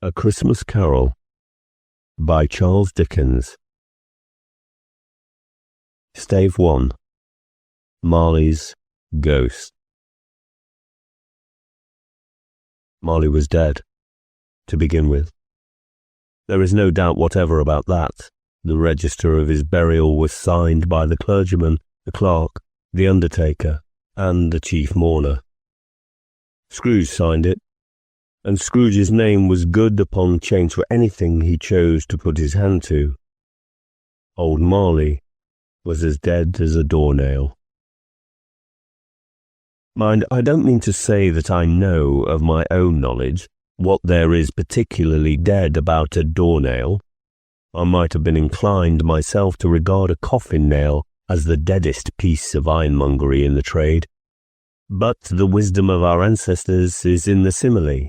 A Christmas Carol by Charles Dickens. Stave 1. Marley's Ghost. Marley was dead, to begin with. There is no doubt whatever about that. The register of his burial was signed by the clergyman, the clerk, the undertaker, and the chief mourner. Scrooge signed it, and Scrooge's name was good upon change for anything he chose to put his hand to. Old Marley was as dead as a doornail. Mind, I don't mean to say that I know of my own knowledge what there is particularly dead about a doornail. I might have been inclined myself to regard a coffin nail as the deadest piece of ironmongery in the trade. But the wisdom of our ancestors is in the simile,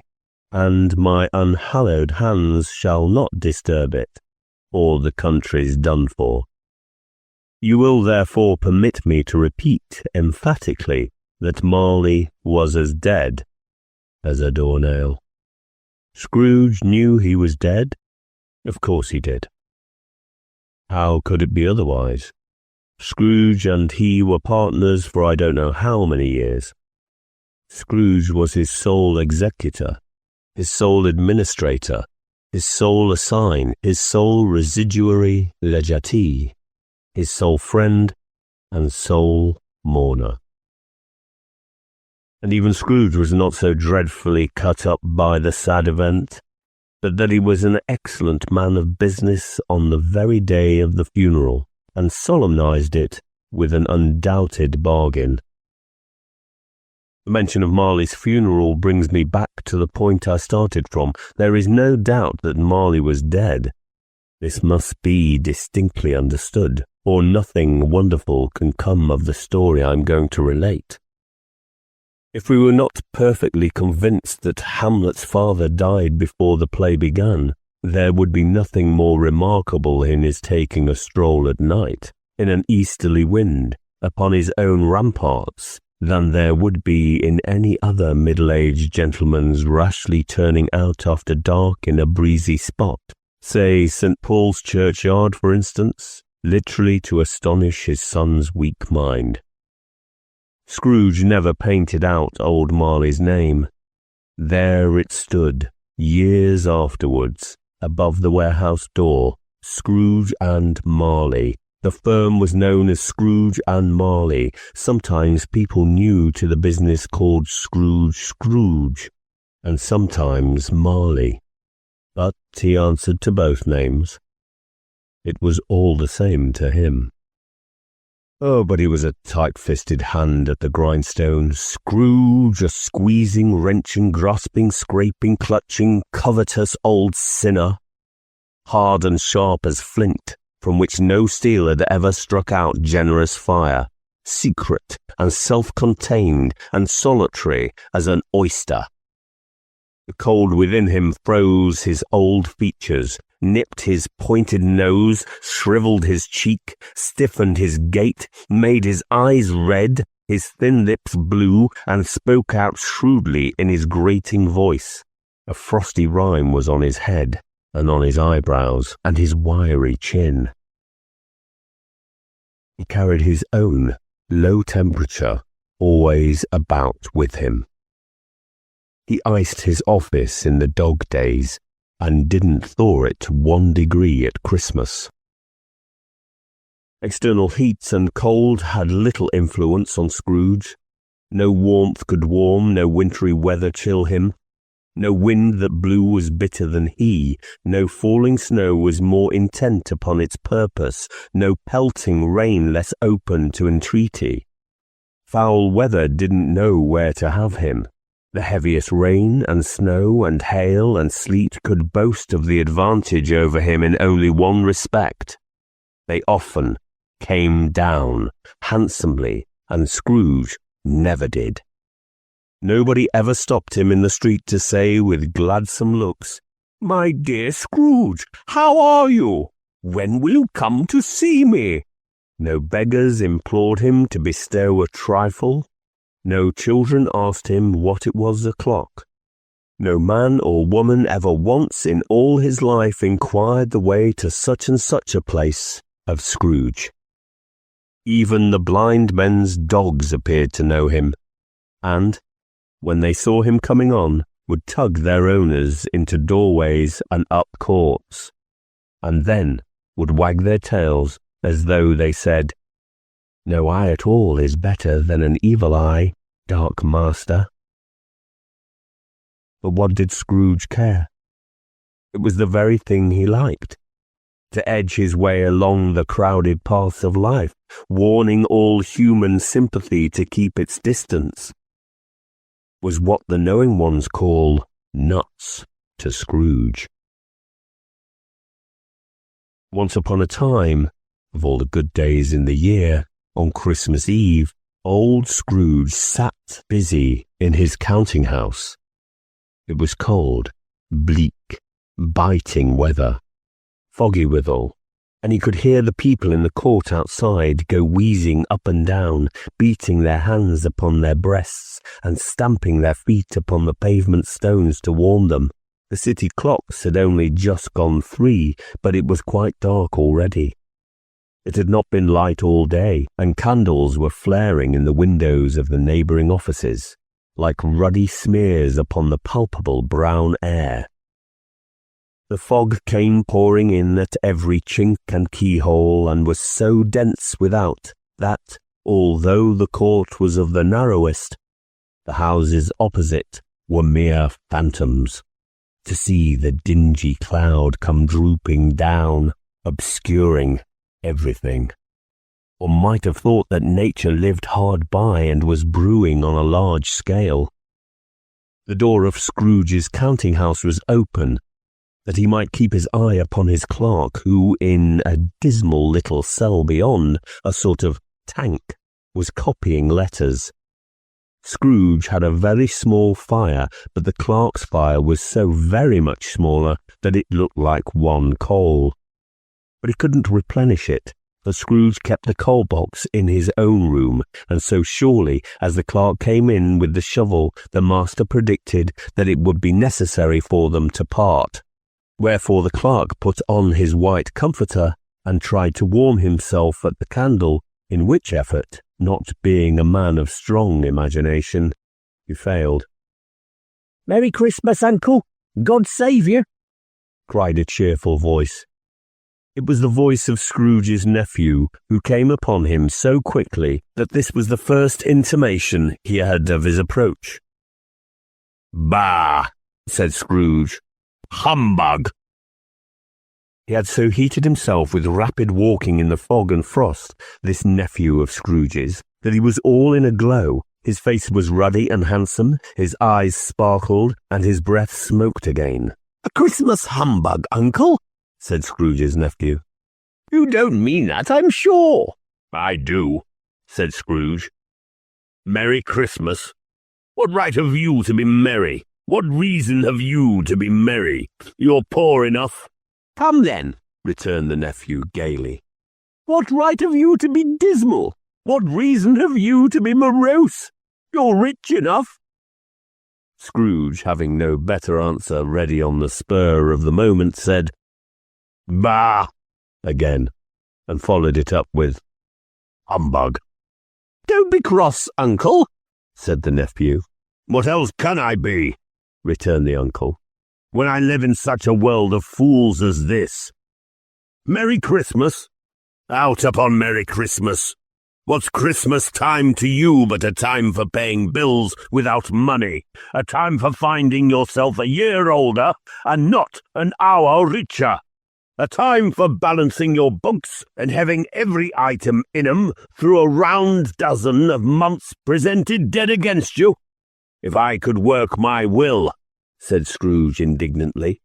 and my unhallowed hands shall not disturb it, or the country's done for. You will therefore permit me to repeat emphatically that Marley was as dead as a doornail. Scrooge knew he was dead? Of course he did. How could it be otherwise? Scrooge and he were partners for I don't know how many years. Scrooge was his sole executor, his sole administrator, his sole assign, his sole residuary legatee, his sole friend and sole mourner. And even Scrooge was not so dreadfully cut up by the sad event, but that he was an excellent man of business on the very day of the funeral, and solemnized it with an undoubted bargain. The mention of Marley's funeral brings me back to the point I started from. There is no doubt that Marley was dead. This must be distinctly understood, or nothing wonderful can come of the story I am going to relate. If we were not perfectly convinced that Hamlet's father died before the play began, there would be nothing more remarkable in his taking a stroll at night, in an easterly wind, upon his own ramparts, than there would be in any other middle-aged gentleman's rashly turning out after dark in a breezy spot, say St. Paul's churchyard, for instance, literally to astonish his son's weak mind. Scrooge never painted out old Marley's name. There it stood, years afterwards, above the warehouse door, Scrooge and Marley. The firm was known as Scrooge and Marley. Sometimes people new to the business called Scrooge, and sometimes Marley. But he answered to both names. It was all the same to him. Oh, but he was a tight-fisted hand at the grindstone. Scrooge, a squeezing, wrenching, grasping, scraping, clutching, covetous old sinner, hard and sharp as flint, from which no steel had ever struck out generous fire, secret and self-contained and solitary as an oyster. The cold within him froze his old features, nipped his pointed nose, shriveled his cheek, stiffened his gait, made his eyes red, his thin lips blue, and spoke out shrewdly in his grating voice. A frosty rime was on his head, and on his eyebrows, and his wiry chin. He carried his own low temperature always about with him. He iced his office in the dog days, and didn't thaw it 1 degree at Christmas. External heat and cold had little influence on Scrooge. No warmth could warm, no wintry weather chill him. No wind that blew was bitter than he, no falling snow was more intent upon its purpose, no pelting rain less open to entreaty. Foul weather didn't know where to have him. The heaviest rain and snow and hail and sleet could boast of the advantage over him in only one respect. They often came down handsomely, and Scrooge never did. Nobody ever stopped him in the street to say with gladsome looks, "My dear Scrooge, how are you? When will you come to see me?" No beggars implored him to bestow a trifle. No children asked him what it was o'clock. No man or woman ever once in all his life inquired the way to such and such a place of Scrooge. Even the blind men's dogs appeared to know him, and, when they saw him coming on, would tug their owners into doorways and up courts, and then would wag their tails as though they said, "No eye at all is better than an evil eye, dark master." But what did Scrooge care? It was the very thing he liked. To edge his way along the crowded paths of life, warning all human sympathy to keep its distance, was what the knowing ones call nuts to Scrooge. Once upon a time, of all the good days in the year, on Christmas Eve, old Scrooge sat busy in his counting house. It was cold, bleak, biting weather, foggy withal, and he could hear the people in the court outside go wheezing up and down, beating their hands upon their breasts and stamping their feet upon the pavement stones to warm them. The city clocks had only just gone 3, but it was quite dark already. It had not been light all day, and candles were flaring in the windows of the neighbouring offices, like ruddy smears upon the palpable brown air. The fog came pouring in at every chink and keyhole, and was so dense without that, although the court was of the narrowest, the houses opposite were mere phantoms. To see the dingy cloud come drooping down, obscuring everything. One might have thought that nature lived hard by and was brewing on a large scale. The door of Scrooge's counting house was open, that he might keep his eye upon his clerk, who, in a dismal little cell beyond, a sort of tank, was copying letters. Scrooge had a very small fire, but the clerk's fire was so very much smaller that it looked like one coal. But he couldn't replenish it, for Scrooge kept a coal box in his own room, and so surely as the clerk came in with the shovel, the master predicted that it would be necessary for them to part. Wherefore the clerk put on his white comforter and tried to warm himself at the candle, in which effort, not being a man of strong imagination, he failed. "Merry Christmas, Uncle! God save you!" cried a cheerful voice. It was the voice of Scrooge's nephew, who came upon him so quickly that this was the first intimation he had of his approach. "Bah!" said Scrooge. "Humbug!" He had so heated himself with rapid walking in the fog and frost, this nephew of Scrooge's, that he was all in a glow. His face was ruddy and handsome, his eyes sparkled, and his breath smoked again. "A Christmas humbug, Uncle?" said Scrooge's nephew. "You don't mean that, I'm sure." "I do," said Scrooge. "Merry Christmas. What right have you to be merry? What reason have you to be merry? You're poor enough." "Come then," returned the nephew gaily. "What right have you to be dismal? What reason have you to be morose? You're rich enough." Scrooge, having no better answer ready on the spur of the moment, said, "Bah!" again, and followed it up with, "Humbug." "Don't be cross, Uncle," said the nephew. "What else can I be?" returned the uncle, "when I live in such a world of fools as this? Merry Christmas! Out upon Merry Christmas! What's Christmas time to you but a time for paying bills without money, a time for finding yourself a year older and not an hour richer, a time for balancing your books and having every item in 'em through a round dozen of months presented dead against you? If I could work my will," said Scrooge indignantly,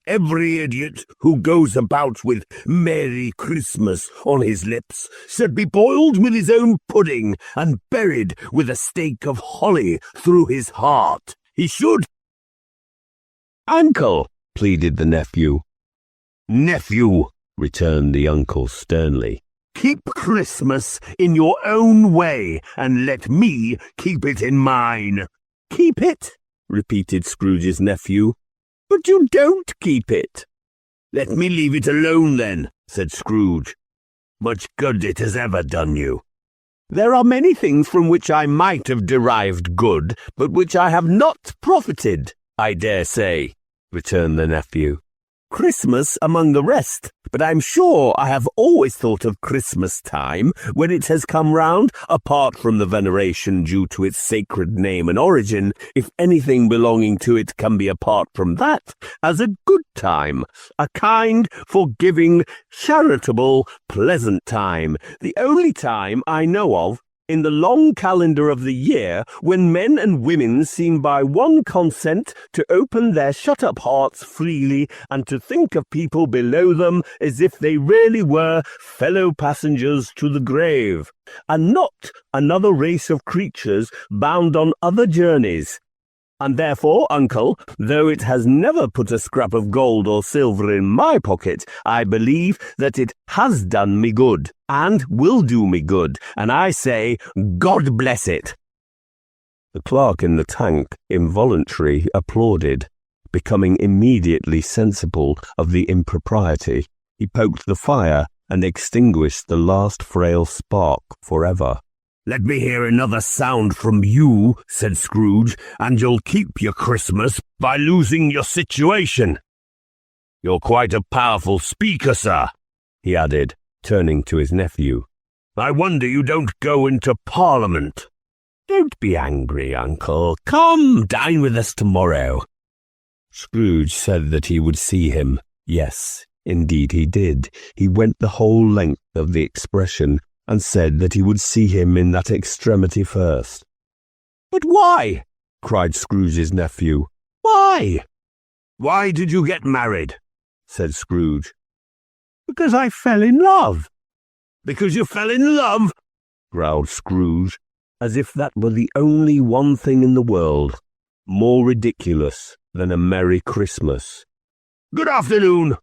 "every idiot who goes about with Merry Christmas on his lips should be boiled with his own pudding and buried with a stake of holly through his heart. He should." "Uncle," pleaded the nephew. "Nephew," returned the uncle sternly, "keep Christmas in your own way and let me keep it in mine." "Keep it? repeated Scrooge's nephew. "But you don't keep it." "Let me leave it alone, then," said Scrooge. "Much good it has ever done you." "There are many things from which I might have derived good, but which I have not profited, I dare say," returned the nephew. "Christmas among the rest, but I'm sure I have always thought of Christmas time, when it has come round, apart from the veneration due to its sacred name and origin, if anything belonging to it can be apart from that, as a good time, a kind, forgiving, charitable, pleasant time, the only time I know of in the long calendar of the year when men and women seem by one consent to open their shut-up hearts freely and to think of people below them as if they really were fellow passengers to the grave, and not another race of creatures bound on other journeys. And therefore, uncle, though it has never put a scrap of gold or silver in my pocket, I believe that it has done me good, and will do me good, and I say, God bless it." The clerk in the tank involuntarily applauded. Becoming immediately sensible of the impropriety, he poked the fire and extinguished the last frail spark forever. "Let me hear another sound from you," said Scrooge, "and you'll keep your Christmas by losing your situation. You're quite a powerful speaker, sir," he added, turning to his nephew. "I wonder you don't go into Parliament." "Don't be angry, uncle. Come, dine with us tomorrow." Scrooge said that he would see him. Yes, indeed he did. He went the whole length of the expression, and said that he would see him in that extremity first. "But why?" cried Scrooge's nephew. "Why?" "Why did you get married?" said Scrooge. "Because I fell in love." "Because you fell in love?" growled Scrooge, as if that were the only one thing in the world more ridiculous than a Merry Christmas. "Good afternoon."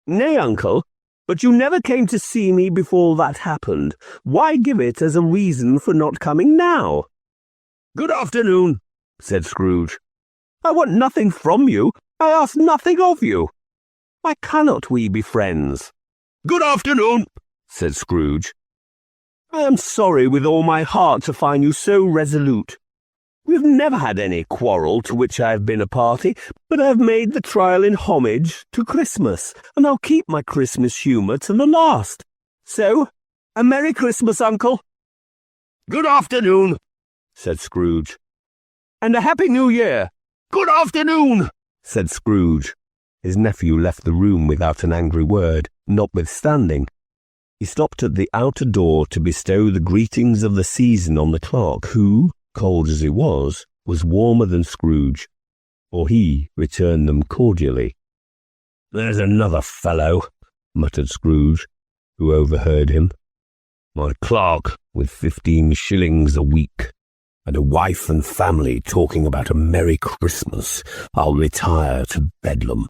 "Nay, uncle, but you never came to see me before that happened. Why give it as a reason for not coming now?" "Good afternoon," said Scrooge. "I want nothing from you. I ask nothing of you. Why cannot we be friends?" "Good afternoon," said Scrooge. "I am sorry with all my heart to find you so resolute. We've never had any quarrel to which I have been a party, but I have made the trial in homage to Christmas, and I'll keep my Christmas humour to the last. So, a Merry Christmas, uncle." "Good afternoon," said Scrooge. "And a Happy New Year." "Good afternoon," said Scrooge. His nephew left the room without an angry word, notwithstanding. He stopped at the outer door to bestow the greetings of the season on the clerk, who, cold as he was warmer than Scrooge, for he returned them cordially. "There's another fellow," muttered Scrooge, who overheard him. "My clerk with 15 shillings a week, and a wife and family talking about a Merry Christmas. I'll retire to Bedlam."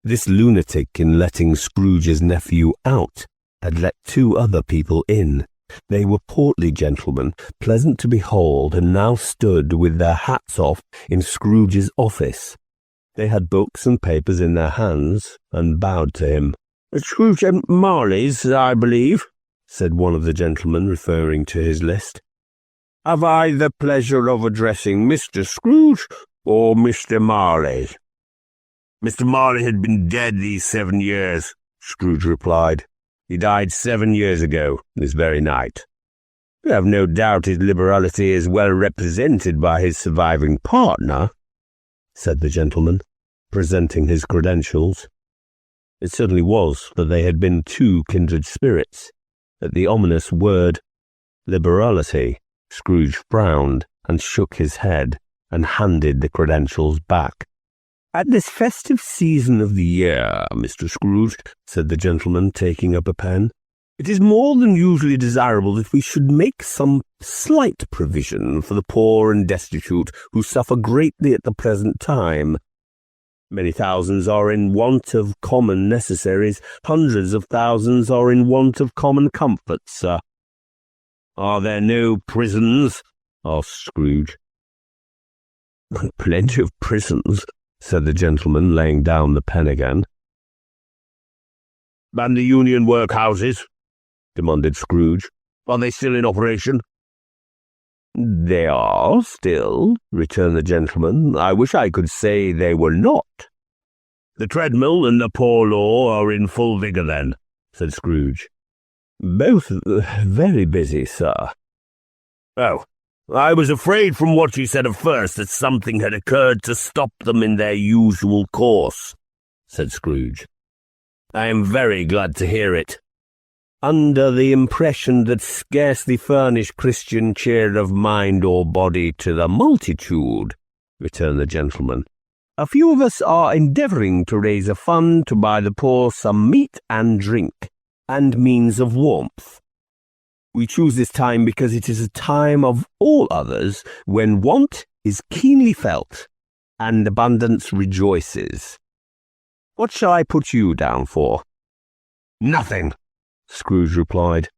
This lunatic, in letting Scrooge's nephew out, had let 2 other people in. They were portly gentlemen, pleasant to behold, and now stood with their hats off in Scrooge's office. They had books and papers in their hands, and bowed to him. "Scrooge and Marley's, I believe," said one of the gentlemen, referring to his list. "Have I the pleasure of addressing Mr. Scrooge or Mr. Marley?" "Mr. Marley had been dead these 7 years," Scrooge replied. "He died 7 years ago, this very night. I have no doubt his liberality is well represented by his surviving partner," said the gentleman, presenting his credentials. It certainly was, for they had been 2 kindred spirits. At the ominous word liberality, Scrooge frowned and shook his head and handed the credentials back. "At this festive season of the year, Mr. Scrooge," said the gentleman, taking up a pen, "it is more than usually desirable that we should make some slight provision for the poor and destitute who suffer greatly at the present time. Many thousands are in want of common necessaries. Hundreds of thousands are in want of common comforts, sir." "Are there no prisons?" asked Scrooge. Plenty of prisons, said the gentleman, laying down the pen again. And the union workhouses? Demanded Scrooge. Are they still in operation? They are still, returned the gentleman. I wish I could say they were not. The treadmill and the poor law are in full vigour then, said Scrooge. Both very busy, sir. Oh, I was afraid from what you said at first that something had occurred to stop them in their usual course, said Scrooge. I am very glad to hear it. Under the impression that scarcely furnish Christian cheer of mind or body to the multitude, returned the gentleman, a few of us are endeavouring to raise a fund to buy the poor some meat and drink, and means of warmth. We choose this time because it is a time of all others when want is keenly felt, and abundance rejoices. What shall I put you down for? Nothing, Scrooge replied.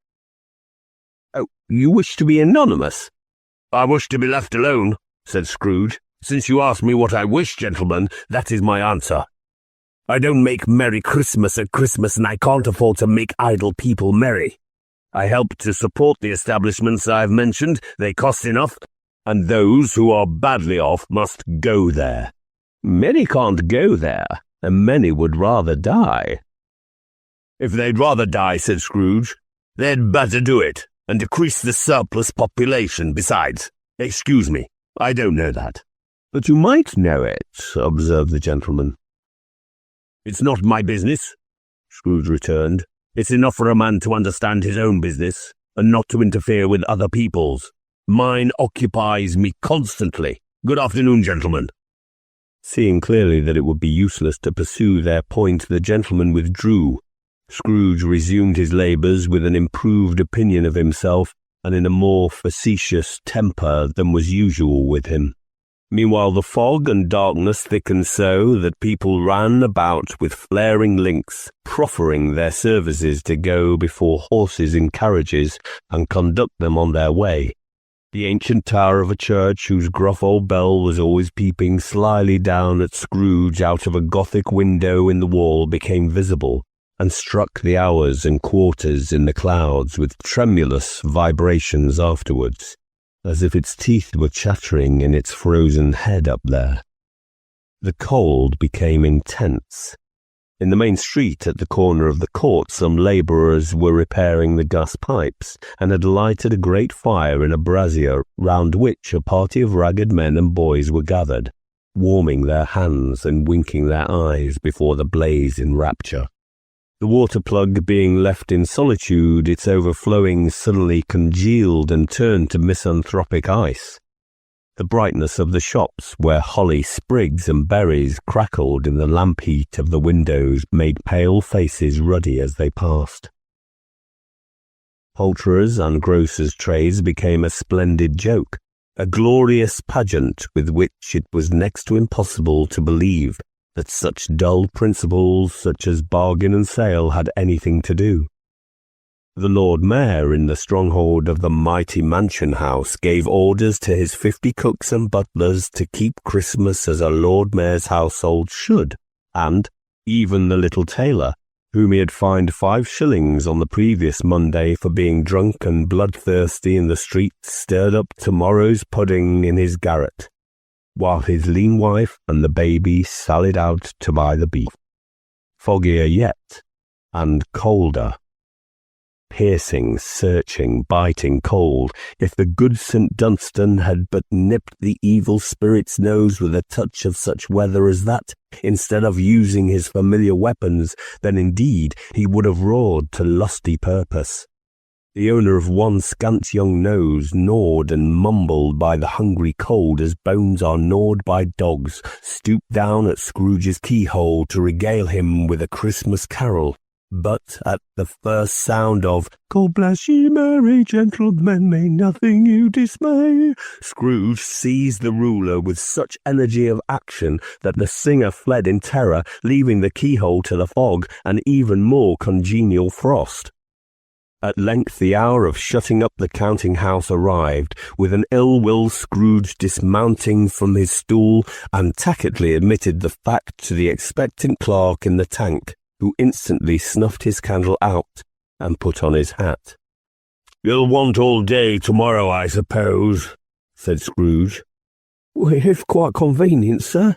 Oh, you wish to be anonymous? I wish to be left alone, said Scrooge. Since you ask me what I wish, gentlemen, that is my answer. I don't make Merry Christmas at Christmas, and I can't afford to make idle people merry. I help to support the establishments I've mentioned. They cost enough, and those who are badly off must go there. Many can't go there, and many would rather die. If they'd rather die, said Scrooge, they'd better do it, and decrease the surplus population besides. Excuse me, I don't know that. But you might know it, observed the gentleman. It's not my business, Scrooge returned. It's enough for a man to understand his own business, and not to interfere with other people's. Mine occupies me constantly. Good afternoon, gentlemen. Seeing clearly that it would be useless to pursue their point, the gentleman withdrew. Scrooge resumed his labours with an improved opinion of himself, and in a more facetious temper than was usual with him. Meanwhile the fog and darkness thickened so that people ran about with flaring links, proffering their services to go before horses in carriages and conduct them on their way. The ancient tower of a church, whose gruff old bell was always peeping slyly down at Scrooge out of a Gothic window in the wall, became visible, and struck the hours and quarters in the clouds with tremulous vibrations afterwards, as if its teeth were chattering in its frozen head up there. The cold became intense. In the main street at the corner of the court, some labourers were repairing the gas pipes, and had lighted a great fire in a brazier, round which a party of ragged men and boys were gathered, warming their hands and winking their eyes before the blaze in rapture. The water plug being left in solitude, its overflowing suddenly congealed and turned to misanthropic ice. The brightness of the shops, where holly sprigs and berries crackled in the lamp heat of the windows, made pale faces ruddy as they passed. Poulterers' and grocers' trades became a splendid joke, a glorious pageant with which it was next to impossible to believe that such dull principles such as bargain and sale had anything to do. The Lord Mayor in the stronghold of the mighty mansion house gave orders to his 50 cooks and butlers to keep Christmas as a Lord Mayor's household should, and even the little tailor, whom he had fined 5 shillings on the previous Monday for being drunk and bloodthirsty in the street, stirred up tomorrow's pudding in his garret, while his lean wife and the baby sallied out to buy the beef. Foggier yet, and colder. Piercing, searching, biting cold. If the good St. Dunstan had but nipped the evil spirit's nose with a touch of such weather as that, instead of using his familiar weapons, then indeed he would have roared to lusty purpose. The owner of one scant young nose, gnawed and mumbled by the hungry cold as bones are gnawed by dogs, stooped down at Scrooge's keyhole to regale him with a Christmas carol. But at the first sound of "God bless ye merry gentlemen, may nothing you dismay," Scrooge seized the ruler with such energy of action that the singer fled in terror, leaving the keyhole to the fog and even more congenial frost. At length the hour of shutting up the counting-house arrived, with an ill-will Scrooge dismounting from his stool and tacitly admitted the fact to the expectant clerk in the tank, who instantly snuffed his candle out and put on his hat. "You'll want all day tomorrow, I suppose," said Scrooge. "If quite convenient, sir."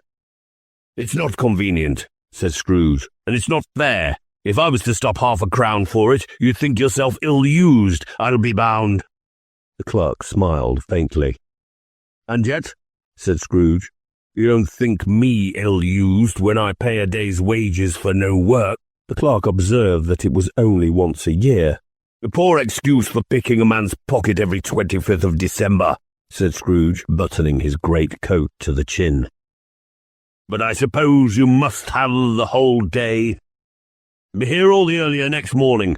"It's not convenient," said Scrooge, "and it's not fair. If I was to stop £0.50 for it, you'd think yourself ill-used, I'll be bound." The clerk smiled faintly. "And yet," said Scrooge, "you don't think me ill-used when I pay a day's wages for no work." The clerk observed that it was only once a year. "A poor excuse for picking a man's pocket every 25th of December," said Scrooge, buttoning his great coat to the chin. "But I suppose you must have the whole day. Be here all the earlier next morning."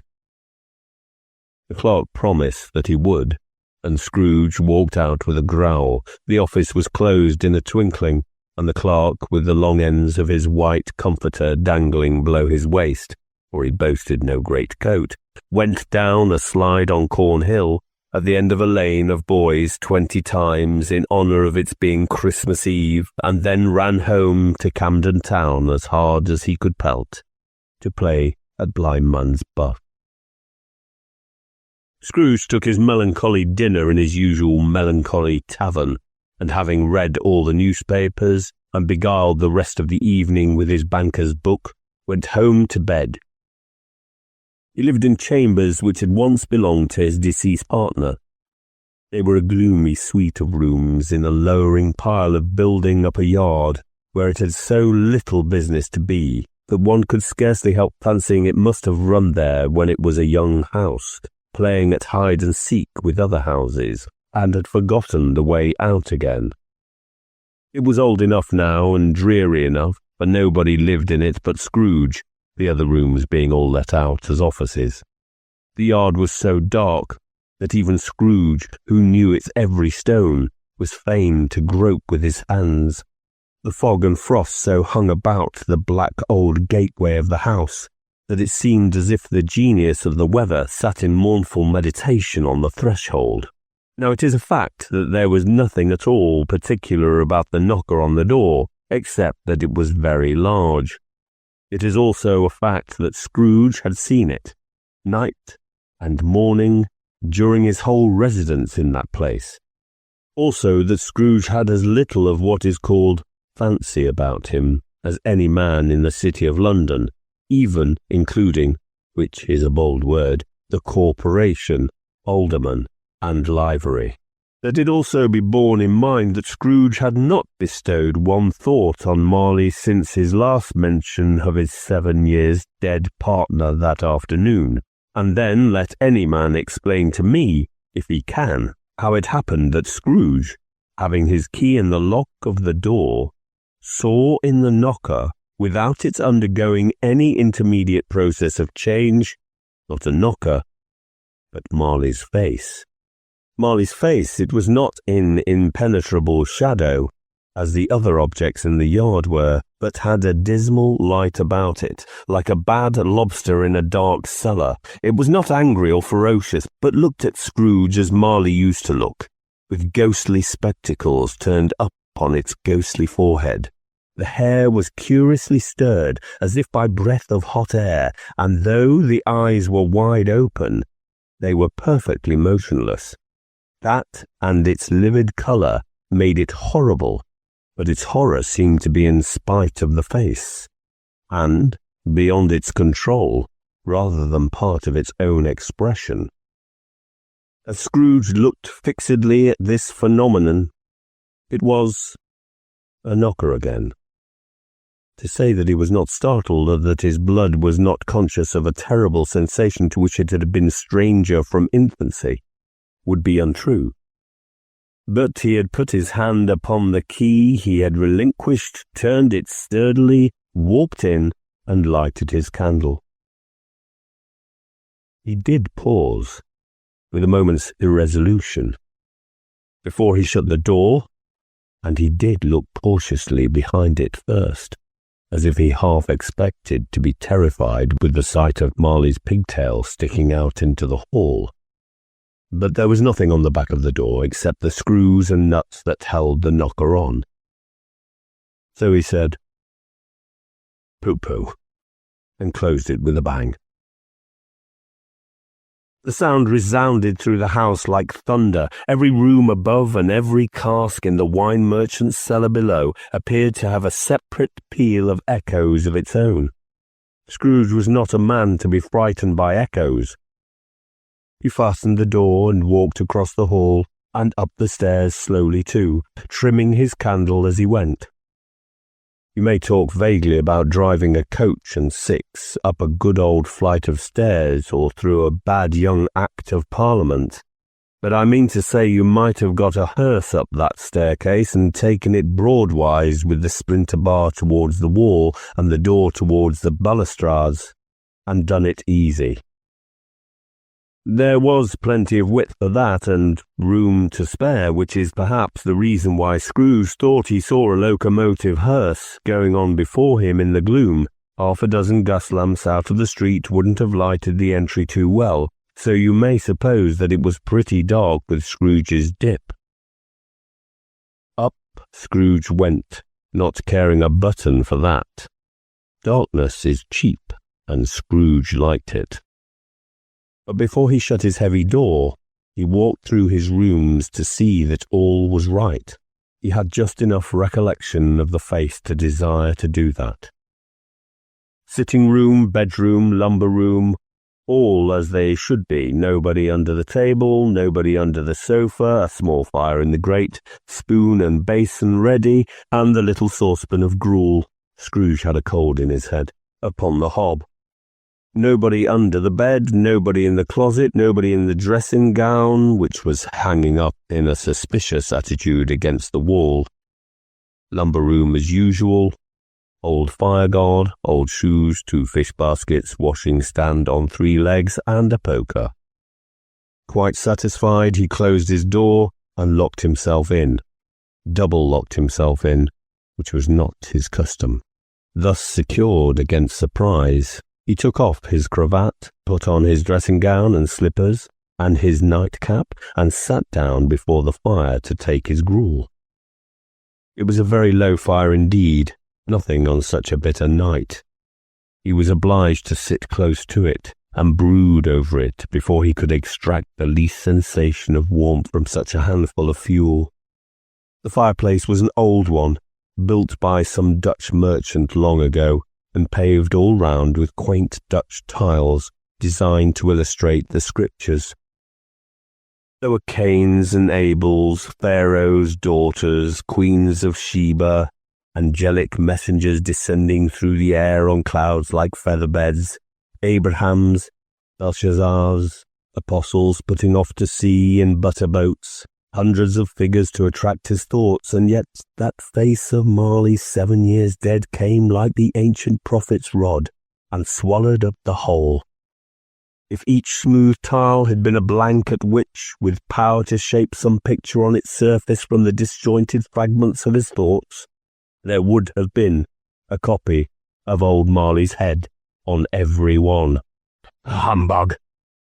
The clerk promised that he would, and Scrooge walked out with a growl. The office was closed in a twinkling, and the clerk, with the long ends of his white comforter dangling below his waist, for he boasted no great coat, went down a slide on Cornhill at the end of a lane of boys 20 times in honour of its being Christmas Eve, and then ran home to Camden Town as hard as he could pelt, to play at Blindman's Buff. Scrooge took his melancholy dinner in his usual melancholy tavern, and having read all the newspapers and beguiled the rest of the evening with his banker's book, went home to bed. He lived in chambers which had once belonged to his deceased partner. They were a gloomy suite of rooms in a lowering pile of building up a yard where it had so little business to be that one could scarcely help fancying it must have run there when it was a young house, playing at hide-and-seek with other houses, and had forgotten the way out again. It was old enough now and dreary enough, but nobody lived in it but Scrooge, the other rooms being all let out as offices. The yard was so dark that even Scrooge, who knew its every stone, was fain to grope with his hands. The fog and frost so hung about the black old gateway of the house that it seemed as if the genius of the weather sat in mournful meditation on the threshold. Now it is a fact that there was nothing at all particular about the knocker on the door, except that it was very large. It is also a fact that Scrooge had seen it, night and morning, during his whole residence in that place. Also that Scrooge had as little of what is called fancy about him as any man in the city of London, even including, which is a bold word, the corporation, alderman, and livery. Let it also be borne in mind that Scrooge had not bestowed one thought on Marley since his last mention of his 7 years dead partner that afternoon, and then let any man explain to me, if he can, how it happened that Scrooge, having his key in the lock of the door, saw in the knocker, without its undergoing any intermediate process of change, not a knocker, but Marley's face. Marley's face, it was not in impenetrable shadow, as the other objects in the yard were, but had a dismal light about it, like a bad lobster in a dark cellar. It was not angry or ferocious, but looked at Scrooge as Marley used to look, with ghostly spectacles turned up on its ghostly forehead. The hair was curiously stirred, as if by breath of hot air, and though the eyes were wide open, they were perfectly motionless. That and its livid colour made it horrible, but its horror seemed to be in spite of the face, and beyond its control, rather than part of its own expression. As Scrooge looked fixedly at this phenomenon, it was a knocker again. To say that he was not startled, or that his blood was not conscious of a terrible sensation to which it had been stranger from infancy, would be untrue. But he had put his hand upon the key he had relinquished, turned it sturdily, walked in, and lighted his candle. He did pause, with a moment's irresolution, before he shut the door, and he did look cautiously behind it first. as if he half expected to be terrified with the sight of Marley's pigtail sticking out into the hall. But there was nothing on the back of the door except the screws and nuts that held the knocker on. So he said, "Pooh-pooh," and closed it with a bang. The sound resounded through the house like thunder. Every room above and every cask in the wine merchant's cellar below appeared to have a separate peal of echoes of its own. Scrooge was not a man to be frightened by echoes. He fastened the door and walked across the hall and up the stairs slowly too, trimming his candle as he went. You may talk vaguely about driving a coach and six up a good old flight of stairs or through a bad young Act of Parliament, but I mean to say you might have got a hearse up that staircase and taken it broadwise with the splinter bar towards the wall and the door towards the balustrades, and done it easy. There was plenty of width for that, and room to spare, which is perhaps the reason why Scrooge thought he saw a locomotive hearse going on before him in the gloom. Half a dozen gas lamps out of the street wouldn't have lighted the entry too well, so you may suppose that it was pretty dark with Scrooge's dip. Up Scrooge went, not caring a button for that. Darkness is cheap, and Scrooge liked it. But before he shut his heavy door, he walked through his rooms to see that all was right. He had just enough recollection of the face to desire to do that. Sitting room, bedroom, lumber room, all as they should be. Nobody under the table, nobody under the sofa, a small fire in the grate, spoon and basin ready, and the little saucepan of gruel, Scrooge had a cold in his head, upon the hob. Nobody under the bed, nobody in the closet, nobody in the dressing gown, which was hanging up in a suspicious attitude against the wall. Lumber room as usual. Old fireguard, old shoes, 2 fish baskets, washing stand on 3 legs, and a poker. Quite satisfied, he closed his door and locked himself in. Double locked himself in, which was not his custom. Thus secured against surprise, he took off his cravat, put on his dressing gown and slippers, and his nightcap, and sat down before the fire to take his gruel. It was a very low fire indeed, nothing on such a bitter night. He was obliged to sit close to it, and brood over it before he could extract the least sensation of warmth from such a handful of fuel. The fireplace was an old one, built by some Dutch merchant long ago, and paved all round with quaint Dutch tiles designed to illustrate the scriptures. There were Cains and Abels, Pharaoh's daughters, queens of Sheba, angelic messengers descending through the air on clouds like featherbeds, Abrahams, Belshazzars, apostles putting off to sea in butter boats, hundreds of figures to attract his thoughts, and yet that face of Marley 7 years dead came like the ancient prophet's rod, and swallowed up the whole. If each smooth tile had been a blanket which, with power to shape some picture on its surface from the disjointed fragments of his thoughts, there would have been a copy of old Marley's head on every one. "Humbug,"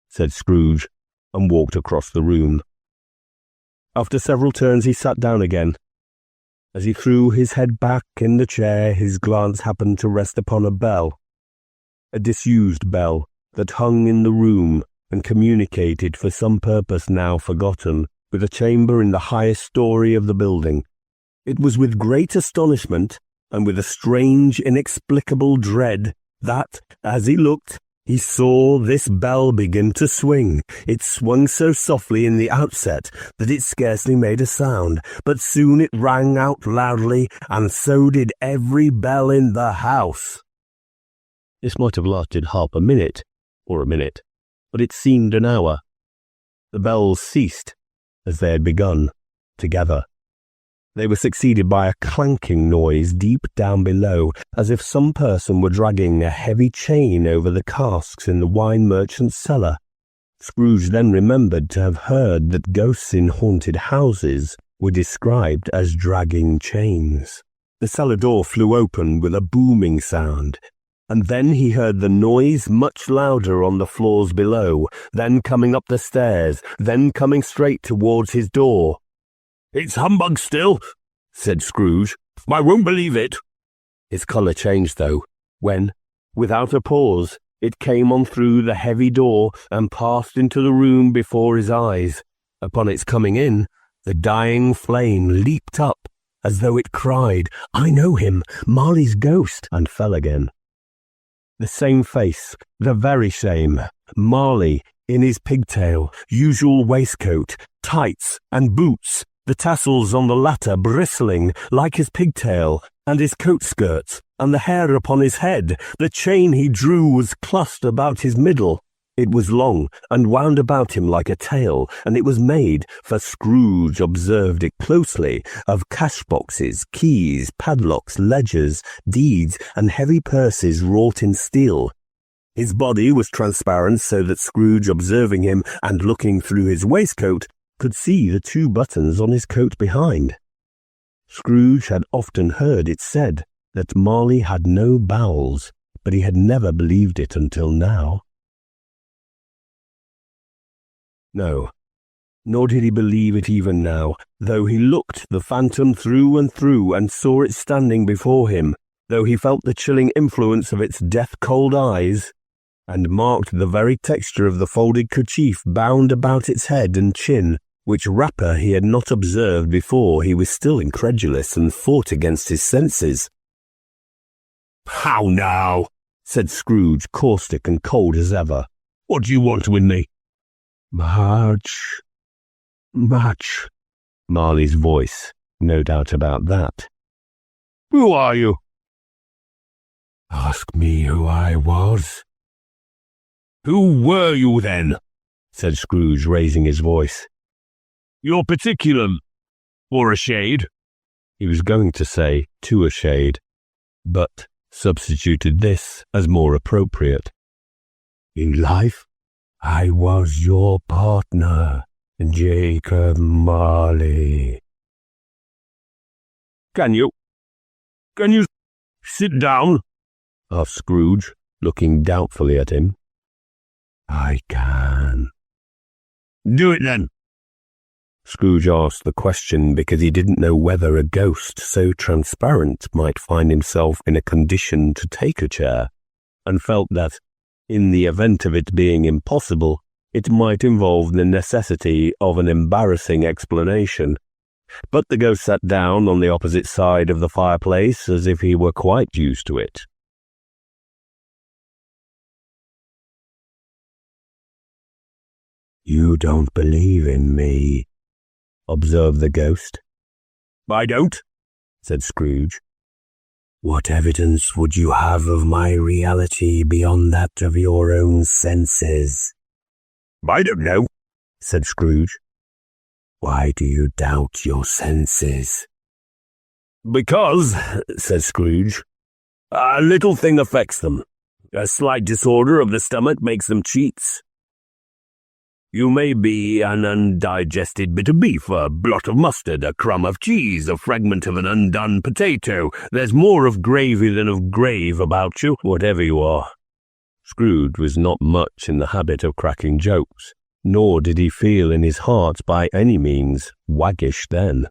said Scrooge, and walked across the room. After several turns he sat down again. As he threw his head back in the chair, his glance happened to rest upon a bell, a disused bell that hung in the room and communicated for some purpose now forgotten with a chamber in the highest story of the building. It was with great astonishment and with a strange, inexplicable dread that, as he looked, he saw this bell begin to swing. It swung so softly in the outset that it scarcely made a sound, but soon it rang out loudly, and so did every bell in the house. This might have lasted half a minute, or a minute, but it seemed an hour. The bells ceased as they had begun, together. They were succeeded by a clanking noise deep down below, as if some person were dragging a heavy chain over the casks in the wine merchant's cellar. Scrooge then remembered to have heard that ghosts in haunted houses were described as dragging chains. The cellar door flew open with a booming sound, and then he heard the noise much louder on the floors below, then coming up the stairs, then coming straight towards his door. "It's humbug still," said Scrooge. "I won't believe it." His colour changed, though, when, without a pause, it came on through the heavy door and passed into the room before his eyes. Upon its coming in, the dying flame leaped up, as though it cried, "I know him, Marley's ghost," and fell again. The same face, the very same, Marley, in his pigtail, usual waistcoat, tights, and boots, the tassels on the latter bristling like his pigtail, and his coat skirts, and the hair upon his head. The chain he drew was clustered about his middle. It was long, and wound about him like a tail, and it was made, for Scrooge observed it closely, of cash-boxes, keys, padlocks, ledgers, deeds, and heavy purses wrought in steel. His body was transparent, so that Scrooge, observing him and looking through his waistcoat, could see the 2 buttons on his coat behind. Scrooge had often heard it said that Marley had no bowels, but he had never believed it until now. No, nor did he believe it even now, though he looked the phantom through and through and saw it standing before him, though he felt the chilling influence of its death-cold eyes, and marked the very texture of the folded kerchief bound about its head and chin, which wrapper he had not observed before. He was still incredulous and fought against his senses. "How now?" said Scrooge, caustic and cold as ever. "What do you want with me?" Much, Marley's voice, no doubt about that. "Who are you?" "Ask me who I was." "Who were you then?" said Scrooge, raising his voice. "You're particular, or a shade?" He was going to say, "to a shade," but substituted this as more appropriate. "In life, I was your partner, Jacob Marley." Can you sit down?" asked Scrooge, looking doubtfully at him. "I can." "Do it then." Scrooge asked the question because he didn't know whether a ghost so transparent might find himself in a condition to take a chair, and felt that, in the event of it being impossible, it might involve the necessity of an embarrassing explanation. But the ghost sat down on the opposite side of the fireplace as if he were quite used to it. "You don't believe in me," observed the ghost. "I don't," said Scrooge. "What evidence would you have of my reality beyond that of your own senses?" "I don't know," said Scrooge. "Why do you doubt your senses?" "Because," said Scrooge, "a little thing affects them. A slight disorder of the stomach makes them cheats. You may be an undigested bit of beef, a blot of mustard, a crumb of cheese, a fragment of an undone potato. There's more of gravy than of grave about you, whatever you are." Scrooge was not much in the habit of cracking jokes, nor did he feel in his heart by any means waggish then.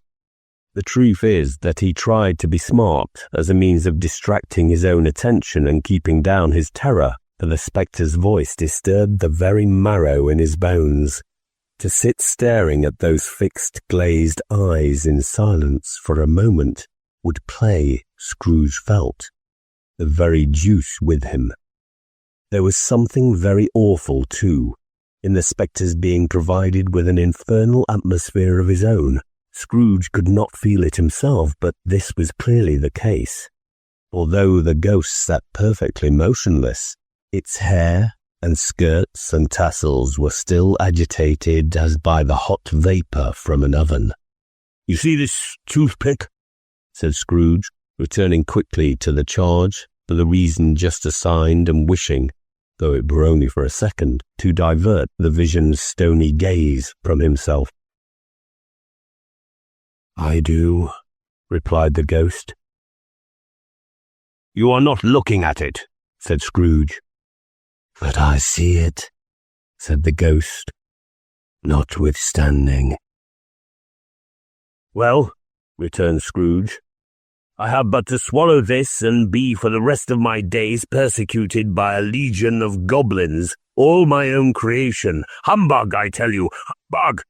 The truth is that he tried to be smart as a means of distracting his own attention and keeping down his terror, for the spectre's voice disturbed the very marrow in his bones. To sit staring at those fixed, glazed eyes in silence for a moment would play, Scrooge felt, the very deuce with him. There was something very awful, too, in the spectre's being provided with an infernal atmosphere of his own. Scrooge could not feel it himself, but this was clearly the case. Although the ghost sat perfectly motionless, its hair and skirts and tassels were still agitated as by the hot vapour from an oven. "You see this toothpick?" said Scrooge, returning quickly to the charge for the reason just assigned and wishing, though it were only for a second, to divert the vision's stony gaze from himself. "I do," replied the ghost. "You are not looking at it," said Scrooge. "But I see it," said the ghost, "notwithstanding." "Well," returned Scrooge, "I have but to swallow this and be for the rest of my days persecuted by a legion of goblins, all my own creation. Humbug, I tell you, humbug!"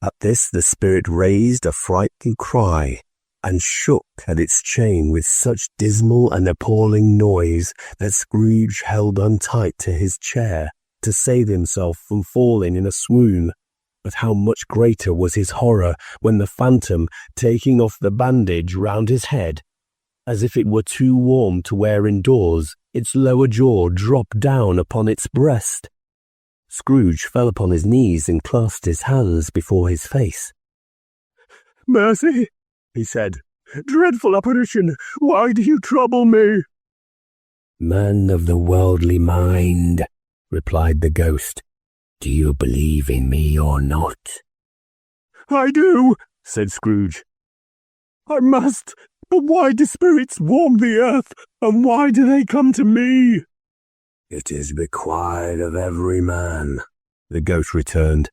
At this the spirit raised a frightful cry, and shook at its chain with such dismal and appalling noise that Scrooge held on tight to his chair to save himself from falling in a swoon. But how much greater was his horror when the phantom, taking off the bandage round his head, as if it were too warm to wear indoors, its lower jaw dropped down upon its breast. Scrooge fell upon his knees and clasped his hands before his face. "Mercy," he said. "Dreadful apparition, why do you trouble me?" "Man of the worldly mind," replied the ghost, "do you believe in me or not?" "I do," said Scrooge. "I must, but why do spirits warm the earth, and why do they come to me?" "It is required of every man," the ghost returned,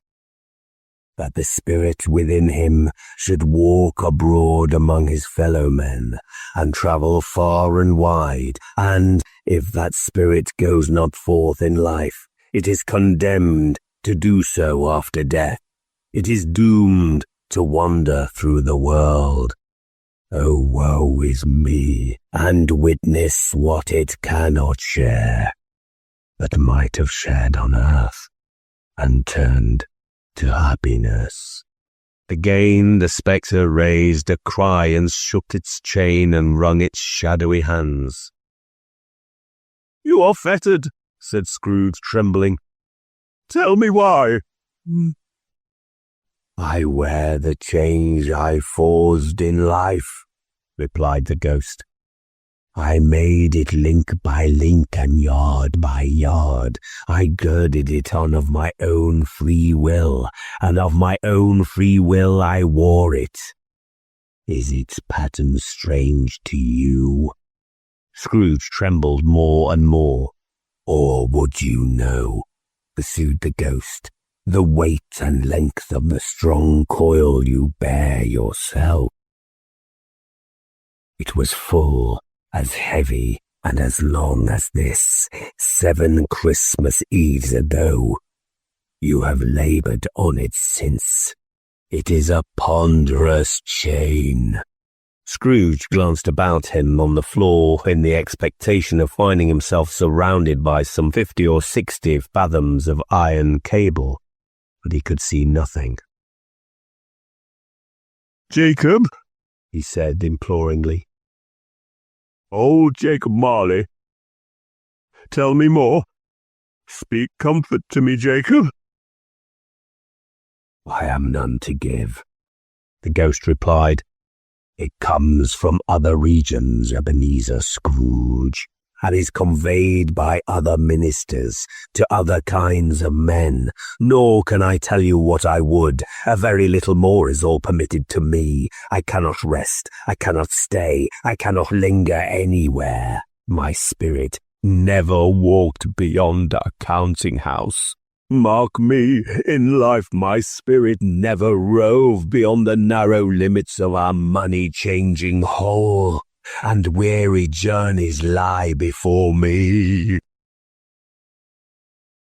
"that the spirit within him should walk abroad among his fellow men, and travel far and wide, and if that spirit goes not forth in life, it is condemned to do so after death. It is doomed to wander through the world. Oh, woe is me, and witness what it cannot share, but might have shared on earth, and turned to happiness." Again the spectre raised a cry and shook its chain and wrung its shadowy hands. "You are fettered," said Scrooge, trembling. "Tell me why." "I wear the change I forged in life," replied the ghost. "I made it link by link and yard by yard. I girded it on of my own free will, and of my own free will I wore it. Is its pattern strange to you?" Scrooge trembled more and more. "Or would you know," pursued the ghost, "the weight and length of the strong coil you bear yourself? It was full, as heavy and as long as this 7 Christmas Eves ago. You have laboured on it since. It is a ponderous chain." Scrooge glanced about him on the floor in the expectation of finding himself surrounded by some 50 or 60 fathoms of iron cable, but he could see nothing. "Jacob," he said imploringly. "Oh, Jacob Marley, tell me more. Speak comfort to me, Jacob." "I am none to give," the ghost replied. "It comes from other regions, Ebenezer Scrooge, and is conveyed by other ministers to other kinds of men. Nor can I tell you what I would. A very little more is all permitted to me. I cannot rest, I cannot stay, I cannot linger anywhere. My spirit never walked beyond a counting-house. Mark me, in life my spirit never roved beyond the narrow limits of our money-changing hole, and weary journeys lie before me."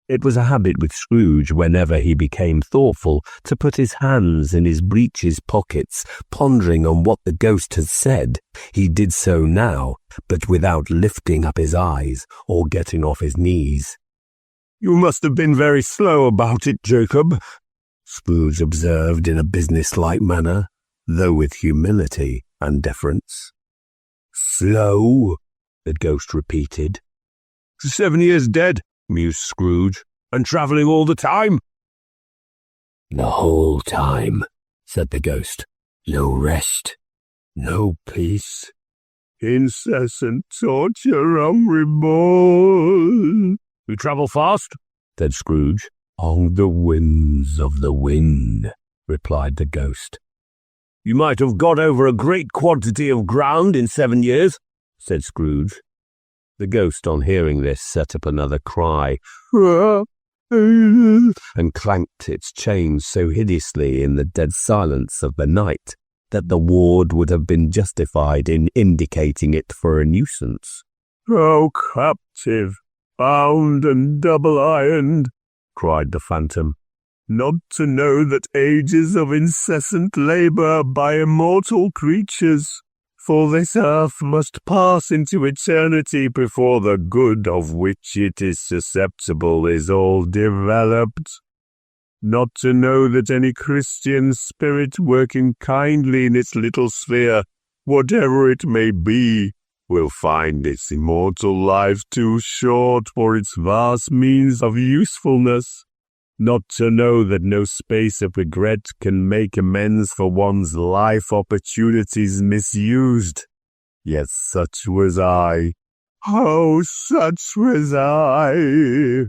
It was a habit with Scrooge, whenever he became thoughtful, to put his hands in his breeches pockets, pondering on what the ghost had said. He did so now, but without lifting up his eyes or getting off his knees. "You must have been very slow about it, Jacob," Scrooge observed in a business-like manner, though with humility and deference. "Slow?" the ghost repeated. 7 years dead," mused Scrooge, "and travelling all the time." "The whole time," said the ghost. "No rest, no peace. Incessant torture unreborn." "You travel fast?" said Scrooge. "On the whims of the wind," replied the ghost. "You might have got over a great quantity of ground in 7 years." said Scrooge. The ghost, on hearing this, set up another cry, and clanked its chains so hideously in the dead silence of the night that the ward would have been justified in indicating it for a nuisance. "Oh, captive, bound and double-ironed," cried the phantom, "not to know that ages of incessant labour by immortal creatures for this earth must pass into eternity before the good of which it is susceptible is all developed. Not to know that any Christian spirit working kindly in its little sphere, whatever it may be, will find its immortal life too short for its vast means of usefulness. Not to know that no space of regret can make amends for one's life opportunities misused. Yet such was I. Oh, such was I."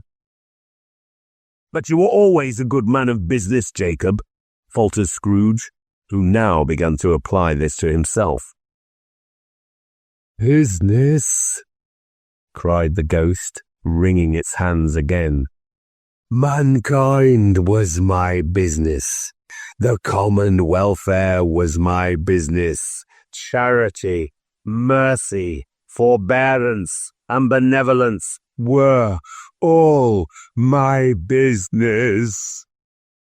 "But you were always a good man of business, Jacob," faltered Scrooge, who now began to apply this to himself. "Business?" cried the ghost, wringing its hands again. "Mankind was my business. The common welfare was my business. Charity, mercy, forbearance, and benevolence were all my business.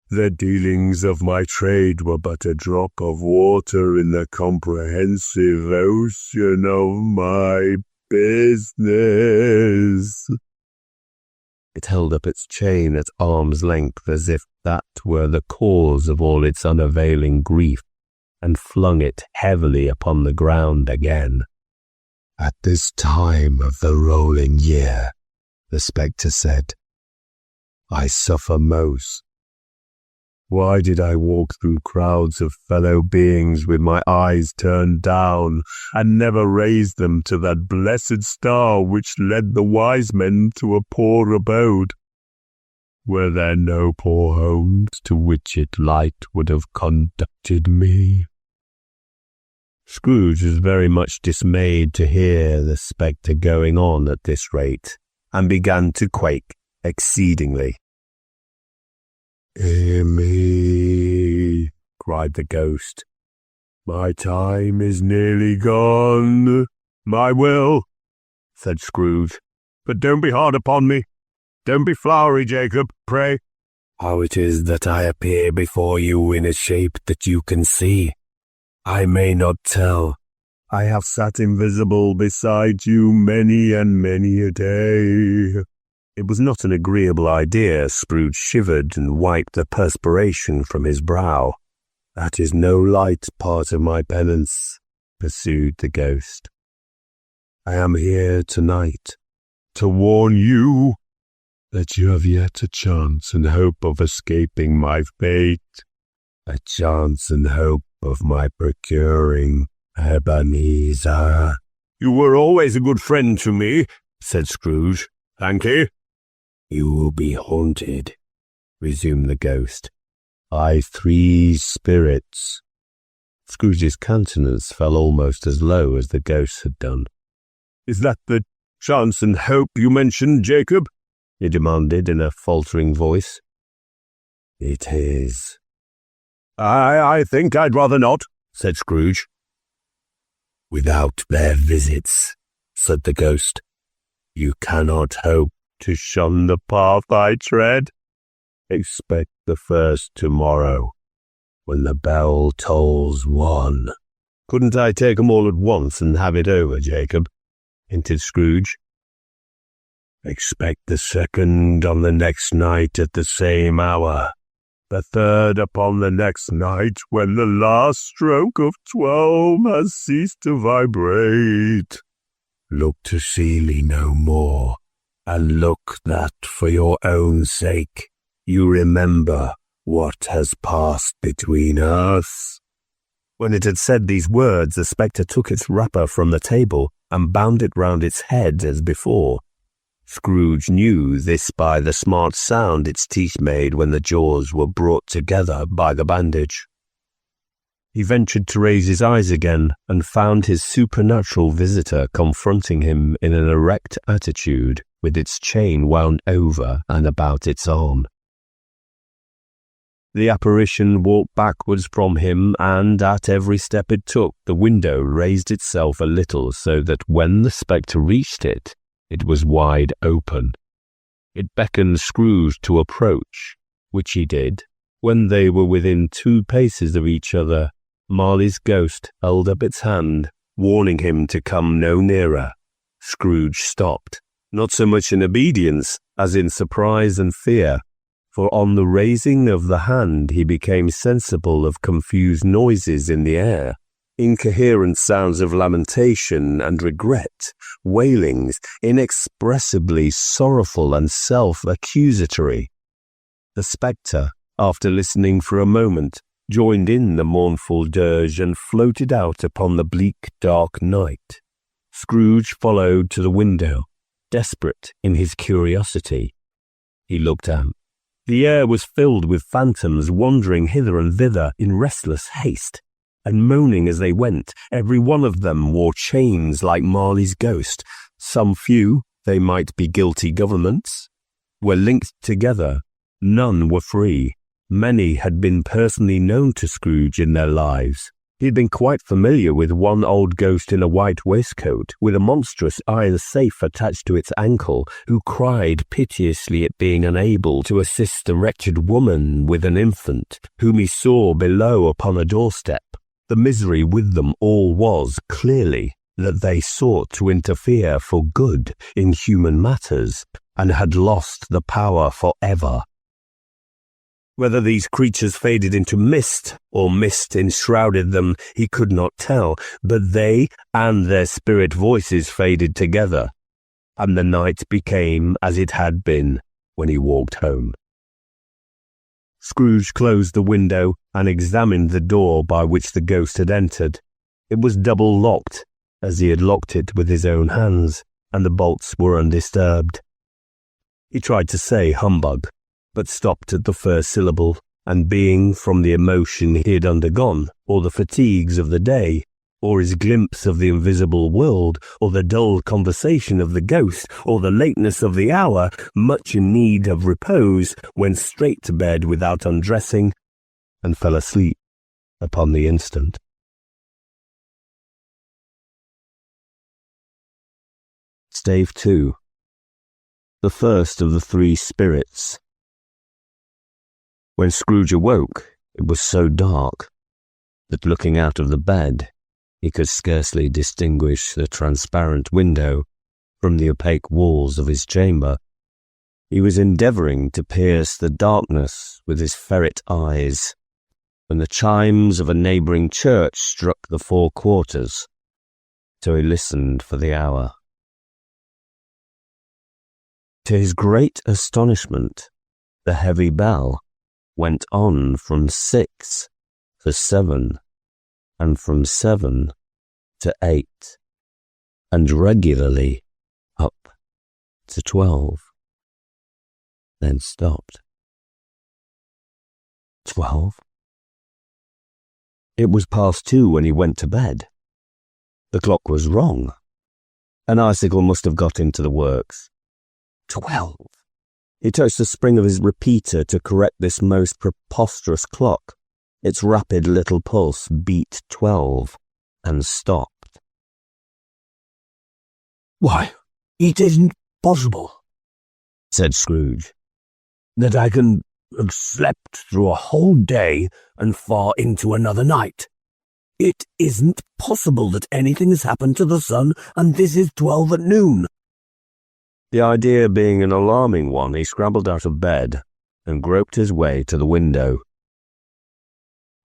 The dealings of my trade were but a drop of water in the comprehensive ocean of my business." It held up its chain at arm's length as if that were the cause of all its unavailing grief, and flung it heavily upon the ground again. "At this time of the rolling year," the spectre said, "I suffer most. Why did I walk through crowds of fellow beings with my eyes turned down, and never raise them to that blessed star which led the wise men to a poor abode? Were there no poor homes to which its light would have conducted me?" Scrooge was very much dismayed to hear the spectre going on at this rate, and began to quake exceedingly. "Hear me," cried the ghost. "My time is nearly gone." "I will," said Scrooge. "But don't be hard upon me. Don't be flowery, Jacob, pray." "How it is that I appear before you in a shape that you can see, I may not tell. I have sat invisible beside you many and many a day." It was not an agreeable idea. Scrooge shivered and wiped the perspiration from his brow. "That is no light part of my penance," pursued the ghost. "I am here tonight to warn you that you have yet a chance and hope of escaping my fate, a chance and hope of my procuring Ebenezer." "You were always a good friend to me," said Scrooge. "Thank you." "You will be haunted," resumed the ghost, "by 3 spirits." Scrooge's countenance fell almost as low as the ghost had done. "Is that the chance and hope you mentioned, Jacob?" he demanded in a faltering voice. "It is." I think I'd rather not," said Scrooge. "Without their visits," said the ghost, "you cannot hope to shun the path I tread. Expect the first tomorrow, when the bell tolls 1. "Couldn't I take 'em all at once and have it over, Jacob?" hinted Scrooge. "Expect the second on the next night at the same hour, the third upon the next night when the last stroke of 12 has ceased to vibrate. Look to see me no more, and look that for your own sake you remember what has passed between us." When it had said these words, the spectre took its wrapper from the table and bound it round its head as before. Scrooge knew this by the smart sound its teeth made when the jaws were brought together by the bandage. He ventured to raise his eyes again and found his supernatural visitor confronting him in an erect attitude with its chain wound over and about its arm. The apparition walked backwards from him, and at every step it took, the window raised itself a little so that when the spectre reached it, it was wide open. It beckoned Scrooge to approach, which he did. When they were within 2 paces of each other, Marley's ghost held up its hand, warning him to come no nearer. Scrooge stopped, not so much in obedience as in surprise and fear, for on the raising of the hand he became sensible of confused noises in the air, incoherent sounds of lamentation and regret, wailings, inexpressibly sorrowful and self-accusatory. The spectre, after listening for a moment, joined in the mournful dirge and floated out upon the bleak, dark night. Scrooge followed to the window, desperate in his curiosity. He looked out. The air was filled with phantoms wandering hither and thither in restless haste, and moaning as they went. Every one of them wore chains like Marley's ghost. Some few, they might be guilty governments, were linked together. None were free. Many had been personally known to Scrooge in their lives. He had been quite familiar with one old ghost in a white waistcoat, with a monstrous iron safe attached to its ankle, who cried piteously at being unable to assist a wretched woman with an infant, whom he saw below upon a doorstep. The misery with them all was, clearly, that they sought to interfere for good in human matters, and had lost the power for ever. Whether these creatures faded into mist, or mist enshrouded them, he could not tell, but they and their spirit voices faded together, and the night became as it had been when he walked home. Scrooge closed the window and examined the door by which the ghost had entered. It was double locked, as he had locked it with his own hands, and the bolts were undisturbed. He tried to say humbug, but stopped at the first syllable, and being from the emotion he had undergone, or the fatigues of the day, or his glimpse of the invisible world, or the dull conversation of the ghost, or the lateness of the hour, much in need of repose, went straight to bed without undressing, and fell asleep upon the instant. Stave 2. The first of the 3 spirits. When Scrooge awoke, it was so dark that looking out of the bed, he could scarcely distinguish the transparent window from the opaque walls of his chamber. He was endeavouring to pierce the darkness with his ferret eyes, when the chimes of a neighbouring church struck the 4 quarters, so he listened for the hour. To his great astonishment, the heavy bell went on from 6 to 7, and from 7 to 8, and regularly up to 12, then stopped. 12? It was past 2 when he went to bed. The clock was wrong. An icicle must have got into the works. 12. He touched the spring of his repeater to correct this most preposterous clock. Its rapid little pulse beat 12 and stopped. "Why, it isn't possible," said Scrooge, "that I can have slept through a whole day and far into another night. It isn't possible that anything has happened to the sun, and this is 12 at noon." The idea being an alarming one, he scrambled out of bed and groped his way to the window.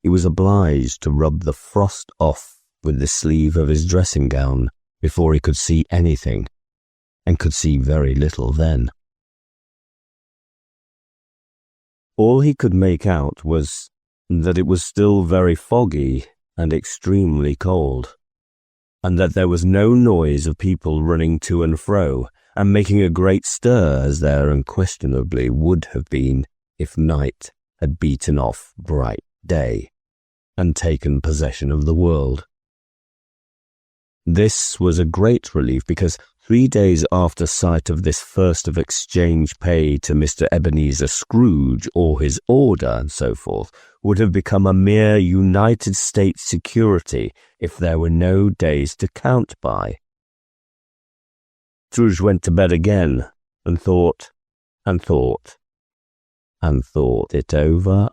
He was obliged to rub the frost off with the sleeve of his dressing gown before he could see anything, and could see very little then. All he could make out was that it was still very foggy and extremely cold, and that there was no noise of people running to and fro, and making a great stir as there unquestionably would have been if night had beaten off bright day, and taken possession of the world. This was a great relief because 3 days after sight of this first of exchange pay to Mr. Ebenezer Scrooge or his order and so forth would have become a mere United States security if there were no days to count by. Scrooge went to bed again and thought and thought and thought it over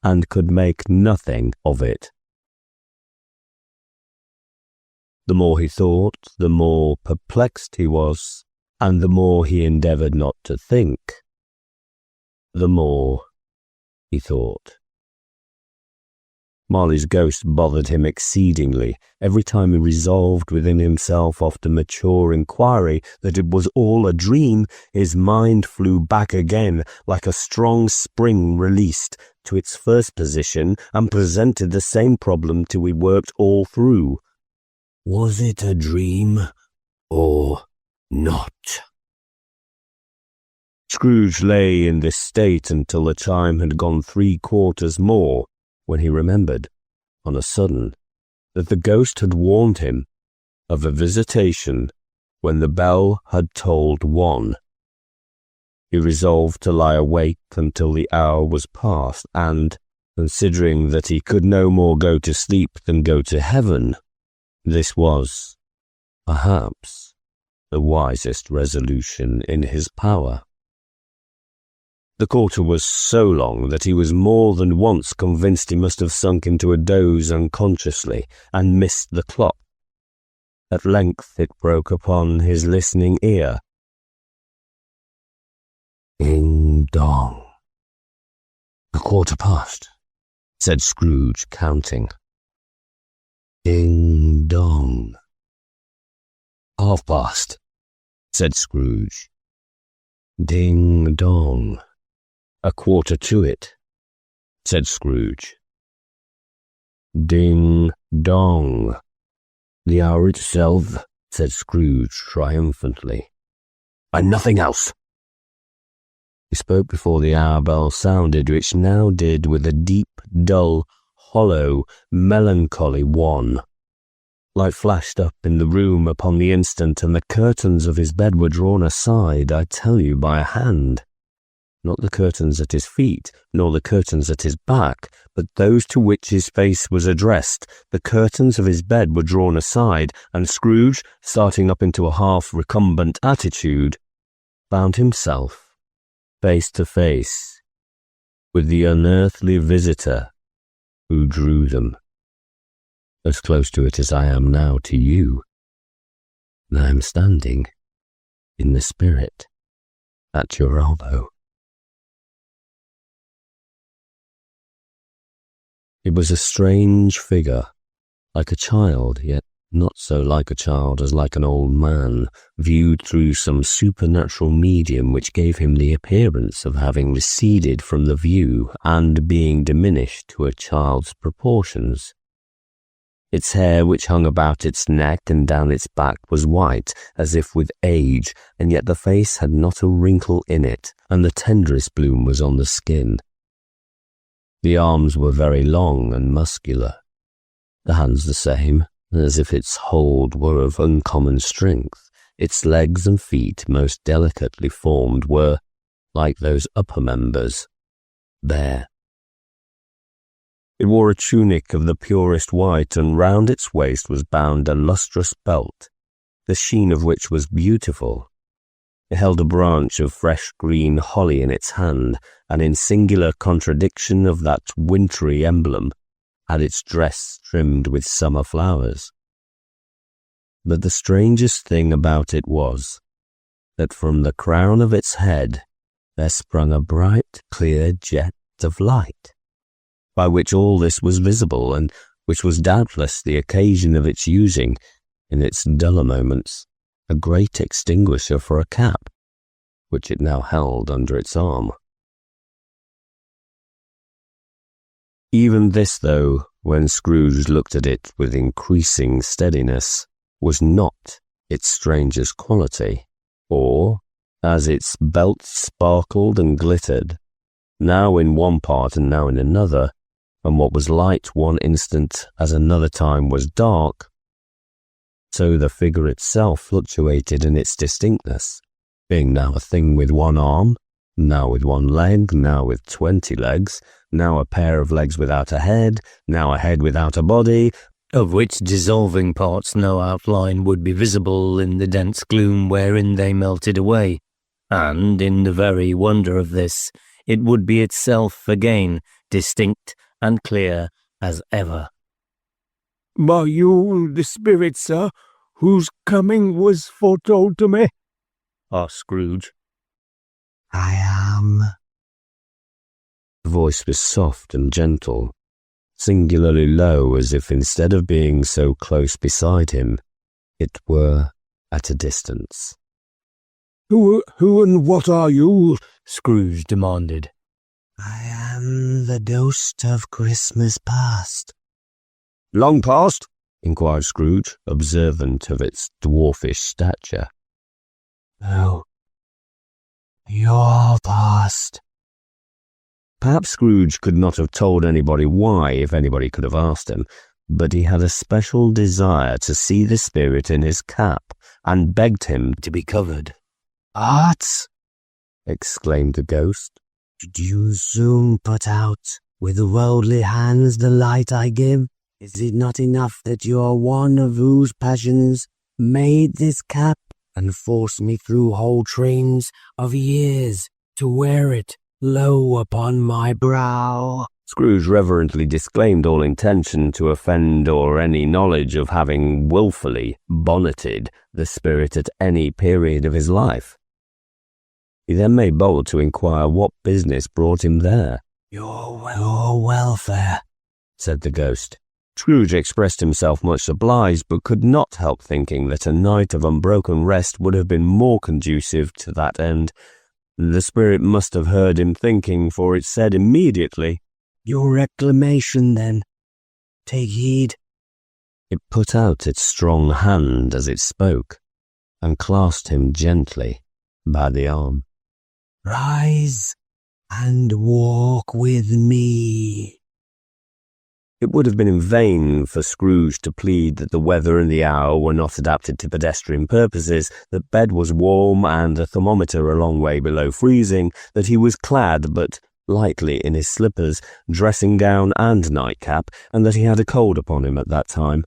and could make nothing of it. The more he thought, the more perplexed he was, and the more he endeavoured not to think, the more he thought. Marley's ghost bothered him exceedingly. Every time he resolved within himself after mature inquiry that it was all a dream, his mind flew back again like a strong spring released to its first position and presented the same problem till he worked all through. Was it a dream or not? Scrooge lay in this state until the chime had gone 3/4 more, when he remembered, on a sudden, that the ghost had warned him of a visitation when the bell had tolled 1. He resolved to lie awake until the hour was past, and, considering that he could no more go to sleep than go to heaven, this was, perhaps, the wisest resolution in his power. The quarter was so long that he was more than once convinced he must have sunk into a doze unconsciously and missed the clock. At length it broke upon his listening ear. Ding dong. 1/4 past, said Scrooge, counting. Ding dong. 1/2 past, said Scrooge. Ding dong. 1/4 to it, said Scrooge. Ding dong. The hour itself, said Scrooge triumphantly. And nothing else. He spoke before the hour bell sounded, which now did with a deep, dull, hollow, melancholy one. Light flashed up in the room upon the instant, and the curtains of his bed were drawn aside, I tell you, by a hand. Not the curtains at his feet, nor the curtains at his back, but those to which his face was addressed. The curtains of his bed were drawn aside, and Scrooge, starting up into a half-recumbent attitude, found himself face to face with the unearthly visitor who drew them. As close to it as I am now to you, and I am standing in the spirit at your elbow. It was a strange figure, like a child, yet not so like a child as like an old man, viewed through some supernatural medium which gave him the appearance of having receded from the view and being diminished to a child's proportions. Its hair, which hung about its neck and down its back, was white, as if with age, and yet the face had not a wrinkle in it, and the tenderest bloom was on the skin. The arms were very long and muscular, the hands the same, as if its hold were of uncommon strength. Its legs and feet, most delicately formed, were, like those upper members, bare. It wore a tunic of the purest white, and round its waist was bound a lustrous belt, the sheen of which was beautiful. It held a branch of fresh green holly in its hand, and in singular contradiction of that wintry emblem, had its dress trimmed with summer flowers. But the strangest thing about it was, that from the crown of its head there sprung a bright, clear jet of light, by which all this was visible, and which was doubtless the occasion of its using, in its duller moments, a great extinguisher for a cap, which it now held under its arm. Even this, though, when Scrooge looked at it with increasing steadiness, was not its strangest quality, or, as its belt sparkled and glittered, now in one part and now in another, and what was light one instant as another time was dark, so the figure itself fluctuated in its distinctness, being now a thing with one arm, now with one leg, now with 20 legs, now a pair of legs without a head, now a head without a body, of which dissolving parts no outline would be visible in the dense gloom wherein they melted away, and in the very wonder of this, it would be itself again, distinct and clear as ever. "Are you the spirit, sir, whose coming was foretold to me?" asked Scrooge. I am. The voice was soft and gentle, singularly low, as if instead of being so close beside him, it were at a distance. Who and what are you?" Scrooge demanded. I am the ghost of Christmas past. Long past? Inquired Scrooge, observant of its dwarfish stature. No, your past. Perhaps Scrooge could not have told anybody why if anybody could have asked him, but he had a special desire to see the spirit in his cap, and begged him to be covered. "What?" exclaimed the ghost. "Did you soon put out with worldly hands the light I give? Is it not enough that you are one of whose passions made this cap, and forced me through whole trains of years to wear it low upon my brow?" Scrooge reverently disclaimed all intention to offend or any knowledge of having wilfully bonneted the spirit at any period of his life. He then made bold to inquire what business brought him there. Your welfare," said the ghost. Scrooge expressed himself much obliged, but could not help thinking that a night of unbroken rest would have been more conducive to that end. The spirit must have heard him thinking, for it said immediately, "Your reclamation, then. Take heed." It put out its strong hand as it spoke, and clasped him gently by the arm. "Rise and walk with me." It would have been in vain for Scrooge to plead that the weather and the hour were not adapted to pedestrian purposes, that bed was warm and the thermometer a long way below freezing, that he was clad but lightly in his slippers, dressing gown and nightcap, and that he had a cold upon him at that time.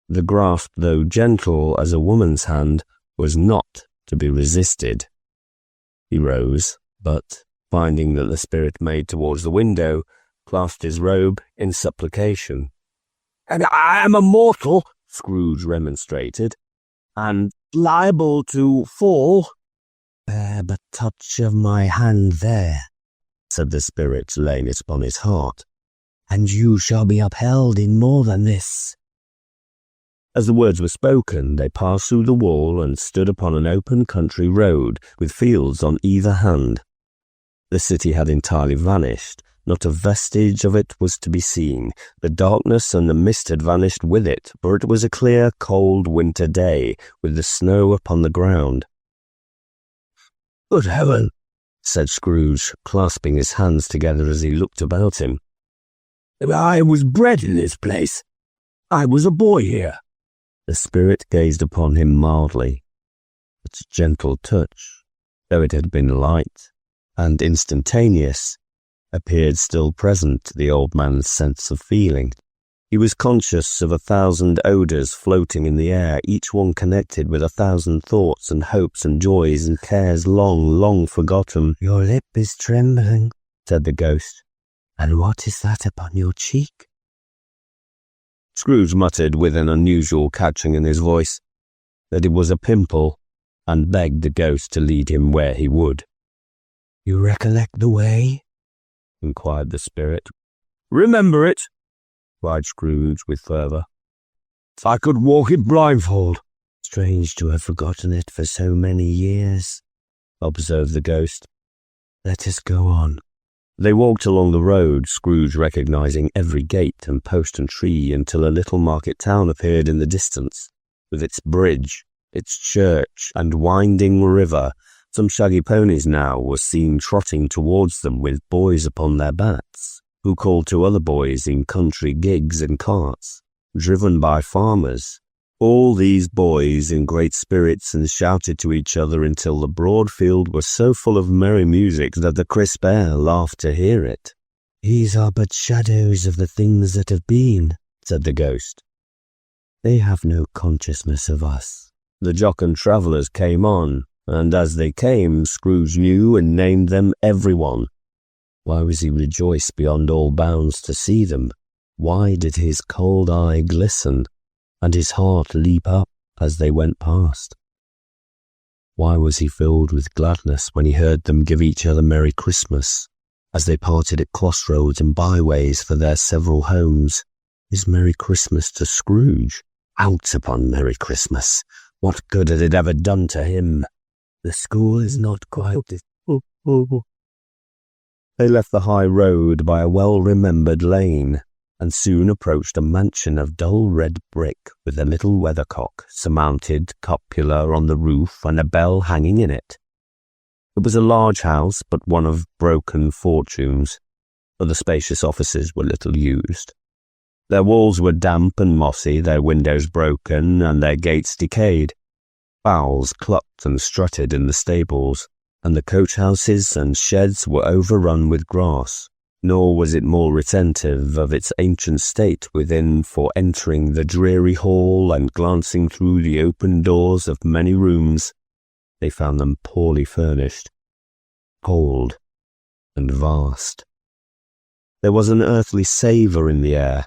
The grasp, though gentle as a woman's hand, was not to be resisted. He rose, but, finding that the spirit made towards the window, clasped his robe in supplication. "And I am immortal," Scrooge remonstrated, "and liable to fall." "Bear but touch of my hand there," said the spirit, laying it upon his heart, "and you shall be upheld in more than this." As the words were spoken, they passed through the wall and stood upon an open country road, with fields on either hand. The city had entirely vanished. Not a vestige of it was to be seen. The darkness and the mist had vanished with it, for it was a clear, cold winter day, with the snow upon the ground. "Good heaven," said Scrooge, clasping his hands together as he looked about him. "I was bred in this place. I was a boy here." The spirit gazed upon him mildly. Its gentle touch, though it had been light and instantaneous, appeared still present to the old man's sense of feeling. He was conscious of 1,000 odours floating in the air, each one connected with 1,000 thoughts and hopes and joys and cares long, long forgotten. "Your lip is trembling," said the ghost. "And what is that upon your cheek?" Scrooge muttered with an unusual catching in his voice that it was a pimple, and begged the ghost to lead him where he would. "You recollect the way?" inquired the spirit. "Remember it," cried Scrooge with fervour. "If I could walk it blindfold." "Strange to have forgotten it for so many years," observed the ghost. "Let us go on." They walked along the road, Scrooge recognising every gate and post and tree, until a little market town appeared in the distance, with its bridge, its church, and winding river. Some shaggy ponies now were seen trotting towards them with boys upon their backs. who called to other boys in country gigs and carts, driven by farmers. All these boys in great spirits and shouted to each other until the broad field was so full of merry music that the crisp air laughed to hear it. "These are but shadows of the things that have been," said the ghost. "They have no consciousness of us." The jocund travellers came on, and as they came, Scrooge knew and named them everyone. Why was he rejoiced beyond all bounds to see them? Why did his cold eye glisten, and his heart leap up as they went past? Why was he filled with gladness when he heard them give each other Merry Christmas, as they parted at crossroads and byways for their several homes? His Merry Christmas to Scrooge? Out upon Merry Christmas! What good had it ever done to him? The school is not quite... They left the high road by a well-remembered lane, and soon approached a mansion of dull red brick with a little weathercock, surmounted cupola on the roof, and a bell hanging in it. It was a large house, but one of broken fortunes, for the spacious offices were little used. Their walls were damp and mossy, their windows broken, and their gates decayed. Fowls clucked and strutted in the stables, and the coach-houses and sheds were overrun with grass. Nor was it more retentive of its ancient state within for entering the dreary hall and glancing through the open doors of many rooms. They found them poorly furnished, cold, and vast. There was an earthly savour in the air,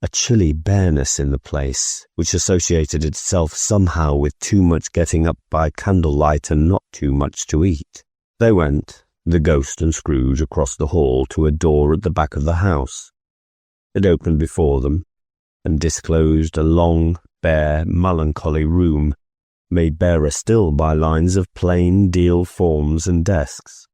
a chilly bareness in the place, which associated itself somehow with too much getting up by candlelight and not too much to eat. They went, the ghost and Scrooge, across the hall to a door at the back of the house. It opened before them, and disclosed a long, bare, melancholy room, made barer still by lines of plain deal forms and desks.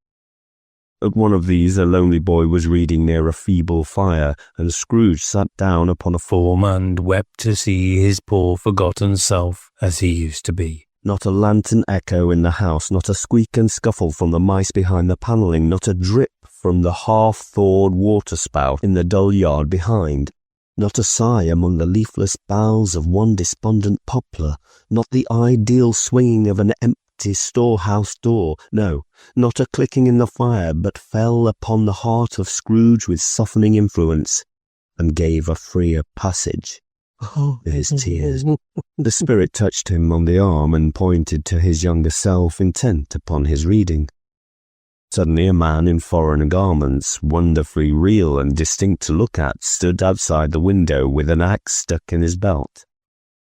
At one of these a lonely boy was reading near a feeble fire, and Scrooge sat down upon a form and wept to see his poor forgotten self as he used to be. Not a lantern echo in the house, not a squeak and scuffle from the mice behind the panelling, not a drip from the half-thawed water-spout in the dull yard behind, not a sigh among the leafless boughs of one despondent poplar, not the ideal swinging of an empty storehouse door, no, not a clicking in the fire, but fell upon the heart of Scrooge with softening influence, and gave a freer passage to his tears. The spirit touched him on the arm and pointed to his younger self, intent upon his reading. Suddenly a man in foreign garments, wonderfully real and distinct to look at, stood outside the window with an axe stuck in his belt,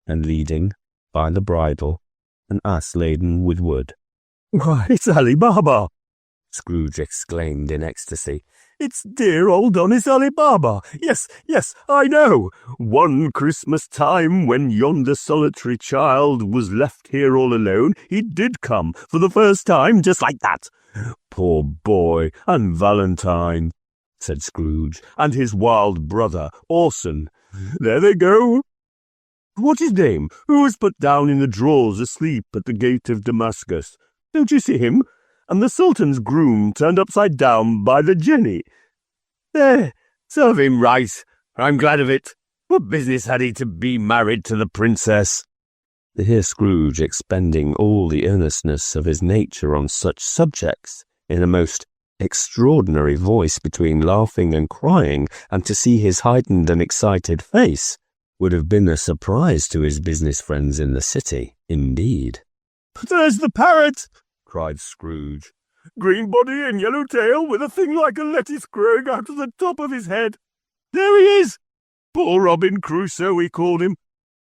and leading, by the bridle, an ass laden with wood. "Why, it's Ali Baba!" Scrooge exclaimed in ecstasy. "It's dear old honest Ali Baba! Yes, I know! One Christmas time, when yonder solitary child was left here all alone, he did come, for the first time, just like that. Poor boy, and Valentine," said Scrooge, "and his wild brother, Orson. There they go. What's his name, who was put down in the drawers asleep at the gate of Damascus? Don't you see him? And the Sultan's groom turned upside down by the jenny. There, serve him right. I'm glad of it. What business had he to be married to the princess?" To hear Scrooge expending all the earnestness of his nature on such subjects, in a most extraordinary voice between laughing and crying, and to see his heightened and excited face, would have been a surprise to his business friends in the city, indeed. "But there's the parrot!" cried Scrooge. "Green body and yellow tail, with a thing like a lettuce growing out of the top of his head. There he is! Poor Robin Crusoe, we called him,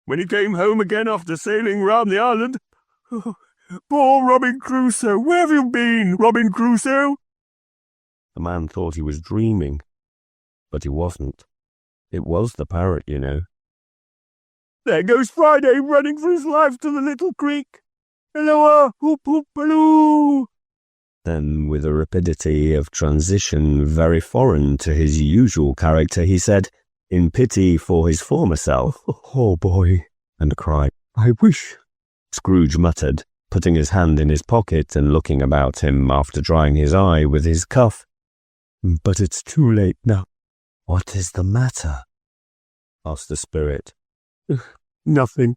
when he came home again after sailing round the island. Poor Robin Crusoe! Where have you been, Robin Crusoe?" The man thought he was dreaming, but he wasn't. It was the parrot, you know. "There goes Friday, running for his life to the little creek. Helloa, hoop hoop halloo!" Then, with a rapidity of transition very foreign to his usual character, he said, in pity for his former self, "Oh boy," and cried, "I wish." Scrooge muttered, putting his hand in his pocket and looking about him after drying his eye with his cuff, "But it's too late now. "What is the matter?" asked the spirit. Nothing,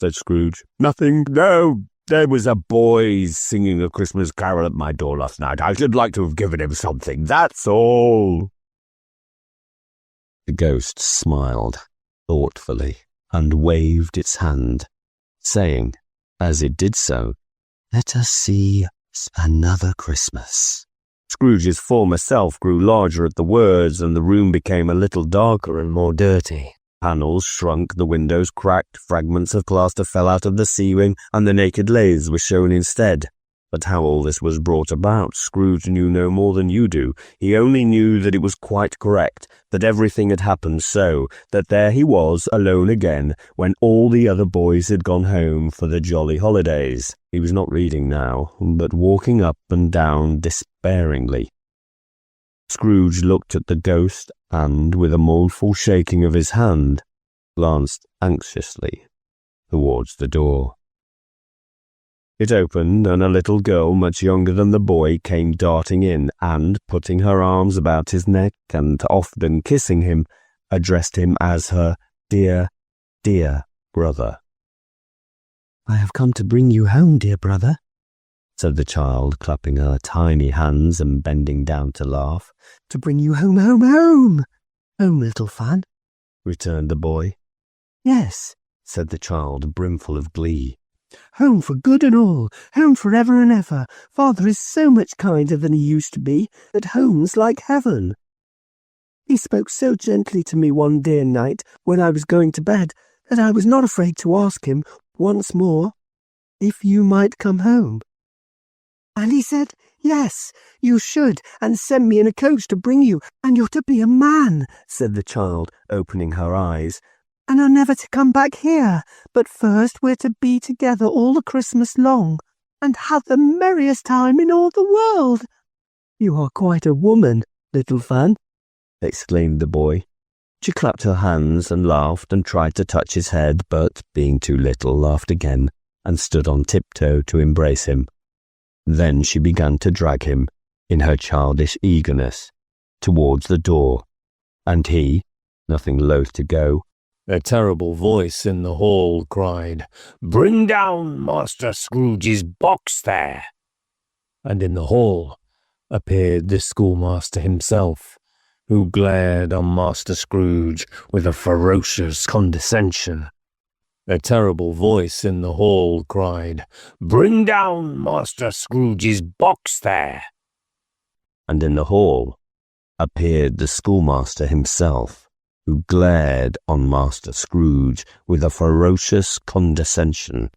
said Scrooge. Nothing. No, there was a boy singing a Christmas carol at my door last night. I should like to have given him something, that's all. The ghost smiled thoughtfully and waved its hand, saying, as it did so, "Let us see another Christmas." Scrooge's former self grew larger at the words, and the room became a little darker and more dirty. Panels shrunk, the windows cracked, fragments of plaster fell out of the ceiling, and the naked laths were shown instead. But how all this was brought about, Scrooge knew no more than you do. He only knew that it was quite correct, that everything had happened so, that there he was, alone again, when all the other boys had gone home for the jolly holidays. He was not reading now, but walking up and down despairingly. Scrooge looked at the ghost and, with a mournful shaking of his hand, glanced anxiously towards the door. It opened, and a little girl much younger than the boy came darting in, and, putting her arms about his neck and often kissing him, addressed him as her dear, dear brother. "I have come to bring you home, dear brother," said the child, clapping her tiny hands and bending down to laugh. "To bring you home, home, home! Home, little fan," returned the boy. "Yes," said the child, brimful of glee. "Home for good and all, home for ever and ever. Father is so much kinder than he used to be, that home's like heaven. He spoke so gently to me one dear night when I was going to bed that I was not afraid to ask him once more if you might come home. And he said, 'Yes, you should, and send me in a coach to bring you, and you're to be a man,' said the child, opening her eyes, 'and are never to come back here, but first we're to be together all the Christmas long, and have the merriest time in all the world.' You are quite a woman, little fan," exclaimed the boy. She clapped her hands and laughed and tried to touch his head, but, being too little, laughed again and stood on tiptoe to embrace him. Then she began to drag him, in her childish eagerness, towards the door, and he, nothing loath to go, A terrible voice in the hall cried, "Bring down Master Scrooge's box there!" And in the hall appeared the schoolmaster himself, who glared on Master Scrooge with a ferocious condescension. A terrible voice in the hall cried, "Bring down Master Scrooge's box there!" And in the hall appeared the schoolmaster himself, who glared on Master Scrooge with a ferocious condescension,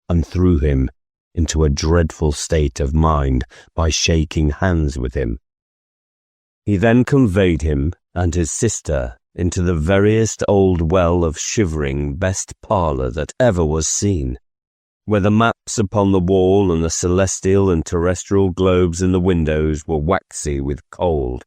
and threw him into a dreadful state of mind by shaking hands with him. He then conveyed him and his sister into the veriest old well of shivering best parlour that ever was seen, where the maps upon the wall and the celestial and terrestrial globes in the windows were waxy with cold.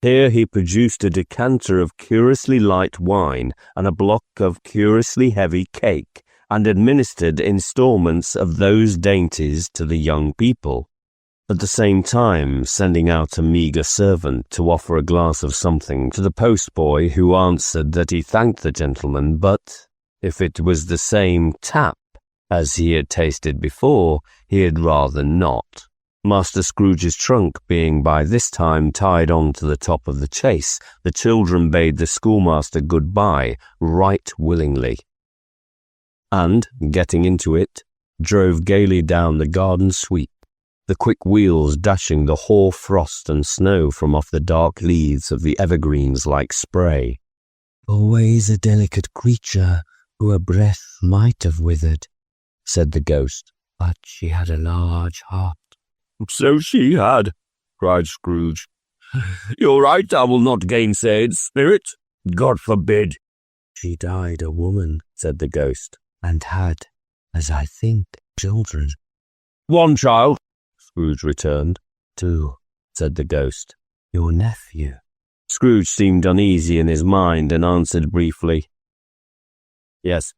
Here he produced a decanter of curiously light wine and a block of curiously heavy cake, and administered instalments of those dainties to the young people, at the same time sending out a meagre servant to offer a glass of something to the postboy, who answered that he thanked the gentleman, but if it was the same tap as he had tasted before, he had rather not. Master Scrooge's trunk being by this time tied on to the top of the chaise, the children bade the schoolmaster good-bye right willingly, and, getting into it, drove gaily down the garden sweep, the quick wheels dashing the hoar frost and snow from off the dark leaves of the evergreens like spray. "Always a delicate creature who a breath might have withered," said the ghost, "but she had a large heart." So she had, cried Scrooge. You're right, I will not gainsay it, spirit. God forbid. "She died a woman," said the ghost, "and had, as I think, children." "One child," Scrooge returned. "Two," said the ghost. "Your nephew." Scrooge seemed uneasy in his mind and answered briefly, "Yes."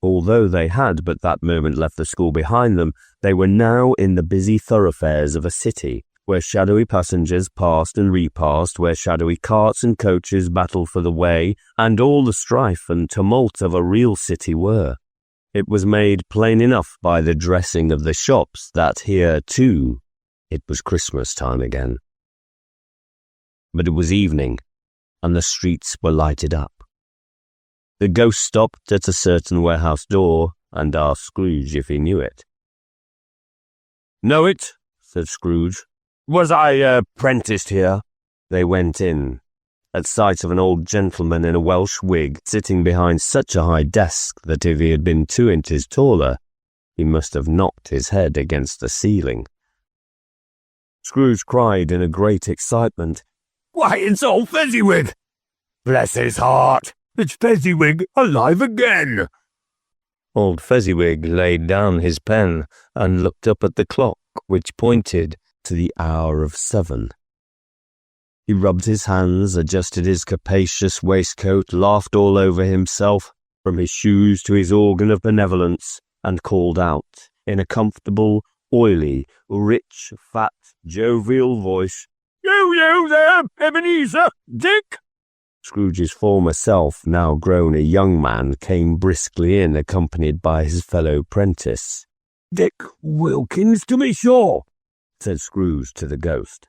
Although they had but that moment left the school behind them, they were now in the busy thoroughfares of a city, where shadowy passengers passed and repassed, where shadowy carts and coaches battled for the way, and all the strife and tumult of a real city were. It was made plain enough by the dressing of the shops that here, too, it was Christmas time again. But it was evening, and the streets were lighted up. The ghost stopped at a certain warehouse door and asked Scrooge if he knew it. "Know it?" said Scrooge. "Was I apprenticed here?" They went in, at sight of an old gentleman in a Welsh wig sitting behind such a high desk that if he had been 2 inches taller, he must have knocked his head against the ceiling. Scrooge cried in a great excitement, "Why, it's old Fezziwig! Bless his heart! It's Fezziwig alive again!" Old Fezziwig laid down his pen and looked up at the clock, which pointed to the hour of 7. He rubbed his hands, adjusted his capacious waistcoat, laughed all over himself, from his shoes to his organ of benevolence, and called out, in a comfortable, oily, rich, fat, jovial voice, "You there, Ebenezer! Dick!" Scrooge's former self, now grown a young man, came briskly in, accompanied by his fellow prentice. "Dick Wilkins, to be sure," said Scrooge to the ghost.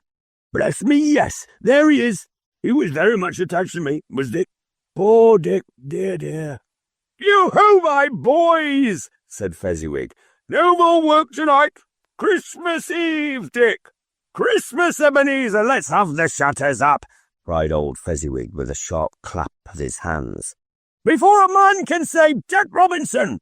"Bless me, yes, there he is. He was very much attached to me, was Dick. Poor Dick, dear, dear." "You-ho, my boys," said Fezziwig. "No more work tonight. Christmas Eve, Dick. Christmas, Ebenezer, let's have the shutters up," cried old Fezziwig with a sharp clap of his hands. "Before a man can say Jack Robinson."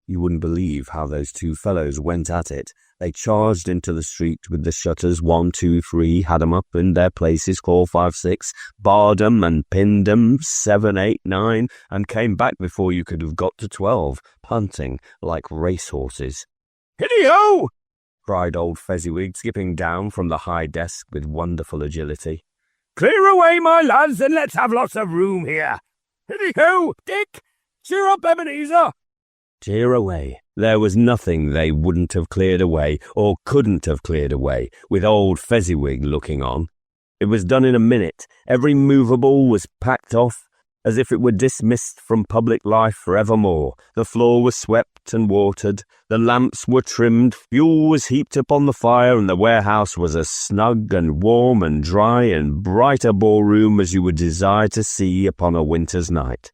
You wouldn't believe how those two fellows went at it. They charged into the street with the shutters 1, 2, 3, had 'em up in their places 4, 5, 6, barred 'em and pinned 'em 7, 8, 9, and came back before you could have got to 12, punting like racehorses. "Hiddy-ho!" cried old Fezziwig, skipping down from the high desk with wonderful agility. "Clear away, my lads, and let's have lots of room here. Hiddy-ho, Dick! Cheer up, Ebenezer!" Cheer away. There was nothing they wouldn't have cleared away, or couldn't have cleared away, with old Fezziwig looking on. It was done in a minute. Every movable was packed off, as if it were dismissed from public life for evermore. The floor was swept and watered, the lamps were trimmed, fuel was heaped upon the fire, and the warehouse was as snug and warm and dry and bright a ballroom as you would desire to see upon a winter's night.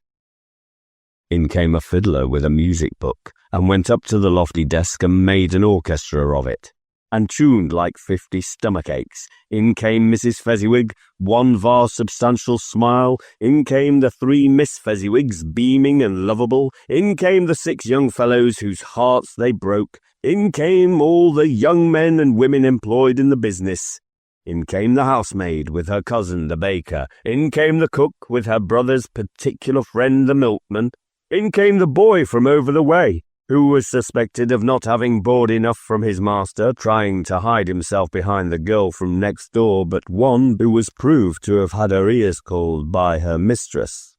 In came a fiddler with a music book, and went up to the lofty desk and made an orchestra of it, and tuned like 50 stomach aches. In came Mrs. Fezziwig, one vast substantial smile. In came the 3 Miss Fezziwigs, beaming and lovable. In came the 6 young fellows whose hearts they broke. In came all the young men and women employed in the business. In came the housemaid with her cousin the baker. In came the cook with her brother's particular friend the milkman. In came the boy from over the way, who was suspected of not having board enough from his master, trying to hide himself behind the girl from next door, but one who was proved to have had her ears called by her mistress.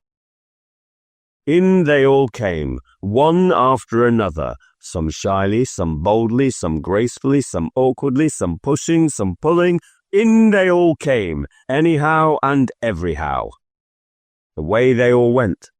In they all came, one after another, some shyly, some boldly, some gracefully, some awkwardly, some pushing, some pulling. In they all came, anyhow and everyhow. Away they all went.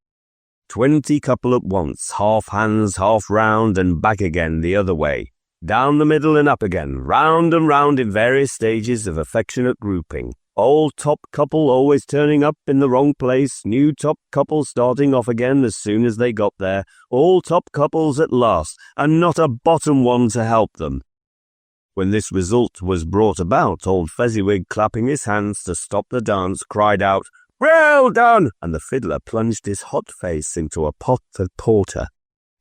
20 couple at once, half hands, half round, and back again the other way, down the middle and up again, round and round in various stages of affectionate grouping. Old top couple always turning up in the wrong place, new top couple starting off again as soon as they got there, all top couples at last, and not a bottom one to help them. When this result was brought about, old Fezziwig, clapping his hands to stop the dance, cried out, "Well done!" and the fiddler plunged his hot face into a pot of porter,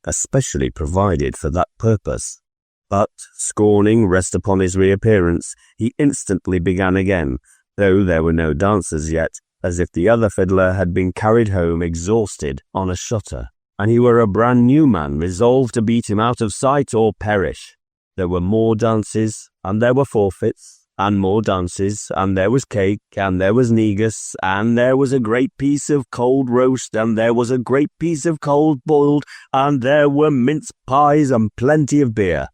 especially provided for that purpose. But, scorning rest upon his reappearance, he instantly began again, though there were no dancers yet, as if the other fiddler had been carried home exhausted on a shutter, and he were a brand new man resolved to beat him out of sight or perish. There were more dances, and there were forfeits, and more dances, and there was cake, and there was negus, and there was a great piece of cold roast, and there was a great piece of cold boiled, and there were mince pies and plenty of beer.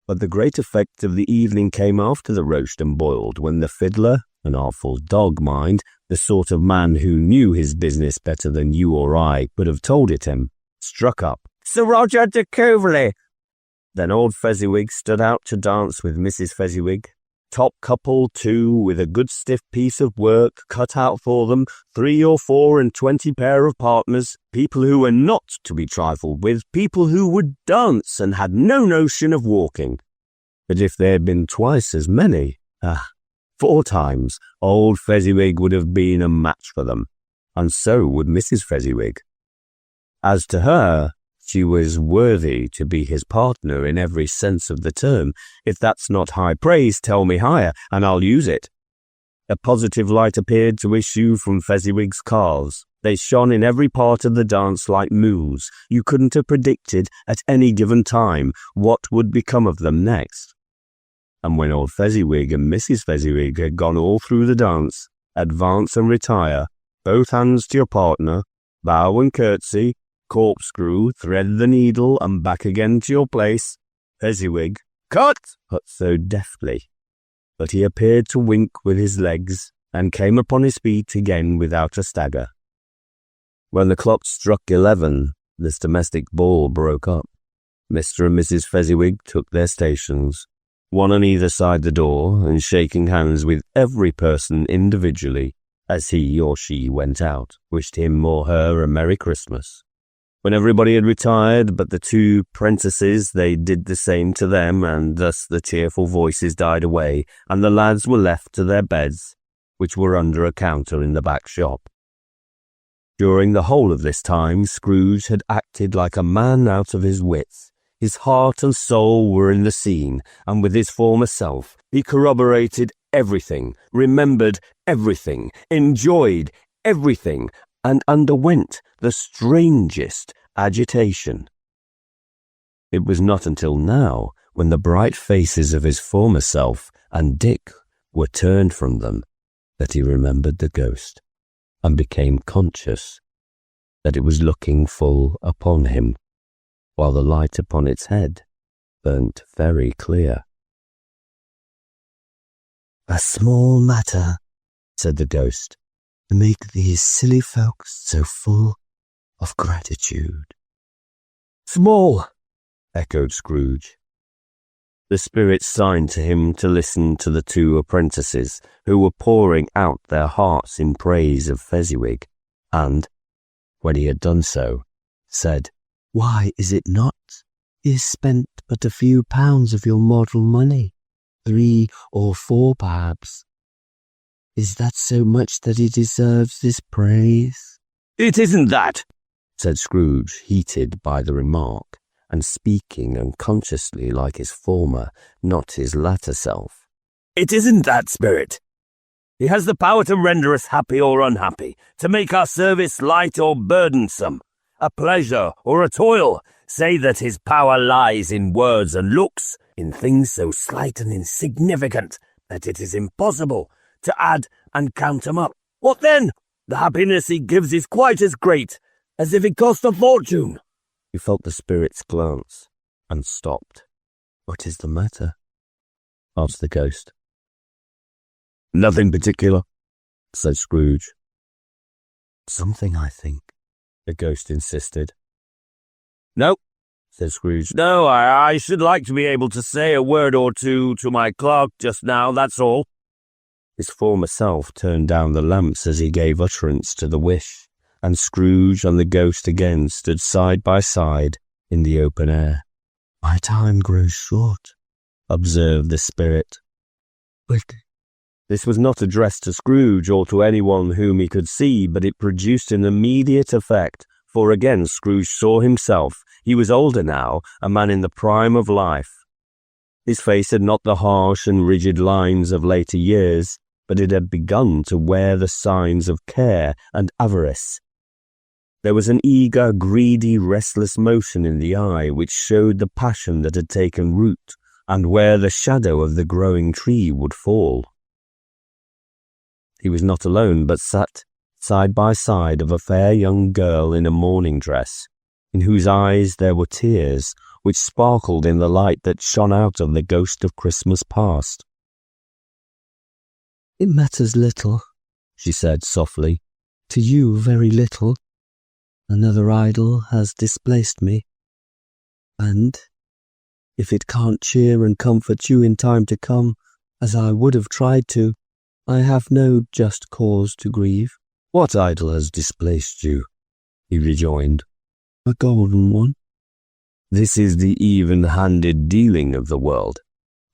But the great effect of the evening came after the roast and boiled, when the fiddler, an artful dog, mind, the sort of man who knew his business better than you or I could have told it him, struck up, "Sir Roger de Coverley." Then old Fezziwig stood out to dance with Mrs. Fezziwig. Top couple, too, with a good stiff piece of work cut out for them, 3 or 4 and 20 pair of partners, people who were not to be trifled with, people who would dance and had no notion of walking. But if there had been twice as many, 4 times, old Fezziwig would have been a match for them, and so would Mrs. Fezziwig. As to her, she was worthy to be his partner in every sense of the term. If that's not high praise, tell me higher, and I'll use it. A positive light appeared to issue from Fezziwig's calves. They shone in every part of the dance like moons. You couldn't have predicted at any given time what would become of them next. And when old Fezziwig and Mrs. Fezziwig had gone all through the dance, advance and retire, both hands to your partner, bow and curtsy, corkscrew, thread the needle, and back again to your place, Fezziwig cut so deftly, but he appeared to wink with his legs, and came upon his feet again without a stagger. When the clock struck 11, this domestic ball broke up. Mr. and Mrs. Fezziwig took their stations, one on either side the door, and shaking hands with every person individually, as he or she went out, wished him or her a Merry Christmas. When everybody had retired but the 2 prentices, they did the same to them, and thus the tearful voices died away, and the lads were left to their beds, which were under a counter in the back shop. During the whole of this time, Scrooge had acted like a man out of his wits. His heart and soul were in the scene, and with his former self, he corroborated everything, remembered everything, enjoyed everything, and underwent the strangest agitation. It was not until now, when the bright faces of his former self and Dick were turned from them, that he remembered the ghost, and became conscious that it was looking full upon him, while the light upon its head burnt very clear. "A small matter," said the ghost, "to make these silly folks so full of gratitude." "Small," echoed Scrooge. The spirit signed to him to listen to the 2 apprentices, who were pouring out their hearts in praise of Fezziwig, and, when he had done so, said, "Why is it not? He has spent but a few pounds of your mortal money, 3 or 4 perhaps. Is that so much that he deserves this praise?" "It isn't that," said Scrooge, heated by the remark, and speaking unconsciously like his former, not his latter self. "It isn't that, spirit. He has the power to render us happy or unhappy, to make our service light or burdensome, a pleasure or a toil. Say that his power lies in words and looks, in things so slight and insignificant that it is impossible to add and count 'em up. What then? The happiness he gives is quite as great as if it cost a fortune." He felt the spirit's glance, and stopped. "What is the matter?" asked the ghost. "Nothing particular," said Scrooge. "Something, I think," the ghost insisted. "No," said Scrooge. "No, I should like to be able to say a word or two to my clerk just now, that's all." His former self turned down the lamps as he gave utterance to the wish, and Scrooge and the ghost again stood side by side in the open air. "My time grows short," observed the spirit. "But this was not addressed to Scrooge or to anyone whom he could see, but it produced an immediate effect, for again Scrooge saw himself. He was older now, a man in the prime of life. His face had not the harsh and rigid lines of later years, but it had begun to wear the signs of care and avarice. There was an eager, greedy, restless motion in the eye which showed the passion that had taken root, and where the shadow of the growing tree would fall. He was not alone, but sat side by side of a fair young girl in a mourning dress, in whose eyes there were tears, which sparkled in the light that shone out of the ghost of Christmas past. "It matters little," she said softly. "To you, very little. Another idol has displaced me. And if it can't cheer and comfort you in time to come, as I would have tried to, I have no just cause to grieve." "What idol has displaced you?" he rejoined. "A golden one." "This is the even-handed dealing of the world,"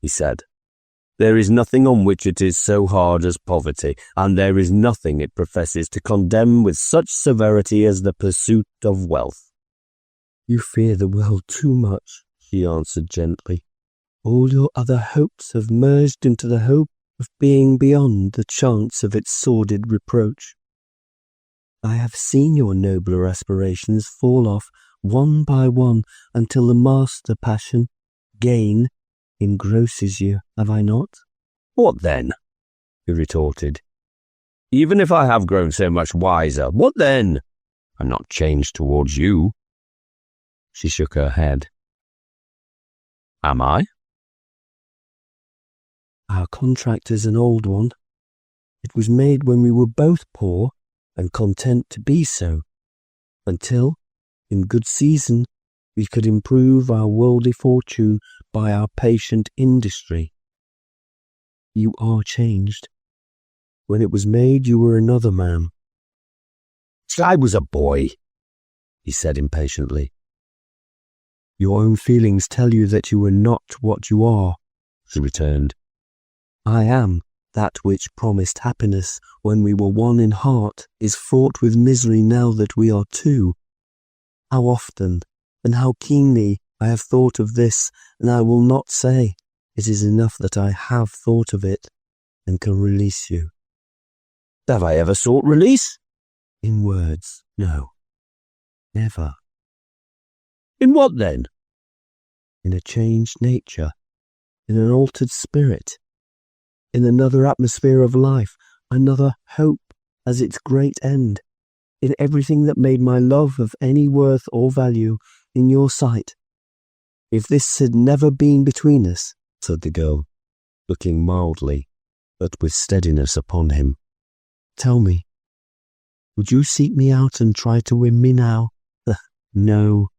he said. "There is nothing on which it is so hard as poverty, and there is nothing it professes to condemn with such severity as the pursuit of wealth." "You fear the world too much," she answered gently. "All your other hopes have merged into the hope of being beyond the chance of its sordid reproach. I have seen your nobler aspirations fall off one by one until the master passion, gain, engrosses you, have I not?" "What then?" he retorted. "Even if I have grown so much wiser, what then? I'm not changed towards you." She shook her head. "Am I?" "Our contract is an old one. It was made when we were both poor and content to be so, until, in good season, we could improve our worldly fortune by our patient industry. You are changed. When it was made, you were another man." "I was a boy," he said impatiently. "Your own feelings tell you that you are not what you are," she returned. "I am that which promised happiness when we were one in heart is fraught with misery now that we are two. How often and how keenly I have thought of this, and I will not say. It is enough that I have thought of it and can release you." "Have I ever sought release?" "In words, no. Never." "In what then?" "In a changed nature, in an altered spirit, in another atmosphere of life, another hope as its great end, in everything that made my love of any worth or value in your sight. If this had never been between us," said the girl, looking mildly, but with steadiness upon him, "tell me, would you seek me out and try to win me now?" "No."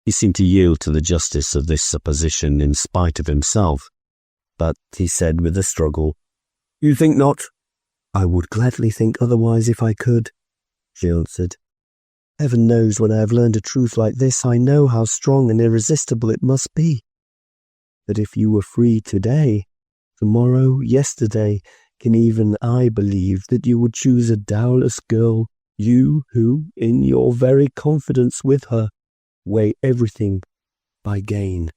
He seemed to yield to the justice of this supposition in spite of himself, but he said with a struggle, "You think not?" "I would gladly think otherwise if I could," she answered. "Heaven knows when I have learned a truth like this, I know how strong and irresistible it must be. That if you were free today, tomorrow, yesterday, can even I believe that you would choose a dowerless girl, you who, in your very confidence with her, weigh everything by gain.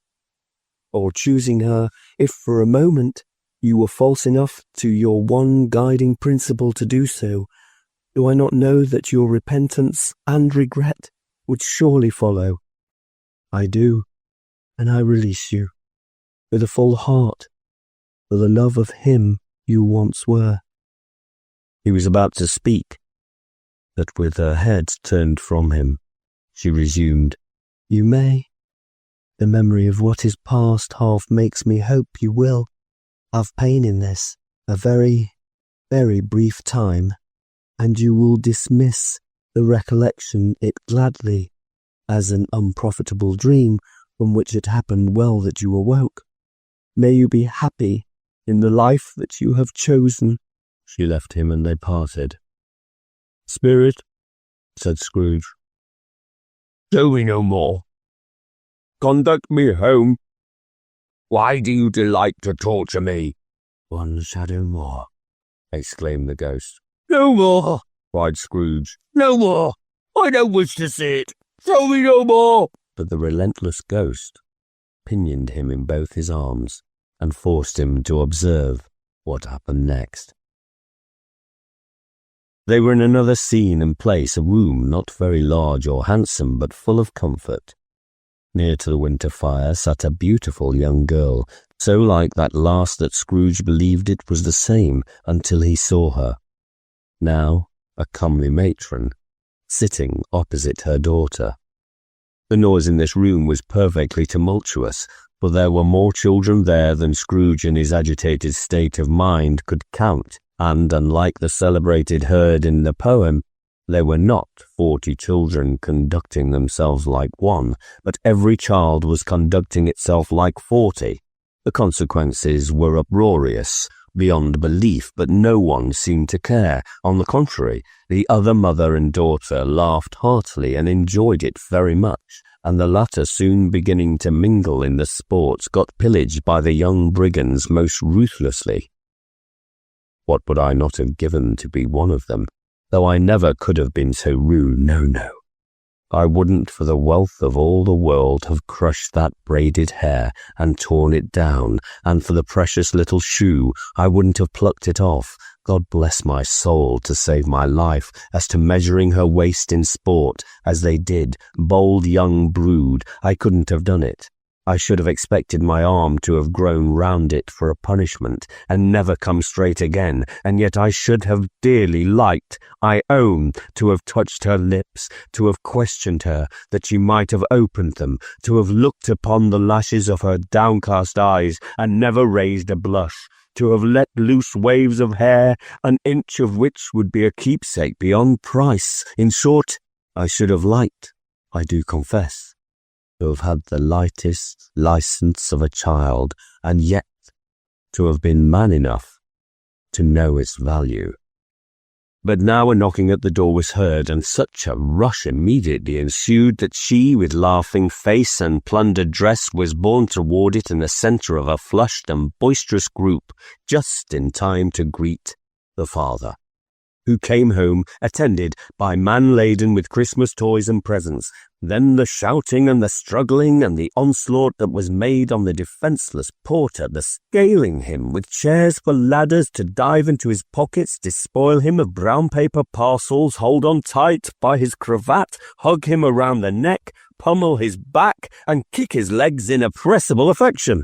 Or choosing her, if for a moment you were false enough to your one guiding principle to do so, do I not know that your repentance and regret would surely follow? I do, and I release you, with a full heart, for the love of him you once were." He was about to speak, but with her head turned from him, she resumed, "You may. The memory of what is past half makes me hope you will have pain in this, a very, very brief time, and you will dismiss the recollection it gladly as an unprofitable dream from which it happened well that you awoke. May you be happy in the life that you have chosen." She left him and they parted. "Spirit," said Scrooge, "tell me no more. Conduct me home. Why do you delight to torture me?" "One shadow more," exclaimed the ghost. No more, cried Scrooge. no more. I don't wish to see it. Tell me no more." But the relentless ghost pinioned him in both his arms and forced him to observe what happened next. They were in another scene and place, a room not very large or handsome, but full of comfort. Near to the winter fire sat a beautiful young girl, so like that last that Scrooge believed it was the same until he saw her. Now a comely matron, sitting opposite her daughter. The noise in this room was perfectly tumultuous, for there were more children there than Scrooge in his agitated state of mind could count, and unlike the celebrated herd in the poem, there were not 40 children conducting themselves like one, but every child was conducting itself like 40. The consequences were uproarious beyond belief, but no one seemed to care. On the contrary, the other mother and daughter laughed heartily and enjoyed it very much, and the latter, soon beginning to mingle in the sports, got pillaged by the young brigands most ruthlessly. What would I not have given to be one of them, though I never could have been so rude, no. I wouldn't for the wealth of all the world have crushed that braided hair and torn it down, and for the precious little shoe I wouldn't have plucked it off, God bless my soul, to save my life. As to measuring her waist in sport, as they did, bold young brood, I couldn't have done it. I should have expected my arm to have grown round it for a punishment, and never come straight again, and yet I should have dearly liked, I own, to have touched her lips, to have questioned her, that she might have opened them, to have looked upon the lashes of her downcast eyes, and never raised a blush, to have let loose waves of hair, an inch of which would be a keepsake beyond price. In short, I should have liked, I do confess, to have had the lightest license of a child, and yet to have been man enough to know its value. But now a knocking at the door was heard, and such a rush immediately ensued that she, with laughing face and plundered dress, was borne toward it in the centre of a flushed and boisterous group, just in time to greet the father, who came home attended by man laden with Christmas toys and presents. Then the shouting and the struggling and the onslaught that was made on the defenceless porter, the scaling him with chairs for ladders to dive into his pockets, despoil him of brown paper parcels, hold on tight by his cravat, hug him around the neck, pummel his back, and kick his legs in irrepressible affection.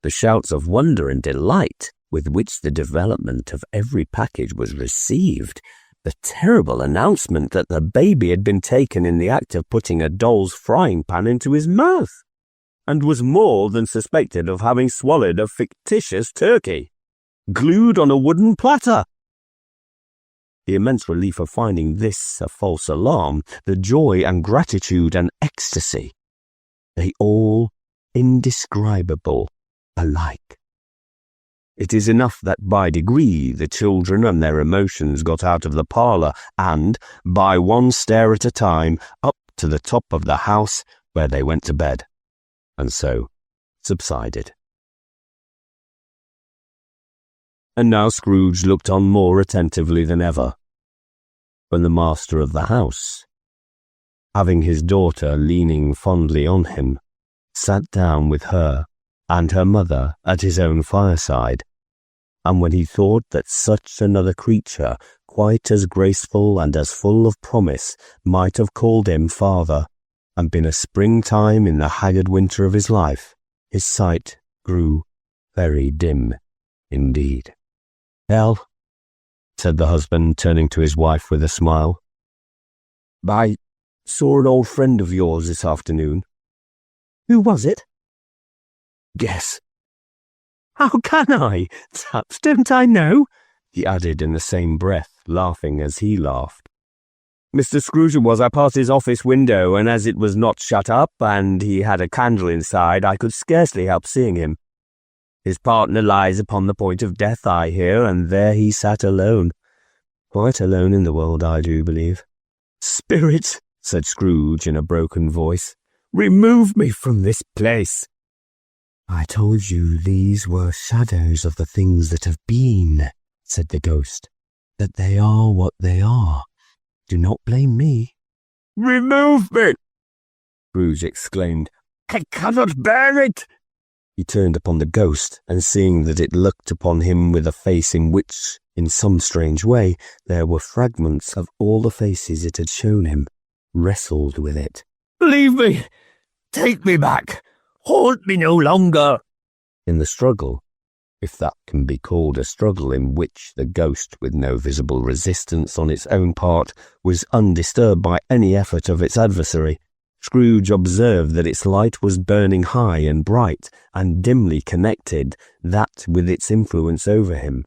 The shouts of wonder and delight with which the development of every package was received, the terrible announcement that the baby had been taken in the act of putting a doll's frying pan into his mouth, and was more than suspected of having swallowed a fictitious turkey, glued on a wooden platter. The immense relief of finding this a false alarm, the joy and gratitude and ecstasy, they all indescribable alike. It is enough that by degree the children and their emotions got out of the parlour, and, by one stair at a time, up to the top of the house, where they went to bed, and so subsided. And now Scrooge looked on more attentively than ever, when the master of the house, having his daughter leaning fondly on him, sat down with her and her mother at his own fireside, and when he thought that such another creature, quite as graceful and as full of promise, might have called him father, and been a springtime in the haggard winter of his life, his sight grew very dim indeed. "Well," said the husband, turning to his wife with a smile, "I saw an old friend of yours this afternoon." "Who was it?" "Guess." "How can I? Perhaps don't I know?" he added in the same breath, laughing as he laughed. "Mr. Scrooge was. I passed his office window, and as it was not shut up, and he had a candle inside, I could scarcely help seeing him. His partner lies upon the point of death, I hear, and there he sat alone. Quite alone in the world, I do believe." "Spirit," said Scrooge in a broken voice, "remove me from this place." "I told you these were shadows of the things that have been," said the ghost, "that they are what they are. Do not blame me." "Remove me!" Scrooge exclaimed. "I cannot bear it!" He turned upon the ghost, and seeing that it looked upon him with a face in which, in some strange way, there were fragments of all the faces it had shown him, wrestled with it. "Leave me! Take me back! Haunt me no longer!" In the struggle, if that can be called a struggle in which the ghost, with no visible resistance on its own part, was undisturbed by any effort of its adversary, Scrooge observed that its light was burning high and bright, and dimly connected that with its influence over him.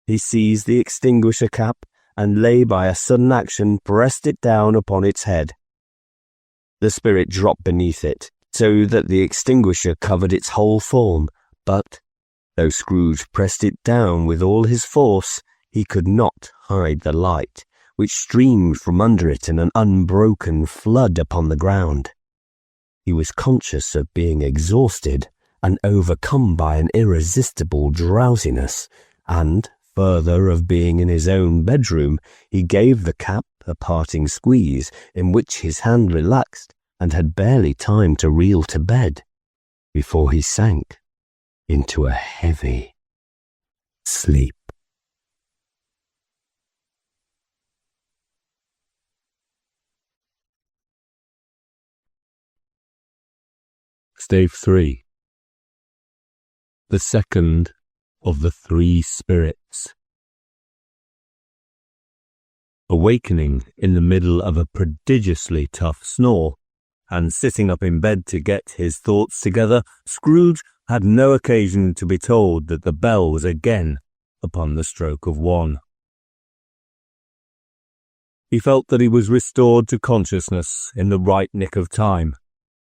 He seized the extinguisher cap, and lay by a sudden action pressed it down upon its head. The spirit dropped beneath it, so that the extinguisher covered its whole form, but, though Scrooge pressed it down with all his force, he could not hide the light, which streamed from under it in an unbroken flood upon the ground. He was conscious of being exhausted and overcome by an irresistible drowsiness, and, further, of being in his own bedroom, he gave the cap a parting squeeze, in which his hand relaxed, and had barely time to reel to bed, before he sank into a heavy sleep. Stave 3. The second of the three spirits. Awakening in the middle of a prodigiously tough snore, and sitting up in bed to get his thoughts together, Scrooge had no occasion to be told that the bell was again upon the stroke of 1. He felt that he was restored to consciousness in the right nick of time,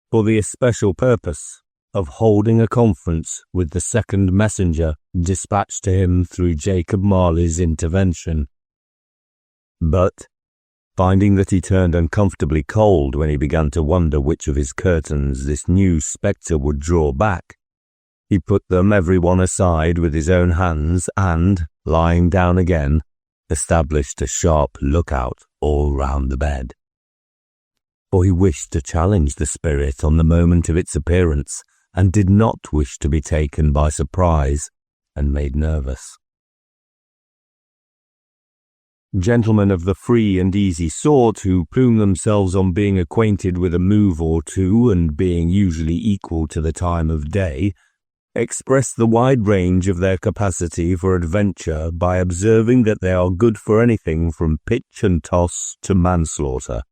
for the especial purpose of holding a conference with the second messenger dispatched to him through Jacob Marley's intervention. But, finding that he turned uncomfortably cold when he began to wonder which of his curtains this new spectre would draw back, he put them every one aside with his own hands and, lying down again, established a sharp lookout all round the bed. For he wished to challenge the spirit on the moment of its appearance, and did not wish to be taken by surprise and made nervous. Gentlemen of the free and easy sort, who plume themselves on being acquainted with a move or two and being usually equal to the time of day, express the wide range of their capacity for adventure by observing that they are good for anything from pitch and toss to manslaughter,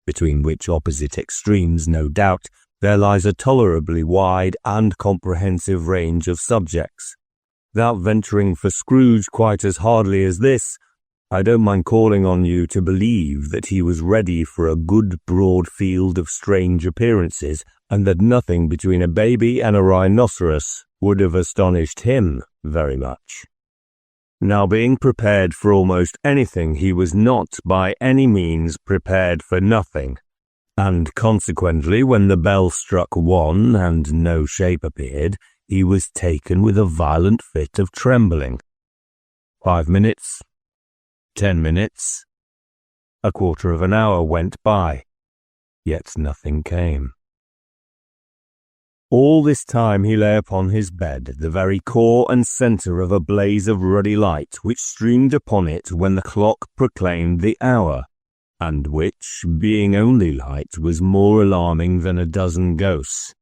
between which opposite extremes, no doubt, there lies a tolerably wide and comprehensive range of subjects. Without venturing for Scrooge quite as hardly as this, I don't mind calling on you to believe that he was ready for a good broad field of strange appearances, and that nothing between a baby and a rhinoceros would have astonished him very much. Now, being prepared for almost anything, he was not by any means prepared for nothing, and consequently, when the bell struck 1 and no shape appeared, he was taken with a violent fit of trembling. 5 minutes, 10 minutes, a quarter of an hour went by, yet nothing came. All this time he lay upon his bed, the very core and centre of a blaze of ruddy light which streamed upon it when the clock proclaimed the hour, and which, being only light, was more alarming than a dozen ghosts,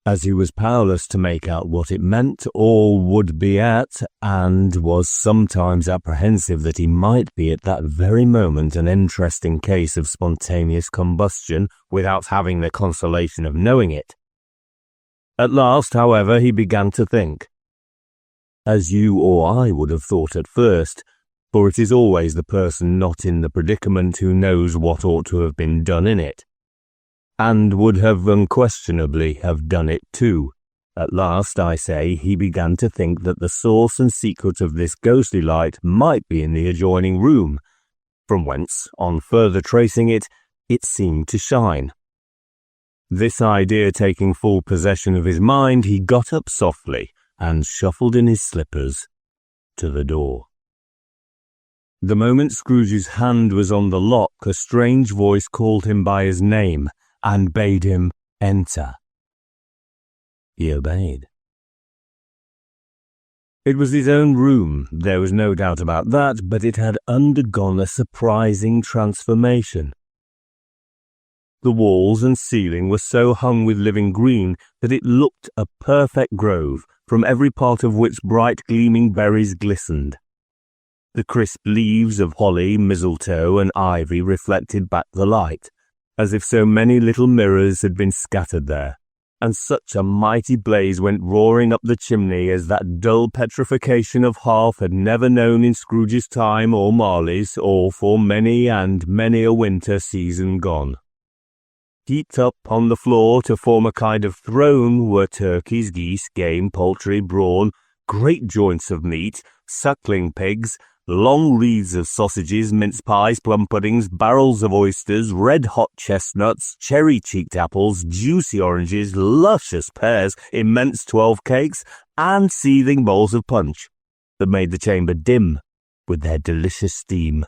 as he was powerless to make out what it meant or would be at, and was sometimes apprehensive that he might be at that very moment an interesting case of spontaneous combustion without having the consolation of knowing it. At last, however, he began to think, as you or I would have thought at first, for it is always the person not in the predicament who knows what ought to have been done in it, and would have unquestionably have done it too. At last, I say, he began to think that the source and secret of this ghostly light might be in the adjoining room, from whence, on further tracing it, it seemed to shine. This idea taking full possession of his mind, he got up softly and shuffled in his slippers to the door. The moment Scrooge's hand was on the lock, a strange voice called him by his name and bade him enter. He obeyed. It was his own room, there was no doubt about that, but it had undergone a surprising transformation. The walls and ceiling were so hung with living green that it looked a perfect grove, from every part of which bright gleaming berries glistened. The crisp leaves of holly, mistletoe, and ivy reflected back the light, as if so many little mirrors had been scattered there, and such a mighty blaze went roaring up the chimney as that dull petrification of hearth had never known in Scrooge's time or Marley's, or for many and many a winter season gone. Heaped up on the floor to form a kind of throne were turkeys, geese, game, poultry, brawn, great joints of meat, suckling pigs, long wreaths of sausages, mince pies, plum puddings, barrels of oysters, red-hot chestnuts, cherry-cheeked apples, juicy oranges, luscious pears, immense 12 cakes, and seething bowls of punch that made the chamber dim with their delicious steam.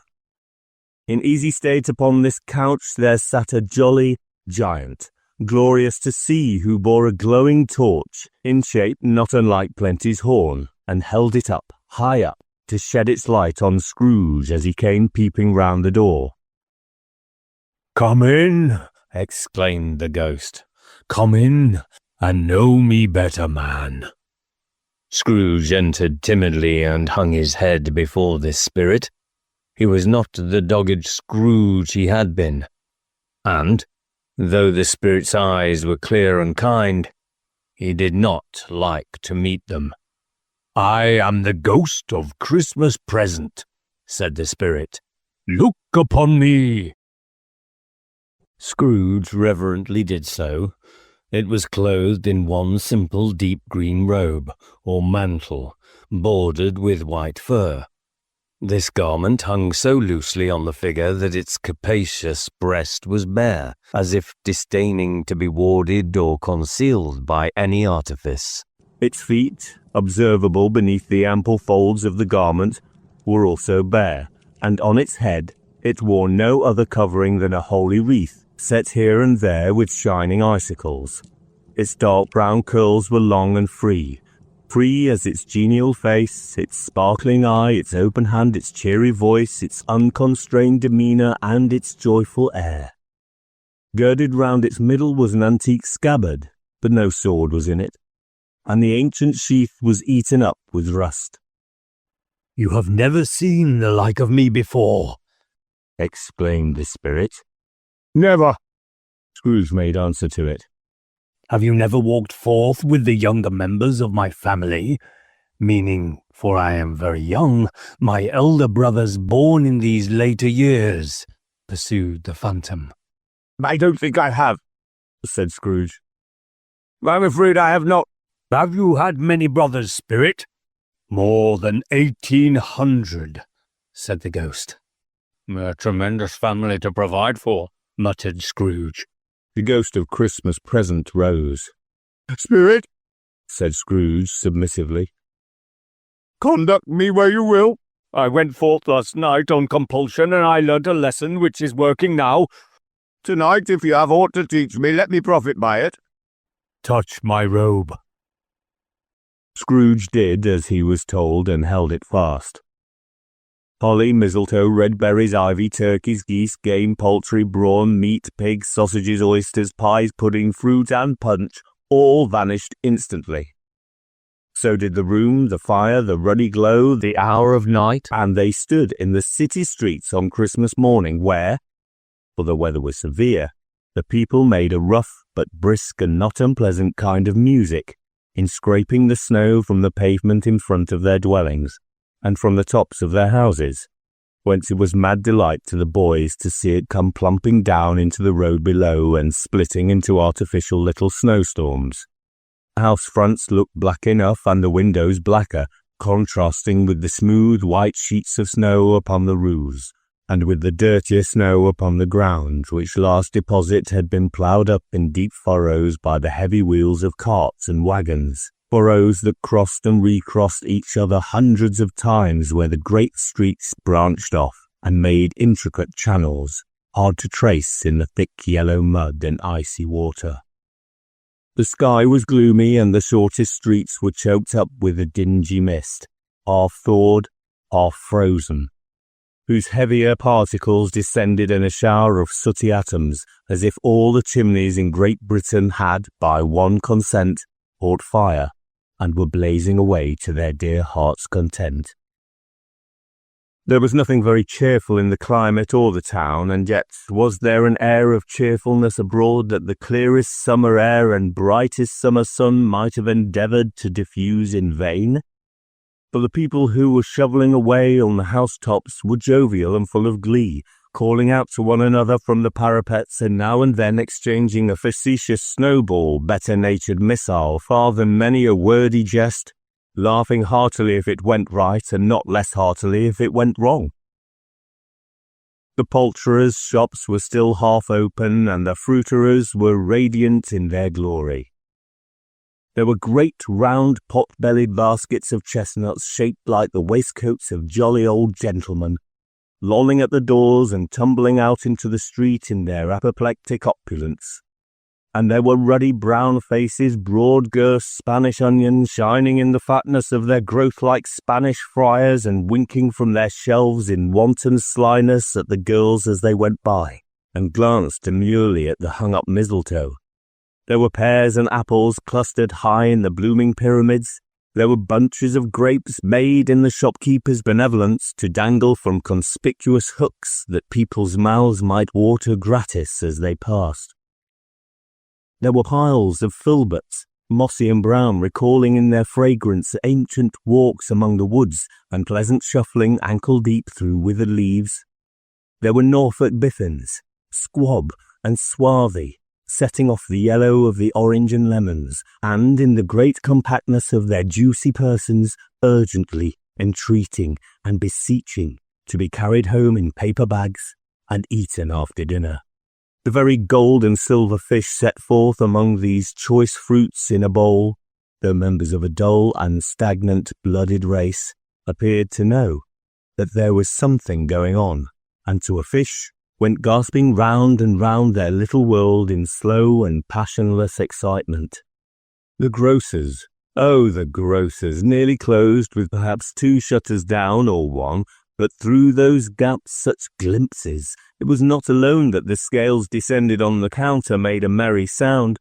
In easy state upon this couch there sat a jolly giant, glorious to see, who bore a glowing torch, in shape not unlike Plenty's horn, and held it up, high up, to shed its light on Scrooge as he came peeping round the door. "Come in," exclaimed the ghost. "Come in, and know me better, man." Scrooge entered timidly and hung his head before this spirit. He was not the dogged Scrooge he had been, and, though the spirit's eyes were clear and kind, he did not like to meet them. "I am the ghost of Christmas present," said the spirit. "Look upon me." Scrooge reverently did so. It was clothed in one simple deep green robe, or mantle, bordered with white fur. This garment hung so loosely on the figure that its capacious breast was bare, as if disdaining to be warded or concealed by any artifice. Its feet, observable beneath the ample folds of the garment, were also bare, and on its head it wore no other covering than a holy wreath, set here and there with shining icicles. Its dark brown curls were long and free as its genial face, its sparkling eye, its open hand, its cheery voice, its unconstrained demeanour, and its joyful air. Girded round its middle was an antique scabbard, but no sword was in it, and the ancient sheath was eaten up with rust. "You have never seen the like of me before," exclaimed the spirit. "Never," Scrooge made answer to it. "Have you never walked forth with the younger members of my family? Meaning, for I am very young, my elder brothers born in these later years," pursued the phantom. "I don't think I have," said Scrooge. "I'm afraid I have not." "Have you had many brothers, spirit?" "More than 1,800, said the ghost. "A tremendous family to provide for," muttered Scrooge. The ghost of Christmas present rose. "Spirit," said Scrooge submissively, "conduct me where you will. "I went forth last night on compulsion, and I learnt a lesson which is working now. Tonight, if you have aught to teach me, let me profit by it." "Touch my robe." Scrooge did as he was told and held it fast. Holly, mistletoe, red berries, ivy, turkeys, geese, game, poultry, brawn, meat, pigs, sausages, oysters, pies, pudding, fruit, and punch all vanished instantly. So did the room, the fire, the ruddy glow, the hour of night, and they stood in the city streets on Christmas morning where, for the weather was severe, the people made a rough but brisk and not unpleasant kind of music in scraping the snow from the pavement in front of their dwellings, and from the tops of their houses, whence it was mad delight to the boys to see it come plumping down into the road below and splitting into artificial little snowstorms. House fronts looked black enough and the windows blacker, contrasting with the smooth white sheets of snow upon the roofs, and with the dirtier snow upon the ground, which last deposit had been ploughed up in deep furrows by the heavy wheels of carts and wagons. Furrows that crossed and recrossed each other hundreds of times, where the great streets branched off and made intricate channels, hard to trace in the thick yellow mud and icy water. The sky was gloomy, and the shortest streets were choked up with a dingy mist, half thawed, half frozen, whose heavier particles descended in a shower of sooty atoms, as if all the chimneys in Great Britain had, by one consent, caught fire, and were blazing away to their dear hearts' content. There was nothing very cheerful in the climate or the town, and yet was there an air of cheerfulness abroad that the clearest summer air and brightest summer sun might have endeavoured to diffuse in vain? For the people who were shovelling away on the housetops were jovial and full of glee, calling out to one another from the parapets and now and then exchanging a facetious snowball, better-natured missile, far than many a wordy jest, laughing heartily if it went right and not less heartily if it went wrong. The poulterers' shops were still half open, and the fruiterers were radiant in their glory. There were great round pot-bellied baskets of chestnuts shaped like the waistcoats of jolly old gentlemen, lolling at the doors and tumbling out into the street in their apoplectic opulence. And there were ruddy brown faces, broad-girthed Spanish onions shining in the fatness of their growth like Spanish friars and winking from their shelves in wanton slyness at the girls as they went by, and glanced demurely at the hung-up mistletoe. There were pears and apples clustered high in the blooming pyramids. There were bunches of grapes made in the shopkeeper's benevolence to dangle from conspicuous hooks that people's mouths might water gratis as they passed. There were piles of filberts, mossy and brown, recalling in their fragrance ancient walks among the woods and pleasant shuffling ankle-deep through withered leaves. There were Norfolk biffins, squab and swarthy, setting off the yellow of the orange and lemons, and in the great compactness of their juicy persons, urgently entreating and beseeching to be carried home in paper bags and eaten after dinner. The very gold and silver fish set forth among these choice fruits in a bowl, though members of a dull and stagnant blooded race, appeared to know that there was something going on, and to a fish went gasping round and round their little world in slow and passionless excitement. The grocers, the grocers, nearly closed with perhaps 2 shutters down or 1, but through those gaps such glimpses. It was not alone that the scales descended on the counter made a merry sound,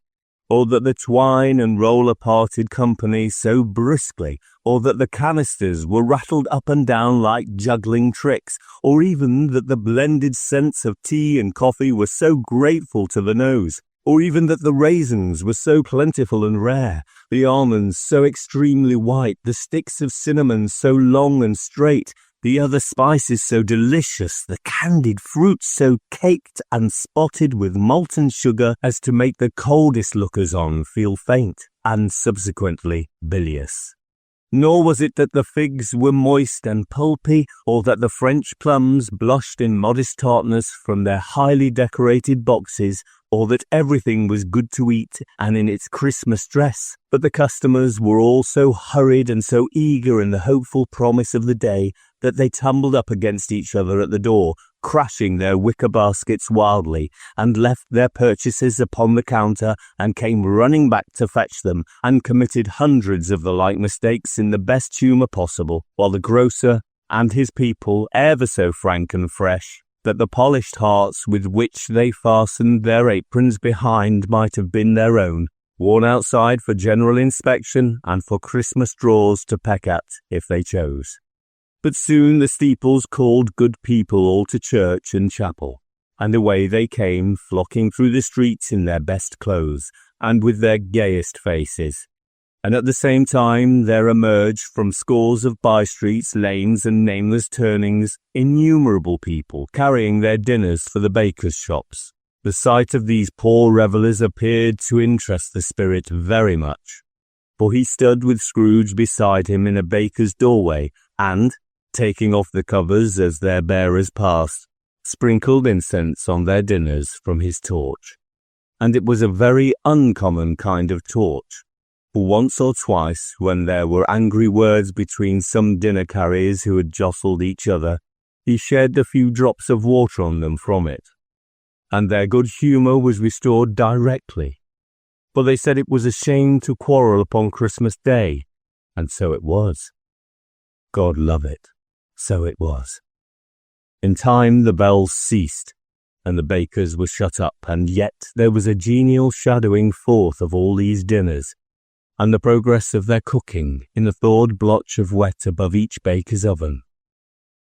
or that the twine and roller parted company so briskly, or that the canisters were rattled up and down like juggling tricks, or even that the blended scents of tea and coffee were so grateful to the nose, or even that the raisins were so plentiful and rare, the almonds so extremely white, the sticks of cinnamon so long and straight, the other spices so delicious, the candied fruits so caked and spotted with molten sugar as to make the coldest lookers-on feel faint and subsequently bilious. Nor was it that the figs were moist and pulpy, or that the French plums blushed in modest tartness from their highly decorated boxes, or that everything was good to eat and in its Christmas dress, but the customers were all so hurried and so eager in the hopeful promise of the day that they tumbled up against each other at the door, crashing their wicker baskets wildly, and left their purchases upon the counter and came running back to fetch them, and committed hundreds of the like mistakes in the best humour possible, while the grocer and his people, ever so frank and fresh, that the polished hearts with which they fastened their aprons behind might have been their own, worn outside for general inspection and for Christmas draws to peck at if they chose. But soon the steeples called good people all to church and chapel, and away they came, flocking through the streets in their best clothes and with their gayest faces. And at the same time there emerged from scores of by-streets, lanes and nameless turnings innumerable people carrying their dinners for the bakers' shops. The sight of these poor revellers appeared to interest the spirit very much, for he stood with Scrooge beside him in a baker's doorway, and, taking off the covers as their bearers passed, sprinkled incense on their dinners from his torch. And it was a very uncommon kind of torch, for once or twice, when there were angry words between some dinner carriers who had jostled each other, he shed a few drops of water on them from it, and their good humour was restored directly, for they said it was a shame to quarrel upon Christmas Day, and so it was. God love it, so it was. In time the bells ceased, and the bakers were shut up, and yet there was a genial shadowing forth of all these dinners, and the progress of their cooking in a thawed blotch of wet above each baker's oven.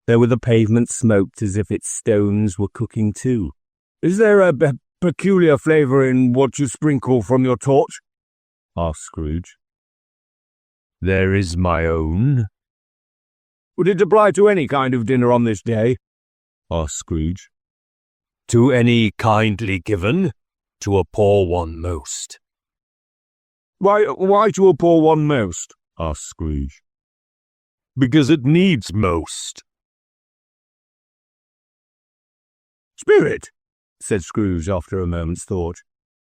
There were the pavement smoked as if its stones were cooking too. "Is there a peculiar flavour in what you sprinkle from your torch?" asked Scrooge. "There is my own." "Would it apply to any kind of dinner on this day?" asked Scrooge. "To any kindly given, to a poor one most." Why to a poor one most?" asked Scrooge. "Because it needs most." "Spirit," said Scrooge after a moment's thought,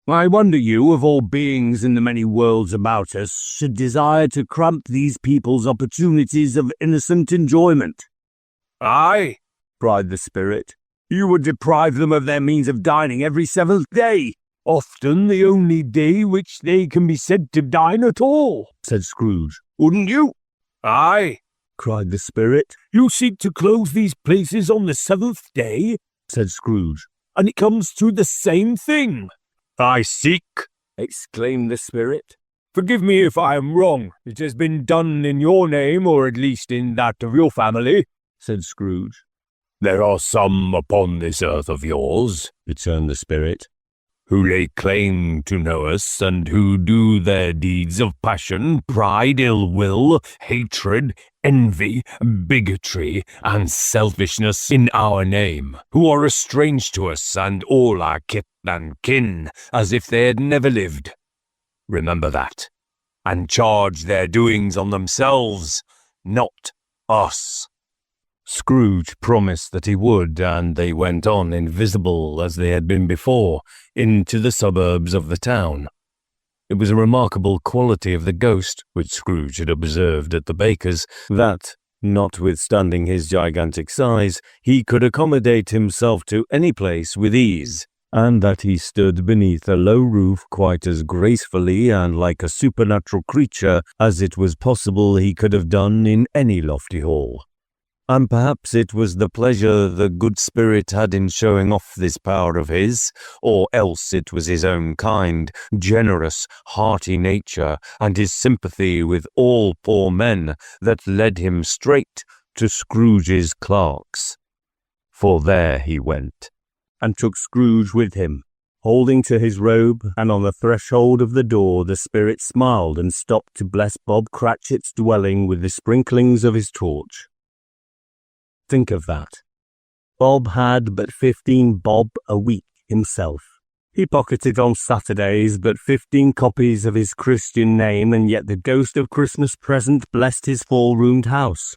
"I wonder you, of all beings in the many worlds about us, should desire to cramp these people's opportunities of innocent enjoyment." "Aye," cried the Spirit, "you would deprive them of their means of dining every 7th day. Often the only day which they can be said to dine at all," said Scrooge. "Wouldn't you?" "Aye," cried the Spirit. "You seek to close these places on the 7th day," said Scrooge, "and it comes to the same thing." "I seek," exclaimed the Spirit. "Forgive me if I am wrong. It has been done in your name, or at least in that of your family," said Scrooge. "There are some upon this earth of yours," returned the Spirit, "who lay claim to know us, and who do their deeds of passion, pride, ill will, hatred, envy, bigotry, and selfishness in our name, who are estranged to us and all our kith and kin, as if they had never lived. Remember that, and charge their doings on themselves, not us." Scrooge promised that he would, and they went on invisible as they had been before, into the suburbs of the town. It was a remarkable quality of the ghost, which Scrooge had observed at the baker's, that, notwithstanding his gigantic size, he could accommodate himself to any place with ease, and that he stood beneath a low roof quite as gracefully and like a supernatural creature as it was possible he could have done in any lofty hall. And perhaps it was the pleasure the good Spirit had in showing off this power of his, or else it was his own kind, generous, hearty nature, and his sympathy with all poor men, that led him straight to Scrooge's clerks. For there he went, and took Scrooge with him, holding to his robe, and on the threshold of the door the Spirit smiled and stopped to bless Bob Cratchit's dwelling with the sprinklings of his torch. Think of that. Bob had but 15 bob a week himself. He pocketed on Saturdays but 15 copies of his Christian name, and yet the ghost of Christmas present blessed his 4-roomed house.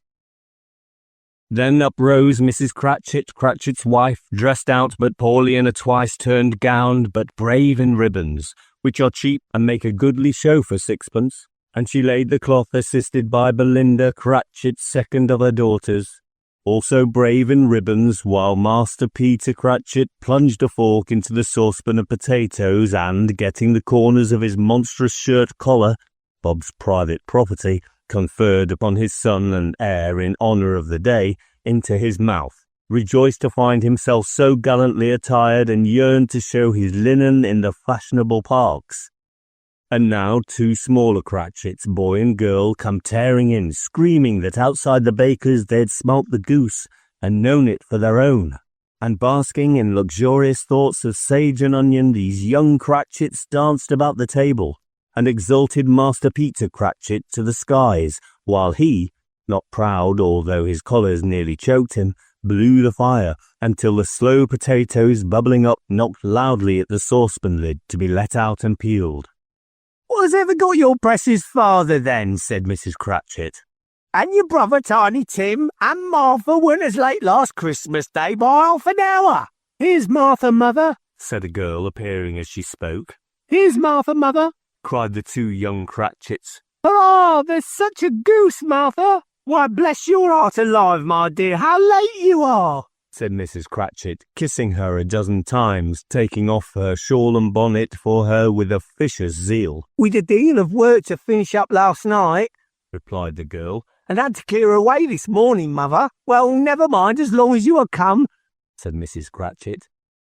Then up rose Mrs. Cratchit, Cratchit's wife, dressed out but poorly in a twice-turned gown, but brave in ribbons, which are cheap and make a goodly show for 6pence, and she laid the cloth assisted by Belinda Cratchit, second of her daughters, also brave in ribbons, while Master Peter Cratchit plunged a fork into the saucepan of potatoes and, getting the corners of his monstrous shirt collar, Bob's private property, conferred upon his son and heir in honour of the day, into his mouth, rejoiced to find himself so gallantly attired, and yearned to show his linen in the fashionable parks. And now 2 smaller Cratchits, boy and girl, come tearing in, screaming that outside the baker's they'd smelt the goose and known it for their own. And basking in luxurious thoughts of sage and onion, these young Cratchits danced about the table, and exalted Master Peter Cratchit to the skies, while he, not proud although his collars nearly choked him, blew the fire, until the slow potatoes bubbling up knocked loudly at the saucepan lid to be let out and peeled. "What's ever got your precious father then?" said Mrs. Cratchit. "And your brother Tiny Tim and Martha weren't as late last Christmas Day by half an hour." "Here's Martha, mother," said a girl, appearing as she spoke. "Here's Martha, mother," cried the 2 young Cratchits. "Hurrah, there's such a goose, Martha! Why, bless your heart alive, my dear, how late you are!" said Mrs. Cratchit, kissing her a dozen times, taking off her shawl and bonnet for her with officious zeal. "We'd a deal of work to finish up last night," replied the girl, "and had to clear away this morning, mother." "Well, never mind, as long as you are come," said Mrs. Cratchit.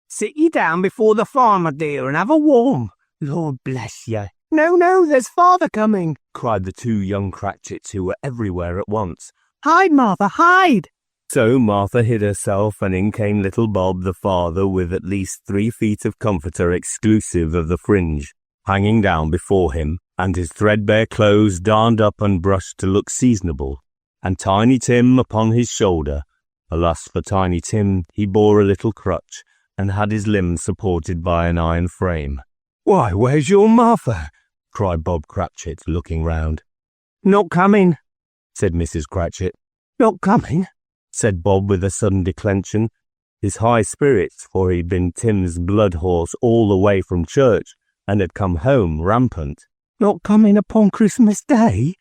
"Sit ye down before the fire, my dear, and have a warm. Lord bless ye." No, there's father coming," cried the 2 young Cratchits, who were everywhere at once. "Hide, Martha, hide." So Martha hid herself, and in came little Bob the father with at least 3 feet of comforter exclusive of the fringe, hanging down before him, and his threadbare clothes darned up and brushed to look seasonable, and Tiny Tim upon his shoulder. Alas for Tiny Tim, he bore a little crutch, and had his limbs supported by an iron frame. "Why, where's your Martha?" cried Bob Cratchit, looking round. "Not coming," said Mrs. Cratchit. "Not coming?" said Bob with a sudden declension. His high spirits, for he'd been Tim's blood horse all the way from church, and had come home rampant. "Not coming upon Christmas Day?"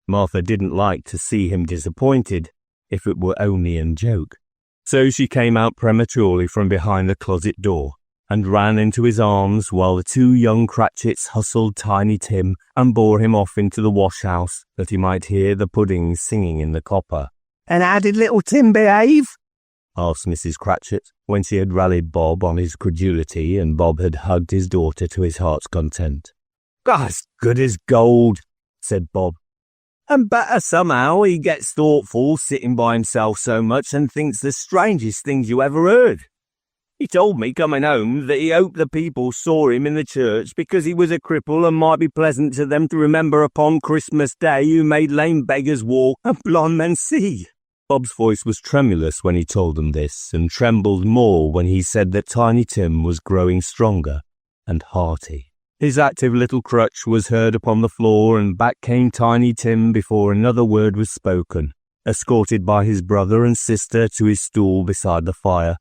Martha didn't like to see him disappointed, if it were only in joke. So she came out prematurely from behind the closet door, and ran into his arms while the 2 young Cratchits hustled Tiny Tim and bore him off into the wash-house that he might hear the puddings singing in the copper. "And how did little Tim behave?" asked Mrs. Cratchit, when she had rallied Bob on his credulity and Bob had hugged his daughter to his heart's content. "As good as gold," said Bob. "And better somehow. He gets thoughtful, sitting by himself so much, and thinks the strangest things you ever heard. He told me coming home that he hoped the people saw him in the church because he was a cripple and might be pleasant to them to remember upon Christmas Day who made lame beggars walk and blind men see." Bob's voice was tremulous when he told them this, and trembled more when he said that Tiny Tim was growing stronger and hearty. His active little crutch was heard upon the floor, and back came Tiny Tim before another word was spoken, escorted by his brother and sister to his stool beside the fire.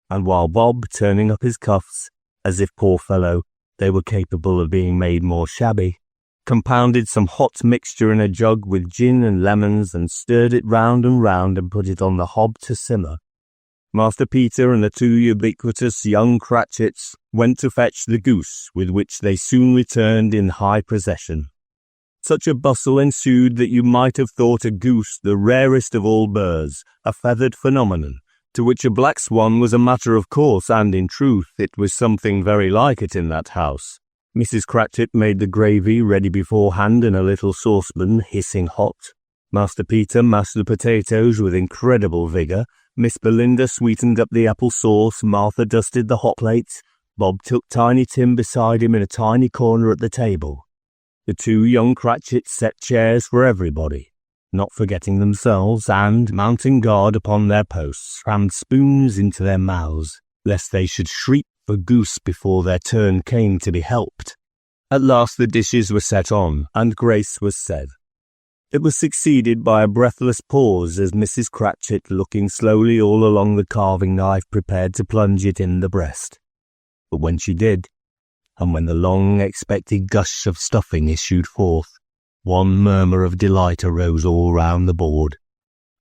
And while Bob, turning up his cuffs, as if, poor fellow, they were capable of being made more shabby, compounded some hot mixture in a jug with gin and lemons and stirred it round and put it on the hob to simmer, Master Peter and the 2 ubiquitous young Cratchits went to fetch the goose, with which they soon returned in high procession. Such a bustle ensued that you might have thought a goose the rarest of all birds, a feathered phenomenon, to which a black swan was a matter of course, and in truth it was something very like it in that house. Mrs. Cratchit made the gravy ready beforehand in a little saucepan, hissing hot. Master Peter mashed the potatoes with incredible vigour. Miss Belinda sweetened up the apple sauce, Martha dusted the hot plates, Bob took Tiny Tim beside him in a tiny corner at the table. The 2 young Cratchits set chairs for everybody, not forgetting themselves, and, mounting guard upon their posts, crammed spoons into their mouths, lest they should shriek for goose before their turn came to be helped. At last the dishes were set on, and grace was said. It was succeeded by a breathless pause as Mrs. Cratchit, looking slowly all along the carving knife, prepared to plunge it in the breast. But when she did, and when the long-expected gush of stuffing issued forth, one murmur of delight arose all round the board,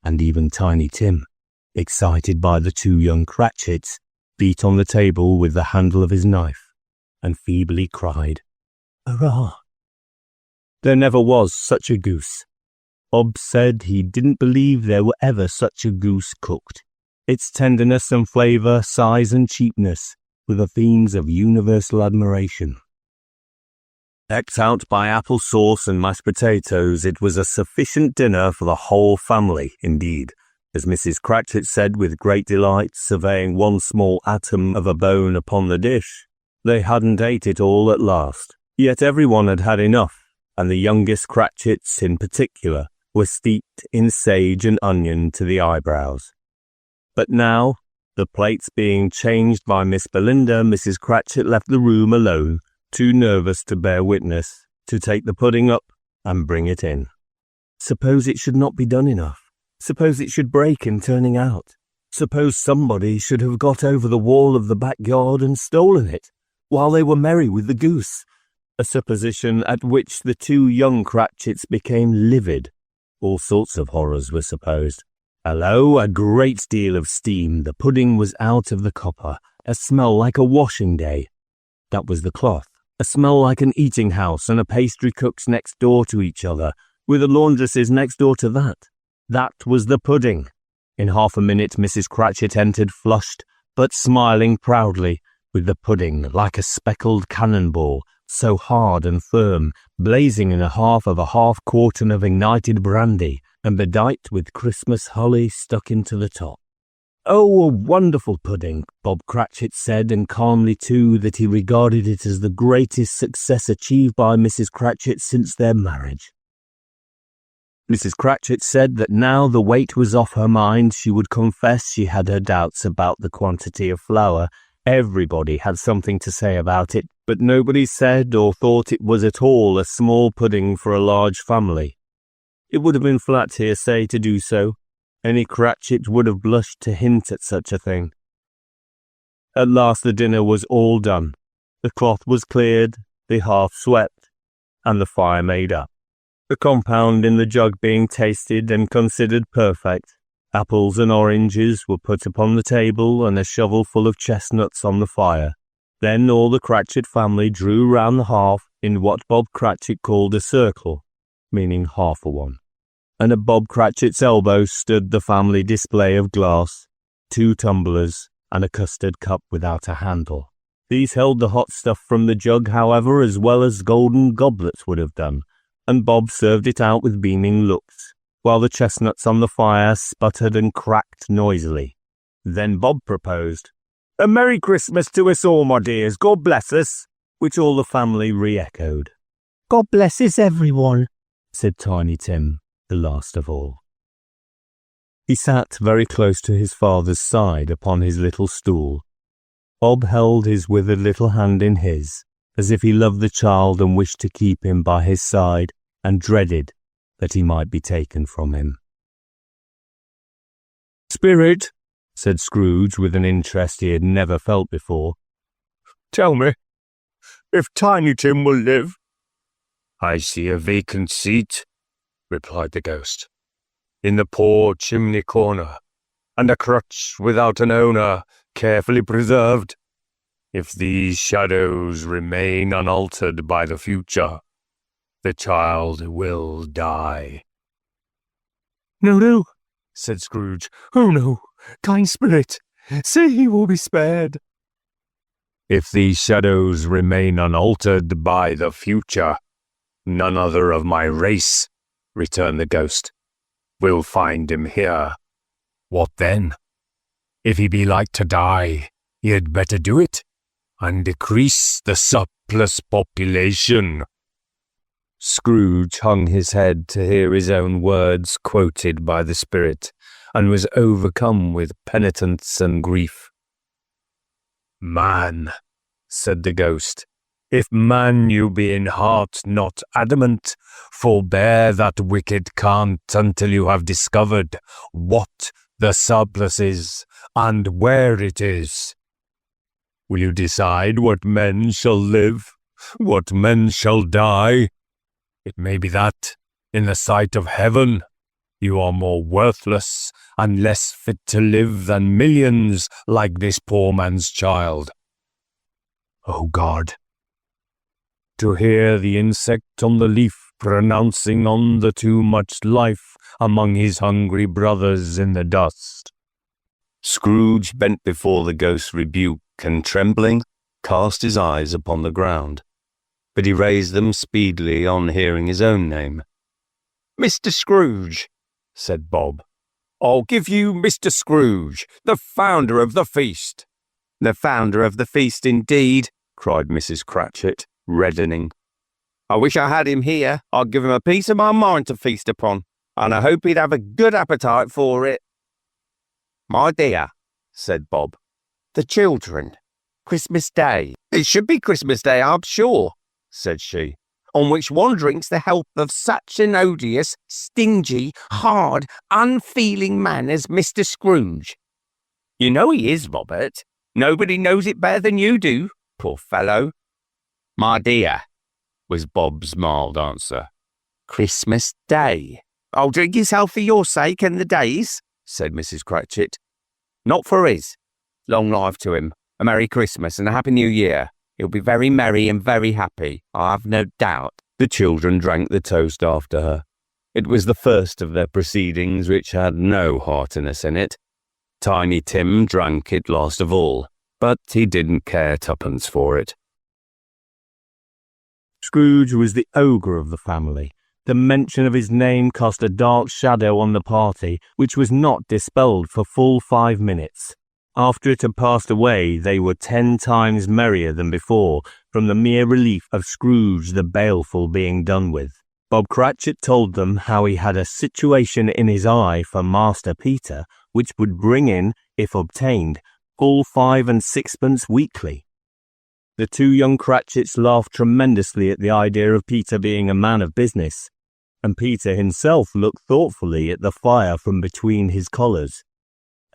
and even Tiny Tim, excited by the 2 young Cratchits, beat on the table with the handle of his knife, and feebly cried, "Hurrah!" There never was such a goose. Bob said he didn't believe there were ever such a goose cooked. Its tenderness and flavour, size and cheapness were the themes of universal admiration. Decked out by apple sauce and mashed potatoes, it was a sufficient dinner for the whole family, indeed, as Mrs. Cratchit said with great delight, surveying one small atom of a bone upon the dish. They hadn't ate it all at last, yet everyone had had enough, and the youngest Cratchits in particular were steeped in sage and onion to the eyebrows. But now, the plates being changed by Miss Belinda, Mrs. Cratchit left the room alone, too nervous to bear witness, to take the pudding up and bring it in. Suppose it should not be done enough? Suppose it should break in turning out? Suppose somebody should have got over the wall of the backyard and stolen it, while they were merry with the goose? A supposition at which the 2 young Cratchits became livid. All sorts of horrors were supposed. Hello, a great deal of steam. The pudding was out of the copper. A smell like a washing day. That was the cloth. A smell like an eating house and a pastry cook's next door to each other, with a laundress's next door to that. That was the pudding. In half a minute Mrs. Cratchit entered, flushed, but smiling proudly, with the pudding like a speckled cannonball, so hard and firm, blazing in a half quartern of ignited brandy, and bedight with Christmas holly stuck into the top. "Oh, a wonderful pudding," Bob Cratchit said, and calmly too, that he regarded it as the greatest success achieved by Mrs. Cratchit since their marriage. Mrs. Cratchit said that now the weight was off her mind, she would confess she had her doubts about the quantity of flour. Everybody had something to say about it, but nobody said or thought it was at all a small pudding for a large family. It would have been flat hearsay to do so. Any Cratchit would have blushed to hint at such a thing. At last the dinner was all done. The cloth was cleared, the hearth swept, and the fire made up. The compound in the jug being tasted and considered perfect, apples and oranges were put upon the table and a shovel full of chestnuts on the fire. Then all the Cratchit family drew round the hearth in what Bob Cratchit called a circle, meaning half a one. And at Bob Cratchit's elbow stood the family display of glass, 2 tumblers, and a custard cup without a handle. These held the hot stuff from the jug, however, as well as golden goblets would have done, and Bob served it out with beaming looks, while the chestnuts on the fire sputtered and cracked noisily. Then Bob proposed, "A Merry Christmas to us all, my dears, God bless us," which all the family re-echoed. God blesses everyone, said Tiny Tim, the last of all. He sat very close to his father's side upon his little stool. Bob held his withered little hand in his, as if he loved the child and wished to keep him by his side, and dreaded that he might be taken from him. "Spirit," said Scrooge with an interest he had never felt before, "tell me, if Tiny Tim will live." "I see a vacant seat," replied the ghost, "in the poor chimney corner, and a crutch without an owner, carefully preserved. If these shadows remain unaltered by the future, the child will die." "No, no," said Scrooge. "Oh, no, kind spirit, say he will be spared." "If these shadows remain unaltered by the future, none other of my race," returned the ghost, "will find him here. What then? If he be like to die, he had better do it, and decrease the surplus population." Scrooge hung his head to hear his own words quoted by the spirit, and was overcome with penitence and grief. "Man," said the ghost, "if man you be in heart not adamant, forbear that wicked cant until you have discovered what the surplus is, and where it is. Will you decide what men shall live, what men shall die? It may be that, in the sight of heaven, you are more worthless and less fit to live than millions like this poor man's child. O God, to hear the insect on the leaf pronouncing on the too much life among his hungry brothers in the dust." Scrooge bent before the ghost's rebuke, and trembling, cast his eyes upon the ground. But he raised them speedily on hearing his own name. "Mr. Scrooge," said Bob. "I'll give you Mr. Scrooge, the founder of the feast." "The founder of the feast, indeed," cried Mrs. Cratchit, reddening. "I wish I had him here. I'd give him a piece of my mind to feast upon, and I hope he'd have a good appetite for it." "My dear," said Bob, "the children. Christmas Day." "It should be Christmas Day, I'm sure," said she, "on which one drinks the health of such an odious, stingy, hard, unfeeling man as Mr. Scrooge. You know he is, Robert. Nobody knows it better than you do, poor fellow." "My dear," was Bob's mild answer. "Christmas Day. I'll drink his health for your sake and the day's," said Mrs. Cratchit. "Not for his. Long life to him. A Merry Christmas and a Happy New Year. He'll be very merry and very happy, I have no doubt." The children drank the toast after her. It was the first of their proceedings which had no heartiness in it. Tiny Tim drank it last of all, but he didn't care twopence for it. Scrooge was the ogre of the family, The mention of his name cast a dark shadow on the party, which was not dispelled for full 5 minutes. After it had passed away, they were 10 times merrier than before, from the mere relief of Scrooge the baleful being done with. Bob Cratchit told them how he had a situation in his eye for Master Peter, which would bring in, if obtained, full 5 and 6pence weekly. The 2 young Cratchits laughed tremendously at the idea of Peter being a man of business, and Peter himself looked thoughtfully at the fire from between his collars,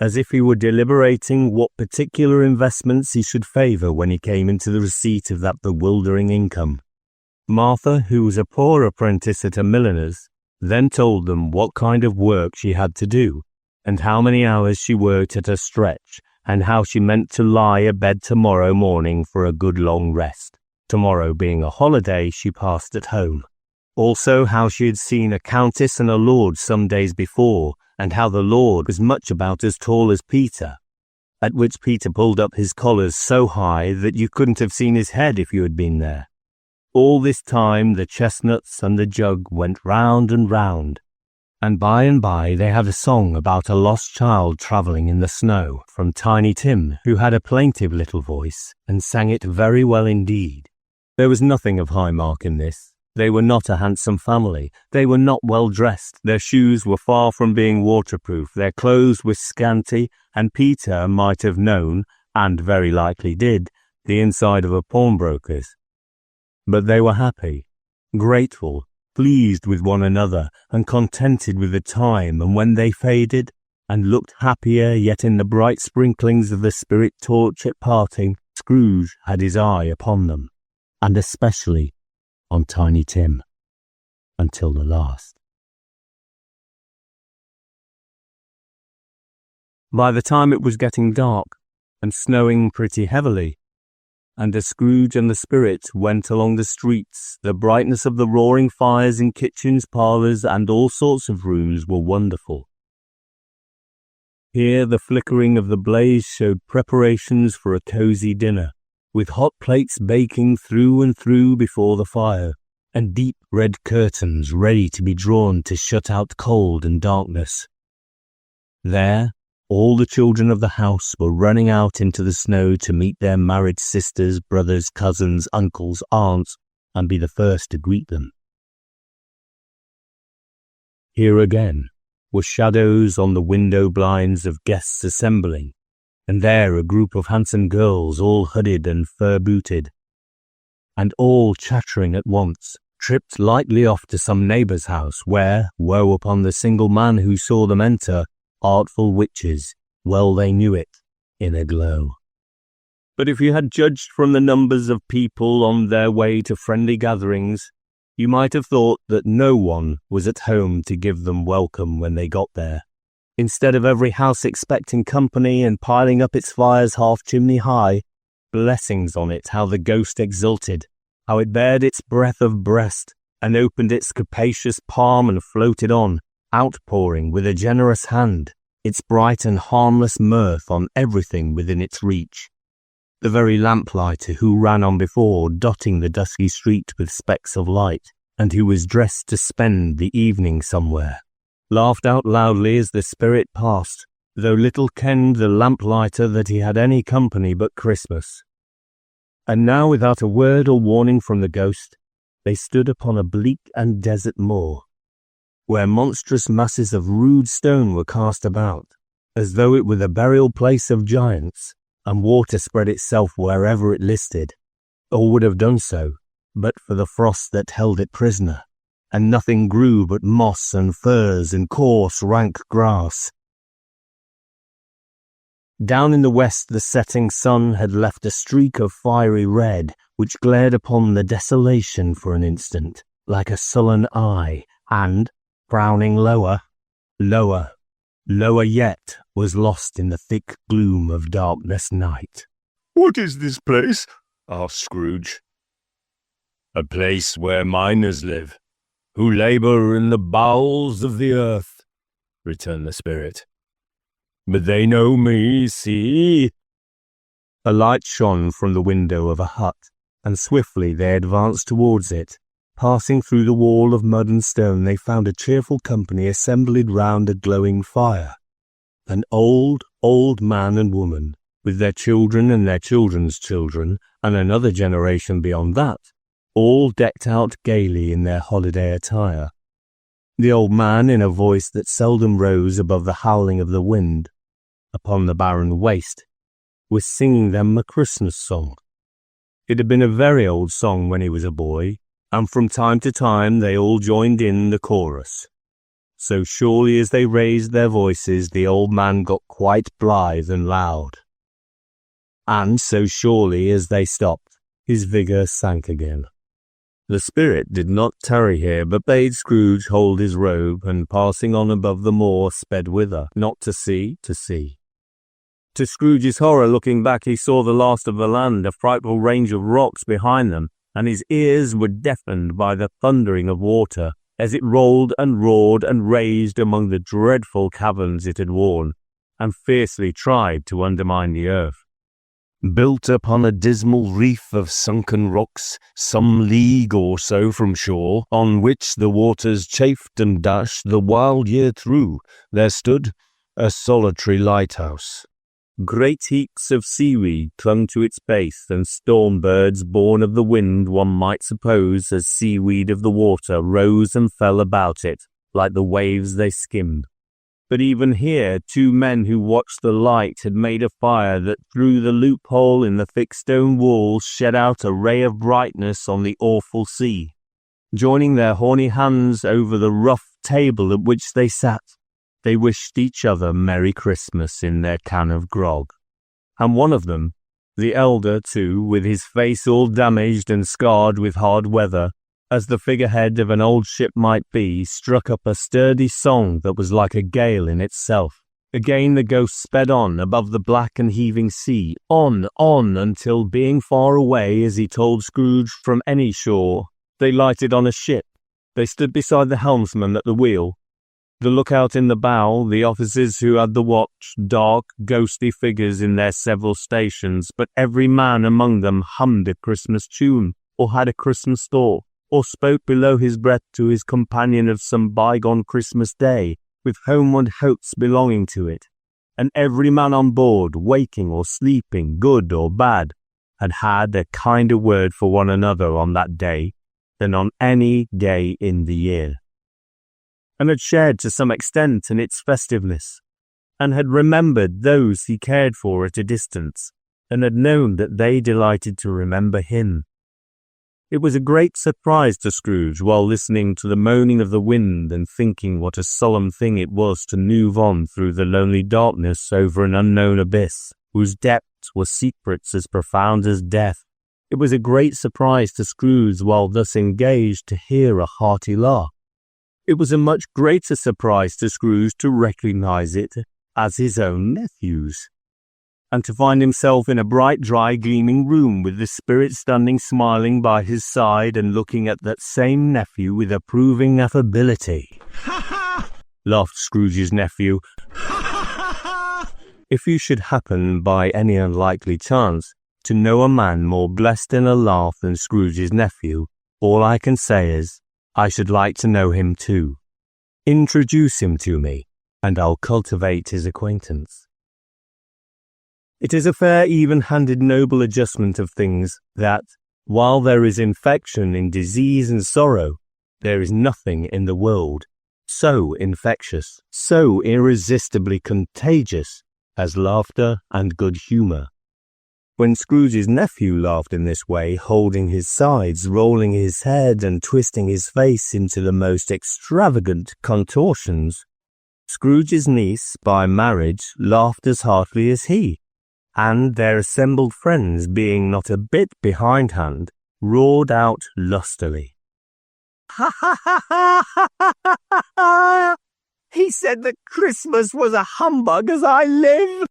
as if he were deliberating what particular investments he should favour when he came into the receipt of that bewildering income. Martha, who was a poor apprentice at a milliner's, then told them what kind of work she had to do, and how many hours she worked at a stretch, and how she meant to lie abed tomorrow morning for a good long rest, tomorrow being a holiday she passed at home. Also how she had seen a countess and a lord some days before, and how the lord was much about as tall as Peter, at which Peter pulled up his collars so high that you couldn't have seen his head if you had been there. All this time the chestnuts and the jug went round and round, and by they had a song about a lost child travelling in the snow, from Tiny Tim, who had a plaintive little voice, and sang it very well indeed. There was nothing of high mark in this. They were not a handsome family. They were not well dressed. Their shoes were far from being waterproof. Their clothes were scanty, and Peter might have known, and very likely did, the inside of a pawnbroker's. But they were happy, grateful, pleased with one another, and contented with the time, and when they faded, and looked happier yet in the bright sprinklings of the spirit torch at parting, Scrooge had his eye upon them, and especially on Tiny Tim, until the last. By the time it was getting dark, and snowing pretty heavily, and as Scrooge and the spirit went along the streets, the brightness of the roaring fires in kitchens, parlours, and all sorts of rooms were wonderful. Here the flickering of the blaze showed preparations for a cosy dinner, with hot plates baking through and through before the fire, and deep red curtains ready to be drawn to shut out cold and darkness. There, all the children of the house were running out into the snow to meet their married sisters, brothers, cousins, uncles, aunts, and be the first to greet them. Here again were shadows on the window blinds of guests assembling, and there a group of handsome girls, all hooded and fur-booted, and all chattering at once, tripped lightly off to some neighbour's house, where, woe upon the single man who saw them enter, artful witches, well they knew it, in a glow. But if you had judged from the numbers of people on their way to friendly gatherings, you might have thought that no one was at home to give them welcome when they got there. Instead of every house expecting company and piling up its fires half-chimney high, blessings on it, how the ghost exulted, how it bared its breadth of breast, and opened its capacious palm and floated on, outpouring with a generous hand its bright and harmless mirth on everything within its reach. The very lamplighter who ran on before, dotting the dusky street with specks of light, and who was dressed to spend the evening somewhere, laughed out loudly as the spirit passed, though little kenned the lamplighter that he had any company but Christmas. And now, without a word or warning from the ghost, they stood upon a bleak and desert moor, where monstrous masses of rude stone were cast about, as though it were the burial place of giants, and water spread itself wherever it listed, or would have done so, but for the frost that held it prisoner, and nothing grew but moss and furze and coarse rank grass. Down in the west the setting sun had left a streak of fiery red, which glared upon the desolation for an instant, like a sullen eye, and, frowning lower, lower yet, was lost in the thick gloom of darkness night. "What is this place?" asked Scrooge. "A place where miners live, who labour in the bowels of the earth," returned the spirit. "But they know me, see?" A light shone from the window of a hut, and swiftly they advanced towards it, Passing through the wall of mud and stone, they found a cheerful company assembled round a glowing fire. An old, old man and woman, with their children and their children's children, and another generation beyond that, all decked out gaily in their holiday attire. The old man, in a voice that seldom rose above the howling of the wind upon the barren waste, was singing them a Christmas song. It had been a very old song when he was a boy, and from time to time they all joined in the chorus. So surely as they raised their voices, the old man got quite blithe and loud. And so surely as they stopped, his vigour sank again. The spirit did not tarry here, but bade Scrooge hold his robe, and passing on above the moor, sped whither, not to sea, to sea. To Scrooge's horror, looking back, he saw the last of the land, a frightful range of rocks behind them, and his ears were deafened by the thundering of water, as it rolled and roared and raged among the dreadful caverns it had worn, and fiercely tried to undermine the earth. Built upon a dismal reef of sunken rocks, some league or so from shore, on which the waters chafed and dashed the wild year through, there stood a solitary lighthouse. Great heaps of seaweed clung to its base, and storm birds born of the wind, one might suppose, as seaweed of the water, rose and fell about it, like the waves they skimmed. But even here 2 men who watched the light had made a fire that through the loophole in the thick stone walls shed out a ray of brightness on the awful sea. Joining their horny hands over the rough table at which they sat, they wished each other Merry Christmas in their can of grog. And one of them, the elder too, with his face all damaged and scarred with hard weather, as the figurehead of an old ship might be, struck up a sturdy song that was like a gale in itself. Again the ghost sped on above the black and heaving sea, on, until being far away, as he told Scrooge, from any shore, they lighted on a ship. They stood beside the helmsman at the wheel, the lookout in the bow, the officers who had the watch, dark, ghostly figures in their several stations, but every man among them hummed a Christmas tune, or had a Christmas thought, or spoke below his breath to his companion of some bygone Christmas day, with homeward hopes belonging to it. And every man on board, waking or sleeping, good or bad, had had a kinder word for one another on that day than on any day in the year, and had shared to some extent in its festiveness, and had remembered those he cared for at a distance, and had known that they delighted to remember him. It was a great surprise to Scrooge, while listening to the moaning of the wind and thinking what a solemn thing it was to move on through the lonely darkness over an unknown abyss, whose depths were secrets as profound as death. It was a great surprise to Scrooge, while thus engaged, to hear a hearty laugh. It was a much greater surprise to Scrooge to recognize it as his own nephew's, and to find himself in a bright, dry, gleaming room with the spirit standing smiling by his side and looking at that same nephew with approving affability. "Ha ha!" laughed Scrooge's nephew. "Ha ha ha!" If you should happen by any unlikely chance to know a man more blessed in a laugh than Scrooge's nephew, all I can say is, I should like to know him too. Introduce him to me, and I'll cultivate his acquaintance. It is a fair, even-handed, noble adjustment of things that, while there is infection in disease and sorrow, there is nothing in the world so infectious, so irresistibly contagious as laughter and good humour. When Scrooge's nephew laughed in this way, holding his sides, rolling his head, and twisting his face into the most extravagant contortions, Scrooge's niece, by marriage, laughed as heartily as he, and their assembled friends, being not a bit behindhand, roared out lustily. "Ha ha ha ha ha ha ha ha! He said that Christmas was a humbug, as I live!"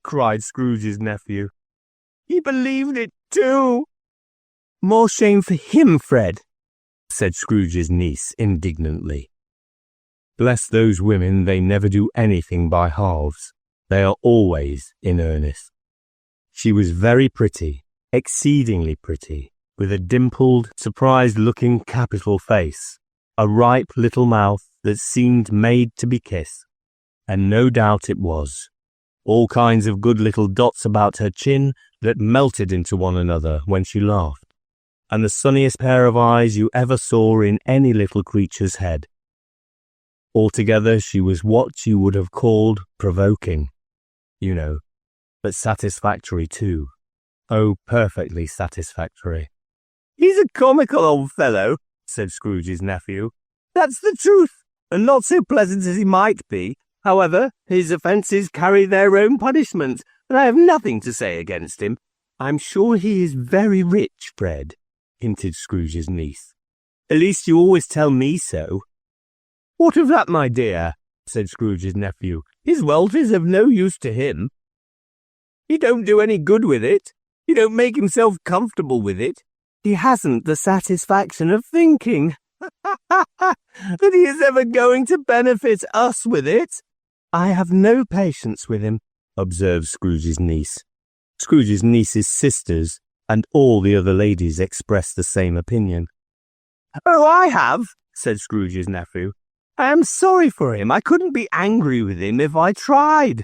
cried Scrooge's nephew. "He believed it too." "More shame for him, Fred," said Scrooge's niece indignantly. Bless those women, they never do anything by halves. They are always in earnest. She was very pretty, exceedingly pretty, with a dimpled, surprised-looking capital face, a ripe little mouth that seemed made to be kissed. And no doubt it was. All kinds of good little dots about her chin that melted into one another when she laughed, and the sunniest pair of eyes you ever saw in any little creature's head. Altogether, she was what you would have called provoking, you know, but satisfactory too. Oh, perfectly satisfactory. "He's a comical old fellow," said Scrooge's nephew. "That's the truth, and not so pleasant as he might be. However, his offences carry their own punishment, and I have nothing to say against him." "I'm sure he is very rich, Fred," hinted Scrooge's niece. "At least you always tell me so." "What of that, my dear?" said Scrooge's nephew. "His wealth is of no use to him. He don't do any good with it. He don't make himself comfortable with it. He hasn't the satisfaction of thinking that he is ever going to benefit us with it." "I have no patience with him," observed Scrooge's niece. Scrooge's niece's sisters and all the other ladies expressed the same opinion. "Oh, I have," said Scrooge's nephew. "I am sorry for him. I couldn't be angry with him if I tried.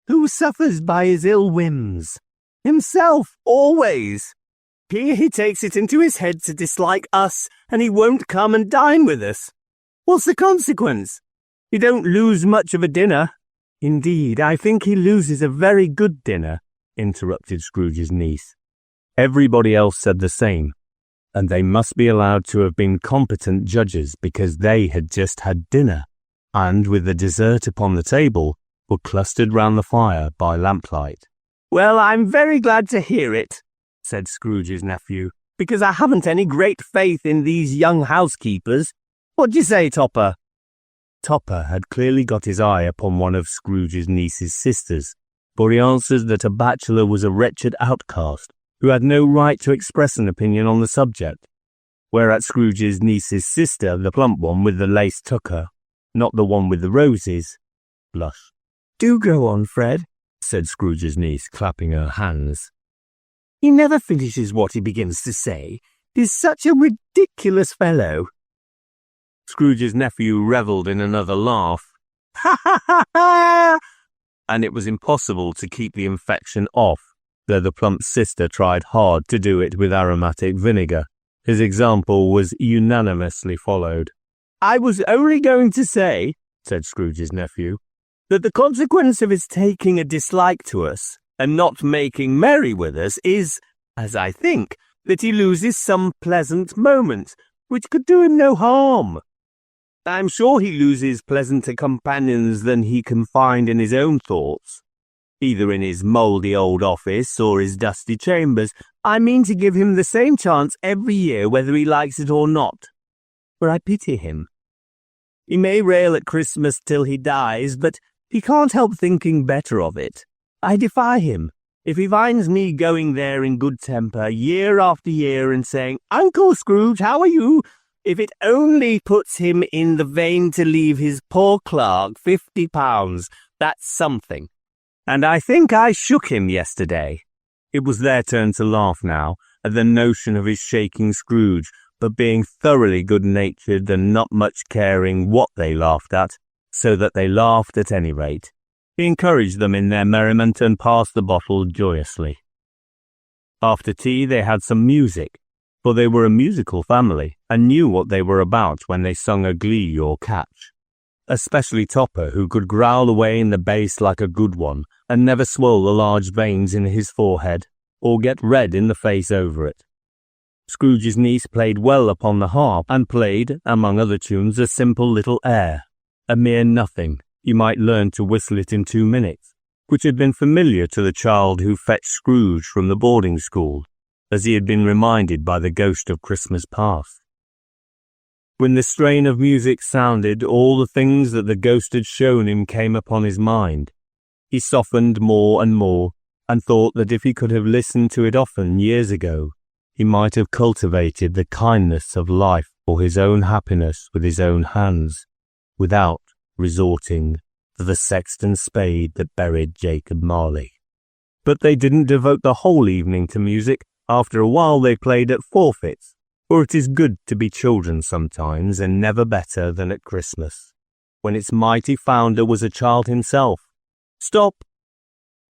Who suffers by his ill whims? Himself, always. Here he takes it into his head to dislike us, and he won't come and dine with us. What's the consequence? He don't lose much of a dinner." "Indeed, I think he loses a very good dinner," interrupted Scrooge's niece. Everybody else said the same, and they must be allowed to have been competent judges because they had just had dinner, and with the dessert upon the table, were clustered round the fire by lamplight. "Well, I'm very glad to hear it," said Scrooge's nephew, "because I haven't any great faith in these young housekeepers. What do you say, Topper?" Topper had clearly got his eye upon one of Scrooge's niece's sisters, for he answered that a bachelor was a wretched outcast who had no right to express an opinion on the subject, whereat Scrooge's niece's sister, the plump one with the lace tucker, not the one with the roses, blushed. "Do go on, Fred," said Scrooge's niece, clapping her hands. "He never finishes what he begins to say. He's such a ridiculous fellow." Scrooge's nephew revelled in another laugh. "Ha ha ha ha!" And it was impossible to keep the infection off, though the plump sister tried hard to do it with aromatic vinegar. His example was unanimously followed. "I was only going to say," said Scrooge's nephew, "that the consequence of his taking a dislike to us and not making merry with us is, as I think, that he loses some pleasant moments, which could do him no harm. I'm sure he loses pleasanter companions than he can find in his own thoughts, either in his mouldy old office or his dusty chambers. I mean to give him the same chance every year, whether he likes it or not, for I pity him. He may rail at Christmas till he dies, but he can't help thinking better of it. I defy him. If he finds me going there in good temper year after year and saying, 'Uncle Scrooge, how are you?' if it only puts him in the vein to leave his poor clerk £50, that's something. And I think I shook him yesterday." It was their turn to laugh now at the notion of his shaking Scrooge, but being thoroughly good-natured and not much caring what they laughed at, so that they laughed at any rate. He encouraged them in their merriment and passed the bottle joyously. After tea they had some music, for they were a musical family and knew what they were about when they sung a glee or catch. Especially Topper, who could growl away in the bass like a good one and never swell the large veins in his forehead or get red in the face over it. Scrooge's niece played well upon the harp and played, among other tunes, a simple little air, a mere nothing. You might learn to whistle it in 2 minutes, which had been familiar to the child who fetched Scrooge from the boarding school, as he had been reminded by the ghost of Christmas past. When the strain of music sounded, all the things that the ghost had shown him came upon his mind. He softened more and more, and thought that if he could have listened to it often years ago, he might have cultivated the kindness of life for his own happiness with his own hands, without resorting to the sexton spade that buried Jacob Marley. But they didn't devote the whole evening to music, After a while they played at forfeits, for it is good to be children sometimes, and never better than at Christmas, when its mighty founder was a child himself. Stop!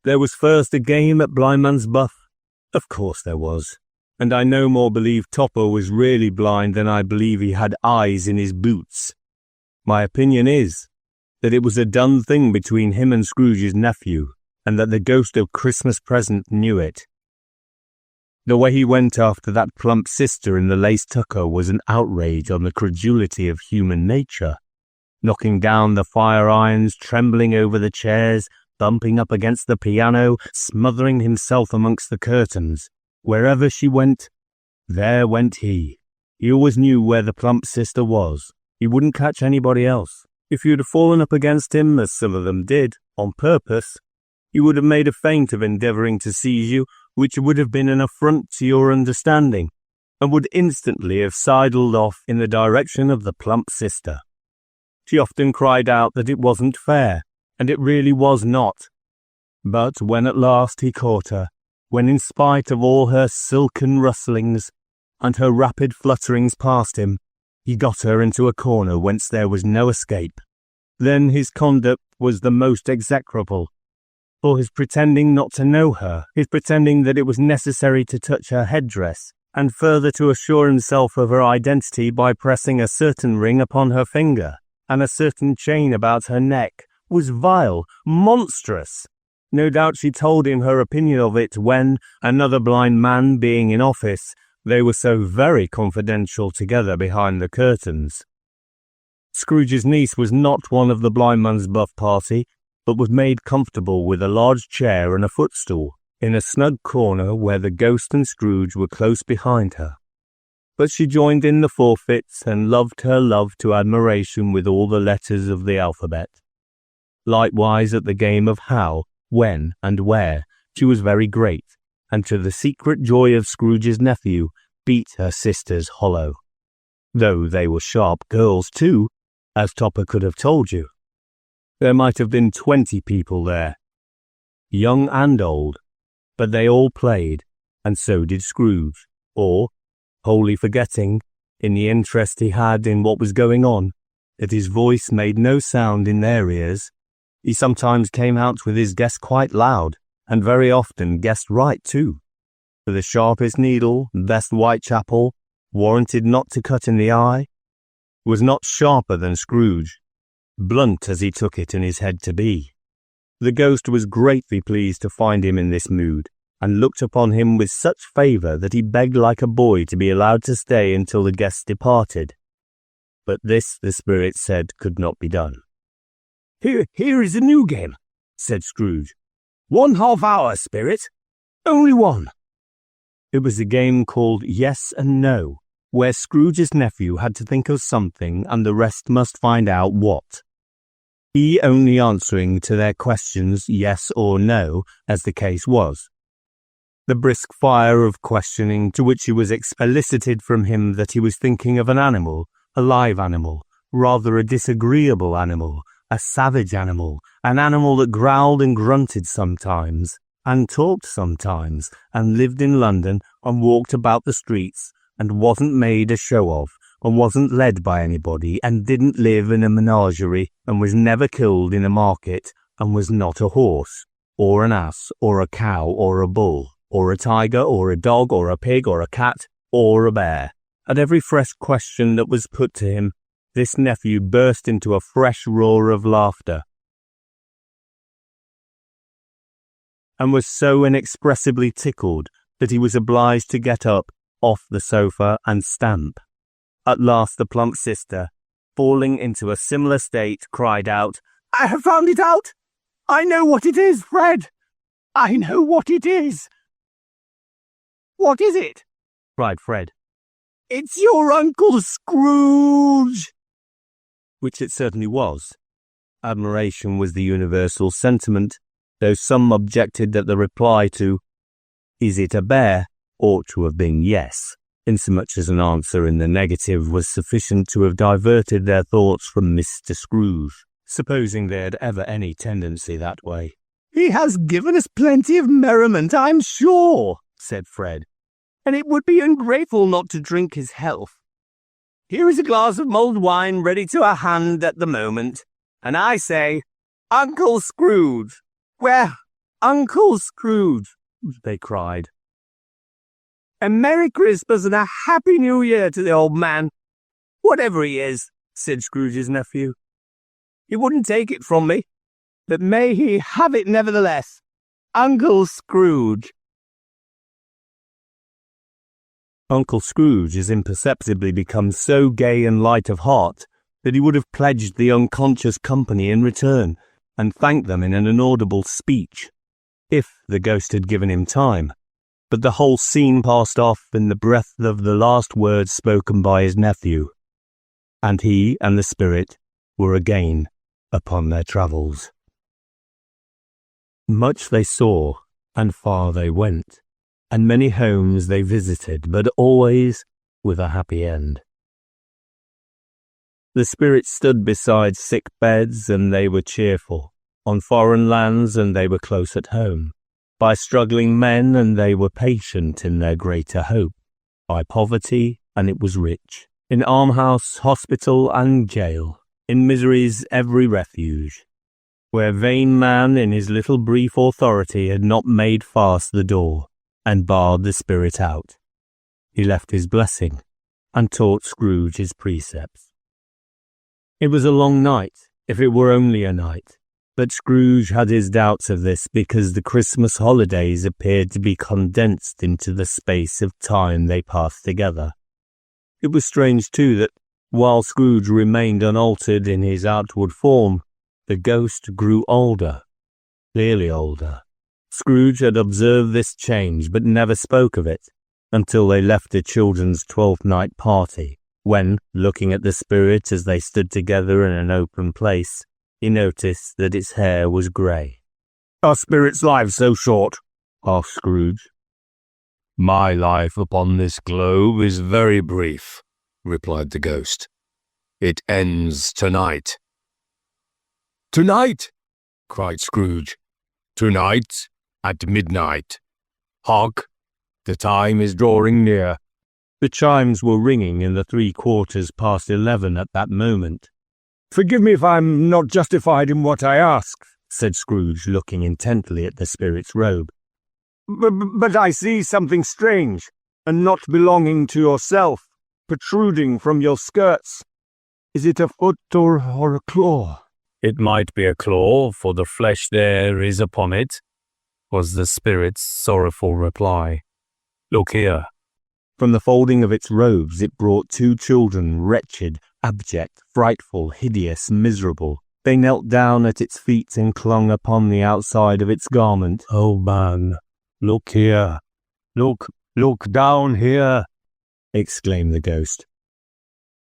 There was first a game at Blindman's Buff. Of course there was, and I no more believe Topper was really blind than I believe he had eyes in his boots. My opinion is that it was a done thing between him and Scrooge's nephew, and that the ghost of Christmas present knew it. The way he went after that plump sister in the lace tucker was an outrage on the credulity of human nature, knocking down the fire irons, trembling over the chairs, bumping up against the piano, smothering himself amongst the curtains. Wherever she went, there went he. He always knew where the plump sister was. He wouldn't catch anybody else. If you'd have fallen up against him, as some of them did, on purpose, he would have made a feint of endeavouring to seize you, which would have been an affront to your understanding, and would instantly have sidled off in the direction of the plump sister. She often cried out that it wasn't fair, and it really was not. But when at last he caught her, when in spite of all her silken rustlings and her rapid flutterings past him, he got her into a corner whence there was no escape, then his conduct was the most execrable. For his pretending not to know her, his pretending that it was necessary to touch her headdress, and further to assure himself of her identity by pressing a certain ring upon her finger, and a certain chain about her neck, was vile, monstrous. No doubt she told him her opinion of it when, another blind man being in office, they were so very confidential together behind the curtains. Scrooge's niece was not one of the Blindman's Buff party, but was made comfortable with a large chair and a footstool, in a snug corner where the ghost and Scrooge were close behind her. But she joined in the forfeits and loved her love to admiration with all the letters of the alphabet. Likewise at the game of how, when, and where, she was very great, and to the secret joy of Scrooge's nephew, beat her sisters hollow. Though they were sharp girls too, as Topper could have told you. There might have been 20 people there, young and old, but they all played, and so did Scrooge, or, wholly forgetting, in the interest he had in what was going on, that his voice made no sound in their ears, he sometimes came out with his guess quite loud, and very often guessed right too. For the sharpest needle, best Whitechapel, warranted not to cut in the eye, was not sharper than Scrooge, blunt as he took it in his head to be. The ghost was greatly pleased to find him in this mood, and looked upon him with such favour that he begged like a boy to be allowed to stay until the guests departed. But this, the spirit said, could not be done. Here is a new game, said Scrooge. 1/2 hour, spirit. Only one. It was a game called Yes and No, where Scrooge's nephew had to think of something and the rest must find out what. He only answering to their questions yes or no, as the case was. The brisk fire of questioning to which it was elicited from him that he was thinking of an animal, a live animal, rather a disagreeable animal, a savage animal, an animal that growled and grunted sometimes, and talked sometimes, and lived in London, and walked about the streets, and wasn't made a show of, and wasn't led by anybody, and didn't live in a menagerie, and was never killed in a market, and was not a horse, or an ass, or a cow, or a bull, or a tiger, or a dog, or a pig, or a cat, or a bear. At every fresh question that was put to him, this nephew burst into a fresh roar of laughter, and was so inexpressibly tickled that he was obliged to get up off the sofa and stamp. At last the plump sister, falling into a similar state, cried out, "I have found it out! I know what it is, Fred! I know what it is!" "What is it?" cried Fred. "It's your Uncle Scrooge!" Which it certainly was. Admiration was the universal sentiment, though some objected that the reply to, "Is it a bear?" ought to have been yes, insomuch as an answer in the negative was sufficient to have diverted their thoughts from Mr. Scrooge, supposing they had ever any tendency that way. "He has given us plenty of merriment, I'm sure," said Fred. and it would be ungrateful not to drink his health. Here is a glass of mulled wine ready to our hand at the moment, and I say, Uncle Scrooge! Where? Uncle Scrooge! They cried. A Merry Christmas and a Happy New Year to the old man, whatever he is, said Scrooge's nephew. He wouldn't take it from me, but may he have it nevertheless. Uncle Scrooge. Uncle Scrooge has imperceptibly become so gay and light of heart that he would have pledged the unconscious company in return and thanked them in an inaudible speech, if the ghost had given him time. But the whole scene passed off in the breath of the last words spoken by his nephew, and he and the spirit were again upon their travels. Much they saw, and far they went, and many homes they visited, but always with a happy end. The spirits stood beside sick beds, and they were cheerful, on foreign lands, and they were close at home, by struggling men, and they were patient in their greater hope, by poverty, and it was rich, in almshouse, hospital, and jail, in misery's every refuge, where vain man in his little brief authority had not made fast the door, and barred the spirit out. He left his blessing, and taught Scrooge his precepts. It was a long night, if it were only a night, but Scrooge had his doubts of this because the Christmas holidays appeared to be condensed into the space of time they passed together. It was strange, too, that while Scrooge remained unaltered in his outward form, the ghost grew older, clearly older. Scrooge had observed this change, but never spoke of it, until they left the children's 12th night party, when, looking at the spirit as they stood together in an open place, he noticed that its hair was grey. "Are spirits' lives so short?" asked Scrooge. "My life upon this globe is very brief," replied the ghost. "It ends tonight." "Tonight!" cried Scrooge. "Tonight at midnight. Hark! The time is drawing near." The chimes were ringing in the 11:15 at that moment. "Forgive me if I'm not justified in what I ask," said Scrooge, looking intently at the spirit's robe. But I see something strange, and not belonging to yourself, protruding from your skirts. Is it a foot or a claw?" "It might be a claw, for the flesh there is upon it," was the spirit's sorrowful reply. "Look here." From the folding of its robes it brought 2 children, wretched, abject, frightful, hideous, miserable. They knelt down at its feet and clung upon the outside of its garment. "Oh man, look here. Look down here," exclaimed the ghost.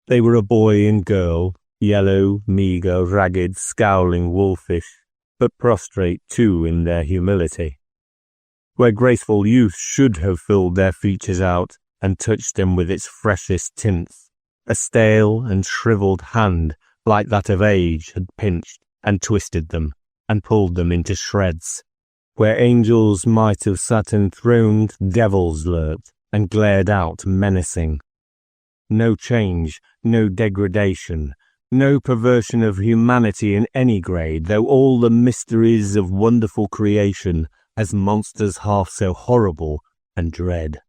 They were a boy and girl, yellow, meagre, ragged, scowling, wolfish, but prostrate too in their humility. Where graceful youth should have filled their features out and touched them with its freshest tints, a stale and shriveled hand like that of age had pinched and twisted them and pulled them into shreds. Where angels might have sat enthroned, devils lurked and glared out menacing. No change, no degradation, no perversion of humanity in any grade, though all the mysteries of wonderful creation as monsters half so horrible and dread.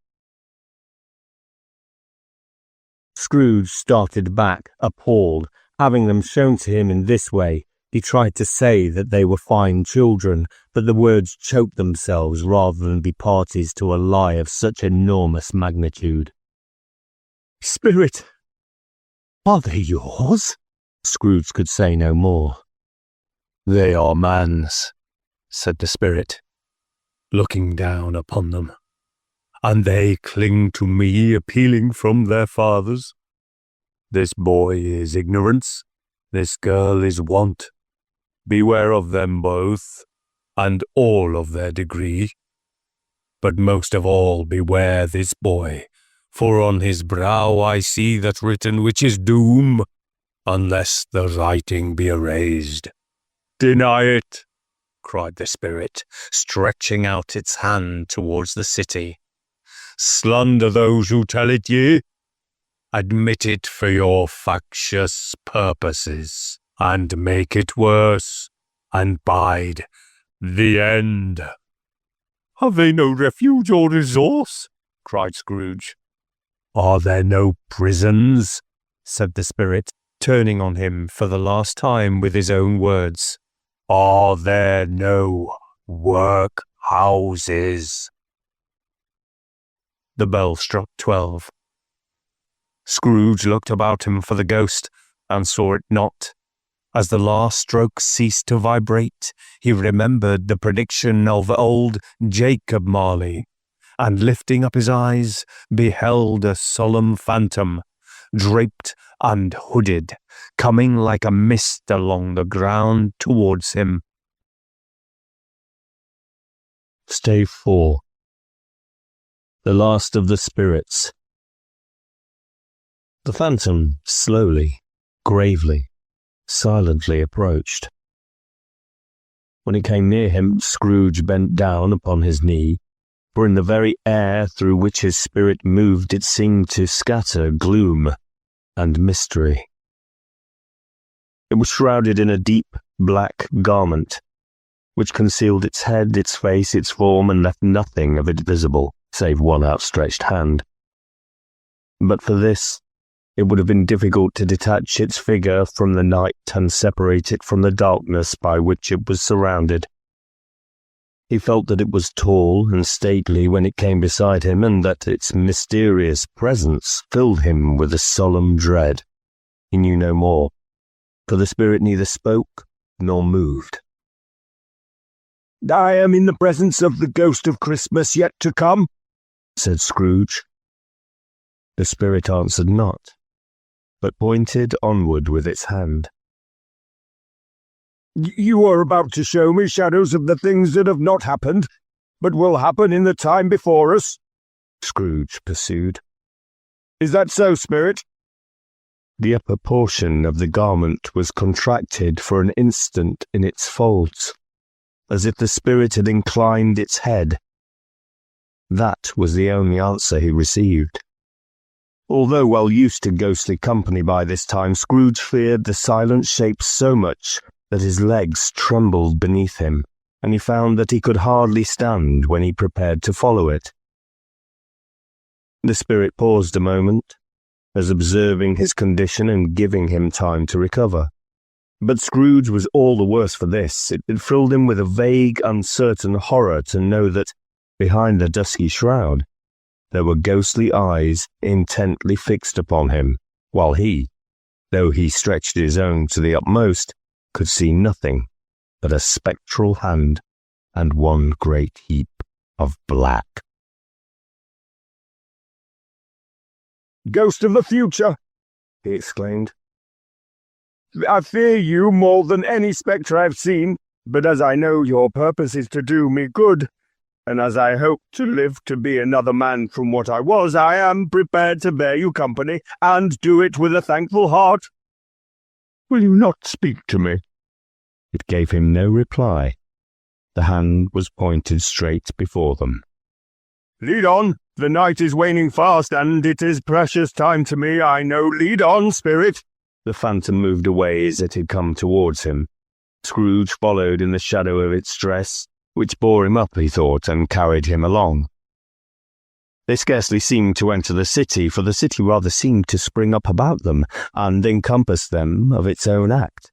Scrooge started back, appalled. Having them shown to him in this way, he tried to say that they were fine children, but the words choked themselves rather than be parties to a lie of such enormous magnitude. "Spirit, are they yours?" Scrooge could say no more. "They are man's," said the spirit, looking down upon them. "And they cling to me, appealing from their fathers. This boy is ignorance, this girl is want. Beware of them both, and all of their degree. But most of all beware this boy, for on his brow I see that written which is doom, unless the writing be erased." "Deny it," cried the spirit, stretching out its hand towards the city. slander those who tell it ye. Admit it for your factious purposes, and make it worse, and bide the end. Have they no refuge or resource? Cried Scrooge. Are there no prisons? Said the spirit, turning on him for the last time with his own words. Are there no workhouses? The bell struck 12. Scrooge looked about him for the ghost, and saw it not. As the last stroke ceased to vibrate, he remembered the prediction of old Jacob Marley, and lifting up his eyes, beheld a solemn phantom, draped and hooded, coming like a mist along the ground towards him. Stave 4. The last of the spirits. The phantom slowly, gravely, silently approached. When it came near him, Scrooge bent down upon his knee, for in the very air through which his spirit moved it seemed to scatter gloom and mystery. It was shrouded in a deep black garment, which concealed its head, its face, its form, and left nothing of it visible, save one outstretched hand. But for this, it would have been difficult to detach its figure from the night and separate it from the darkness by which it was surrounded. He felt that it was tall and stately when it came beside him, and that its mysterious presence filled him with a solemn dread. He knew no more, for the spirit neither spoke nor moved. I am in the presence of the ghost of Christmas yet to come, said Scrooge. The spirit answered not, but pointed onward with its hand. You are about to show me shadows of the things that have not happened, but will happen in the time before us, Scrooge pursued. Is that so, spirit? The upper portion of the garment was contracted for an instant in its folds, as if the spirit had inclined its head. That was the only answer he received. Although well used to ghostly company by this time, Scrooge feared the silent shape so much that his legs trembled beneath him, and he found that he could hardly stand when he prepared to follow it. The spirit paused a moment, as observing his condition and giving him time to recover. But Scrooge was all the worse for this. It filled him with a vague, uncertain horror to know that, behind the dusky shroud, there were ghostly eyes intently fixed upon him, while he, though he stretched his own to the utmost, could see nothing but a spectral hand and one great heap of black. Ghost of the future, he exclaimed. I fear you more than any spectre I've seen, but as I know your purpose is to do me good, and as I hope to live to be another man from what I was, I am prepared to bear you company, and do it with a thankful heart. Will you not speak to me? It gave him no reply. The hand was pointed straight before them. Lead on. The night is waning fast, and it is precious time to me, I know. Lead on, spirit. The phantom moved away as it had come towards him. Scrooge followed in the shadow of its dress, which bore him up, he thought, and carried him along. They scarcely seemed to enter the city, for the city rather seemed to spring up about them and encompass them of its own act.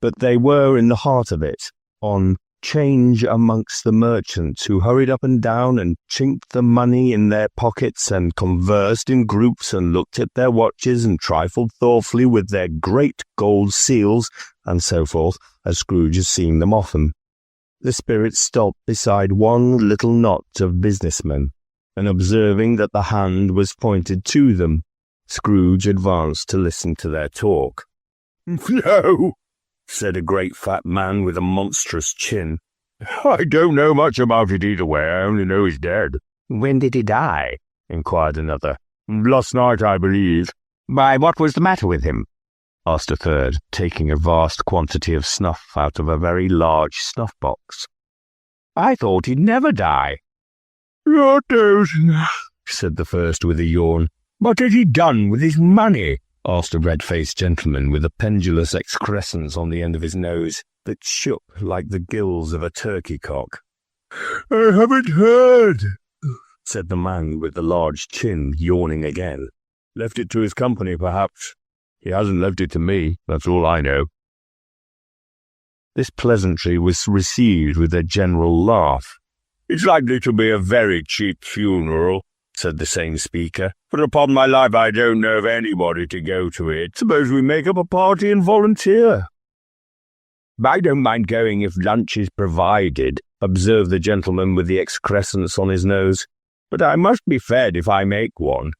But they were in the heart of it, on 'change amongst the merchants, who hurried up and down and chinked the money in their pockets and conversed in groups and looked at their watches and trifled thoughtfully with their great gold seals and so forth, as Scrooge had seen them often. The spirit stopped beside one little knot of businessmen, and observing that the hand was pointed to them, Scrooge advanced to listen to their talk. No, said a great fat man with a monstrous chin. I don't know much about it either way. I only know he's dead. When did he die? Inquired another. Last night, I believe. Why, what was the matter with him? Asked a third, taking a vast quantity of snuff out of a very large snuff-box. I thought he'd never die. "God knows," said the first with a yawn. "What has he done with his money?" asked a red-faced gentleman with a pendulous excrescence on the end of his nose that shook like the gills of a turkey cock. "I haven't heard," said the man with the large chin, yawning again. "Left it to his company, perhaps. He hasn't left it to me, that's all I know." This pleasantry was received with a general laugh. "It's likely to be a very cheap funeral," said the same speaker, "but upon my life I don't know of anybody to go to it. Suppose we make up a party and volunteer?" "I don't mind going if lunch is provided," observed the gentleman with the excrescence on his nose, "but I must be fed if I make one."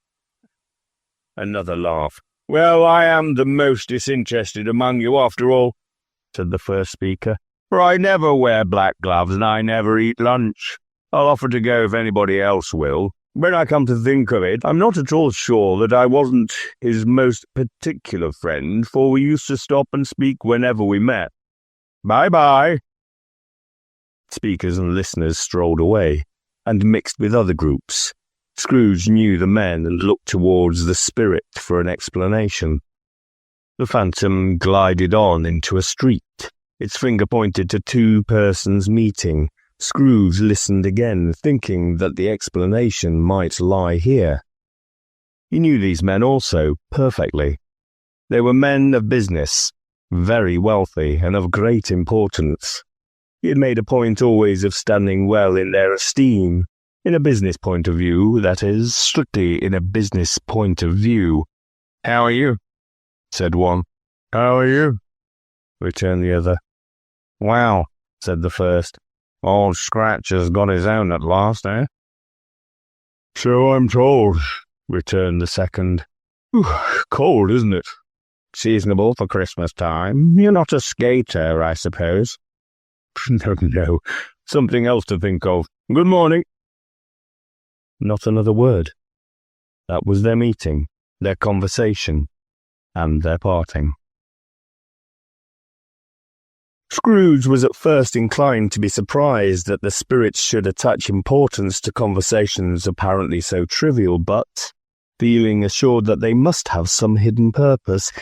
Another laugh. "Well, I am the most disinterested among you after all," said the first speaker, "for I never wear black gloves and I never eat lunch. I'll offer to go if anybody else will. When I come to think of it, I'm not at all sure that I wasn't his most particular friend, for we used to stop and speak whenever we met. Bye-bye." Speakers and listeners strolled away, and mixed with other groups. Scrooge knew the men and looked towards the spirit for an explanation. The phantom glided on into a street. Its finger pointed to two persons meeting. Scrooge listened again, thinking that the explanation might lie here. He knew these men also, perfectly. They were men of business, very wealthy and of great importance. He had made a point always of standing well in their esteem, in a business point of view, that is, strictly in a business point of view. "How are you?" said one. "How are you?" returned the other. "Well," said the first, "Old Scratch has got his own at last, eh?" "So I'm told," returned the second. "Cold, isn't it?" "Seasonable for Christmas time. You're not a skater, I suppose?" No, something else to think of. Good morning." Not another word. That was their meeting, their conversation, and their parting. Scrooge was at first inclined to be surprised that the spirits should attach importance to conversations apparently so trivial, but, feeling assured that they must have some hidden purpose,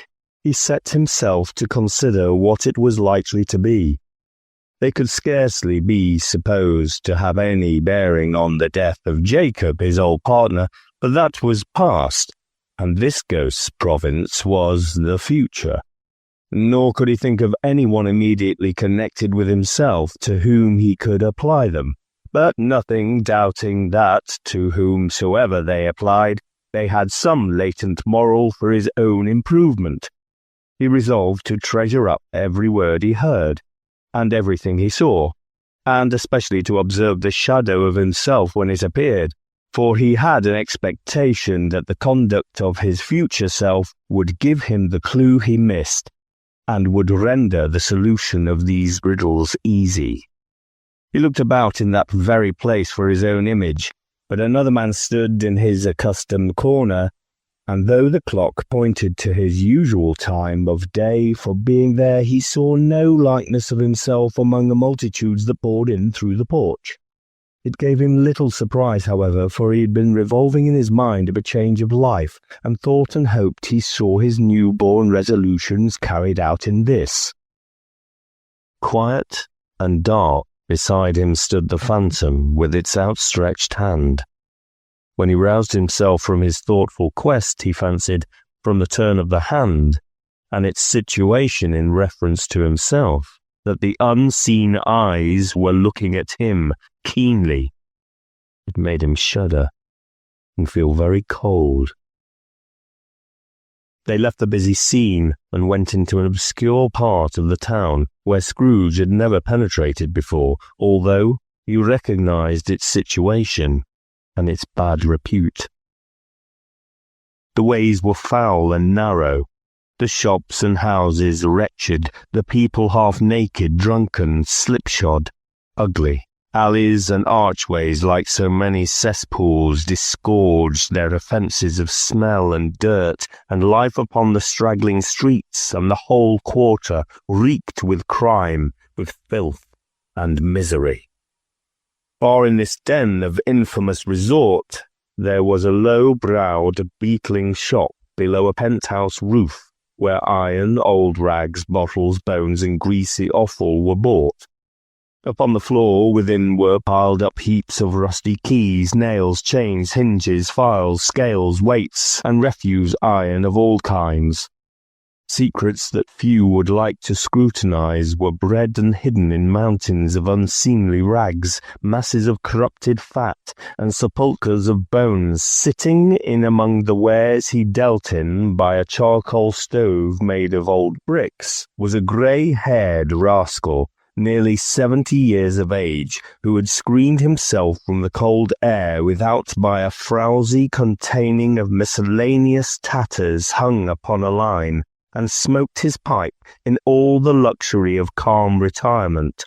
he set himself to consider what it was likely to be. They could scarcely be supposed to have any bearing on the death of Jacob, his old partner, but that was past, and this ghost's province was the future. Nor could he think of anyone immediately connected with himself to whom he could apply them, but nothing doubting that, to whomsoever they applied, they had some latent moral for his own improvement. He resolved to treasure up every word he heard, and everything he saw, and especially to observe the shadow of himself when it appeared, for he had an expectation that the conduct of his future self would give him the clue he missed, and would render the solution of these riddles easy. He looked about in that very place for his own image, but another man stood in his accustomed corner, and though the clock pointed to his usual time of day for being there, he saw no likeness of himself among the multitudes that poured in through the porch. It gave him little surprise, however, for he had been revolving in his mind of a change of life, and thought and hoped he saw his new-born resolutions carried out in this. Quiet and dark beside him stood the phantom with its outstretched hand. When he roused himself from his thoughtful quest, he fancied, from the turn of the hand, and its situation in reference to himself, that the unseen eyes were looking at him keenly. It made him shudder and feel very cold. They left the busy scene and went into an obscure part of the town where Scrooge had never penetrated before, although he recognized its situation and its bad repute. The ways were foul and narrow, the shops and houses wretched, the people half naked, drunken, slipshod, ugly. Alleys and archways, like so many cesspools, disgorged their offences of smell and dirt, and life upon the straggling streets and the whole quarter reeked with crime, with filth and misery. Far in this den of infamous resort, there was a low-browed, beetling shop below a penthouse roof, where iron, old rags, bottles, bones, and greasy offal were bought. Upon the floor within were piled up heaps of rusty keys, nails, chains, hinges, files, scales, weights, and refuse iron of all kinds. Secrets that few would like to scrutinize were bred and hidden in mountains of unseemly rags, masses of corrupted fat, and sepulchres of bones. Sitting in among the wares he dealt in by a charcoal stove made of old bricks was a grey-haired rascal, nearly 70 years of age, who had screened himself from the cold air without by a frowsy containing of miscellaneous tatters hung upon a line, and smoked his pipe in all the luxury of calm retirement.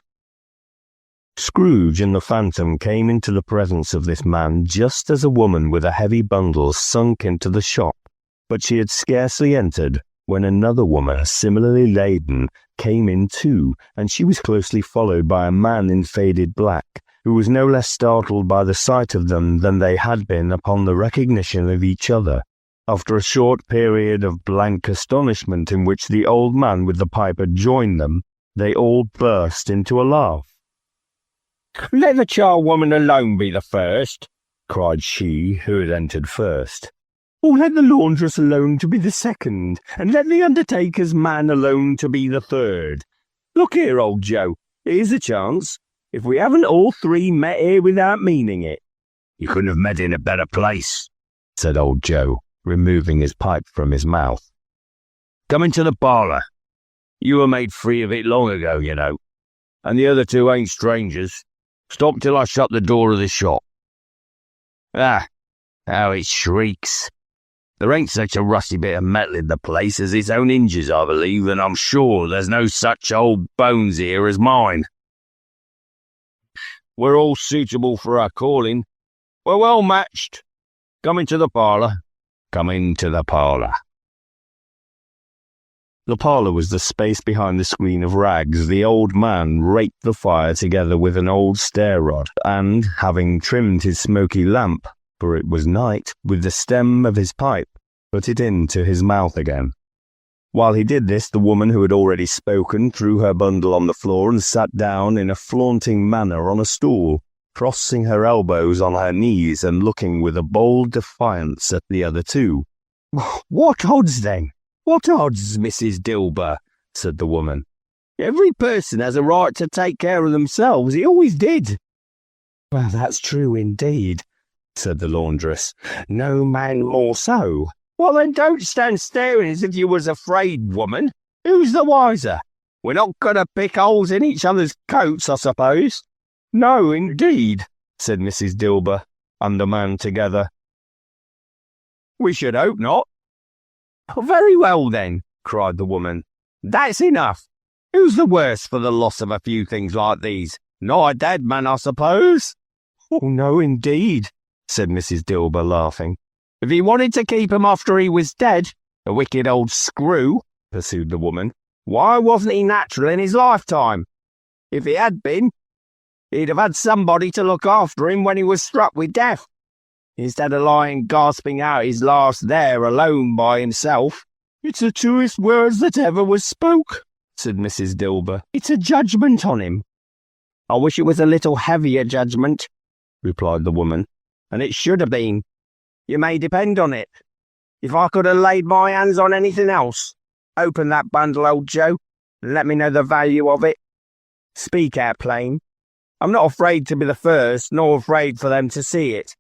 Scrooge and the Phantom came into the presence of this man just as a woman with a heavy bundle sunk into the shop, but she had scarcely entered when another woman, similarly laden, came in too, and she was closely followed by a man in faded black, who was no less startled by the sight of them than they had been upon the recognition of each other. After a short period of blank astonishment in which the old man with the pipe had joined them, they all burst into a laugh. "Let the charwoman alone be the first," cried she who had entered first. "Or let the laundress alone to be the second, and let the undertaker's man alone to be the third. Look here, old Joe, here's a chance, if we haven't all three met here without meaning it." "You couldn't have met in a better place," said old Joe, removing his pipe from his mouth. "Come into the parlour. You were made free of it long ago, you know, and the other two ain't strangers. Stop till I shut the door of the shop. Ah, how it shrieks. There ain't such a rusty bit of metal in the place as its own hinges, I believe, and I'm sure there's no such old bones here as mine. We're all suitable for our calling. We're well matched. Come into the parlour. Come into the parlour." The parlour was the space behind the screen of rags. The old man raked the fire together with an old stair-rod, and, having trimmed his smoky lamp, for it was night, with the stem of his pipe, put it into his mouth again. While he did this, the woman who had already spoken threw her bundle on the floor and sat down in a flaunting manner on a stool, crossing her elbows on her knees and looking with a bold defiance at the other two. "What odds, then? What odds, Mrs. Dilber?" said the woman. "Every person has a right to take care of themselves. He always did." "Well, that's true indeed," said the laundress. "No man more so." "Well, then don't stand staring as if you was afraid, woman. Who's the wiser? We're not going to pick holes in each other's coats, I suppose." "No, indeed," said Mrs. Dilber and the man together. "We should hope not." "Very well, then," cried the woman. "That's enough. Who's the worse for the loss of a few things like these? Not a dead man, I suppose?" "Oh, no, indeed," said Mrs. Dilber, laughing. "If he wanted to keep 'em after he was dead, the wicked old screw," pursued the woman, "why wasn't he natural in his lifetime? If he had been, he'd have had somebody to look after him when he was struck with death, instead of lying gasping out his last there alone by himself." "It's the truest words that ever was spoke," said Mrs. Dilber. "It's a judgment on him." "I wish it was a little heavier judgment," replied the woman, "and it should have been. You may depend on it. If I could have laid my hands on anything else, open that bundle, old Joe, and let me know the value of it. Speak out plain. I'm not afraid to be the first, nor afraid for them to see it.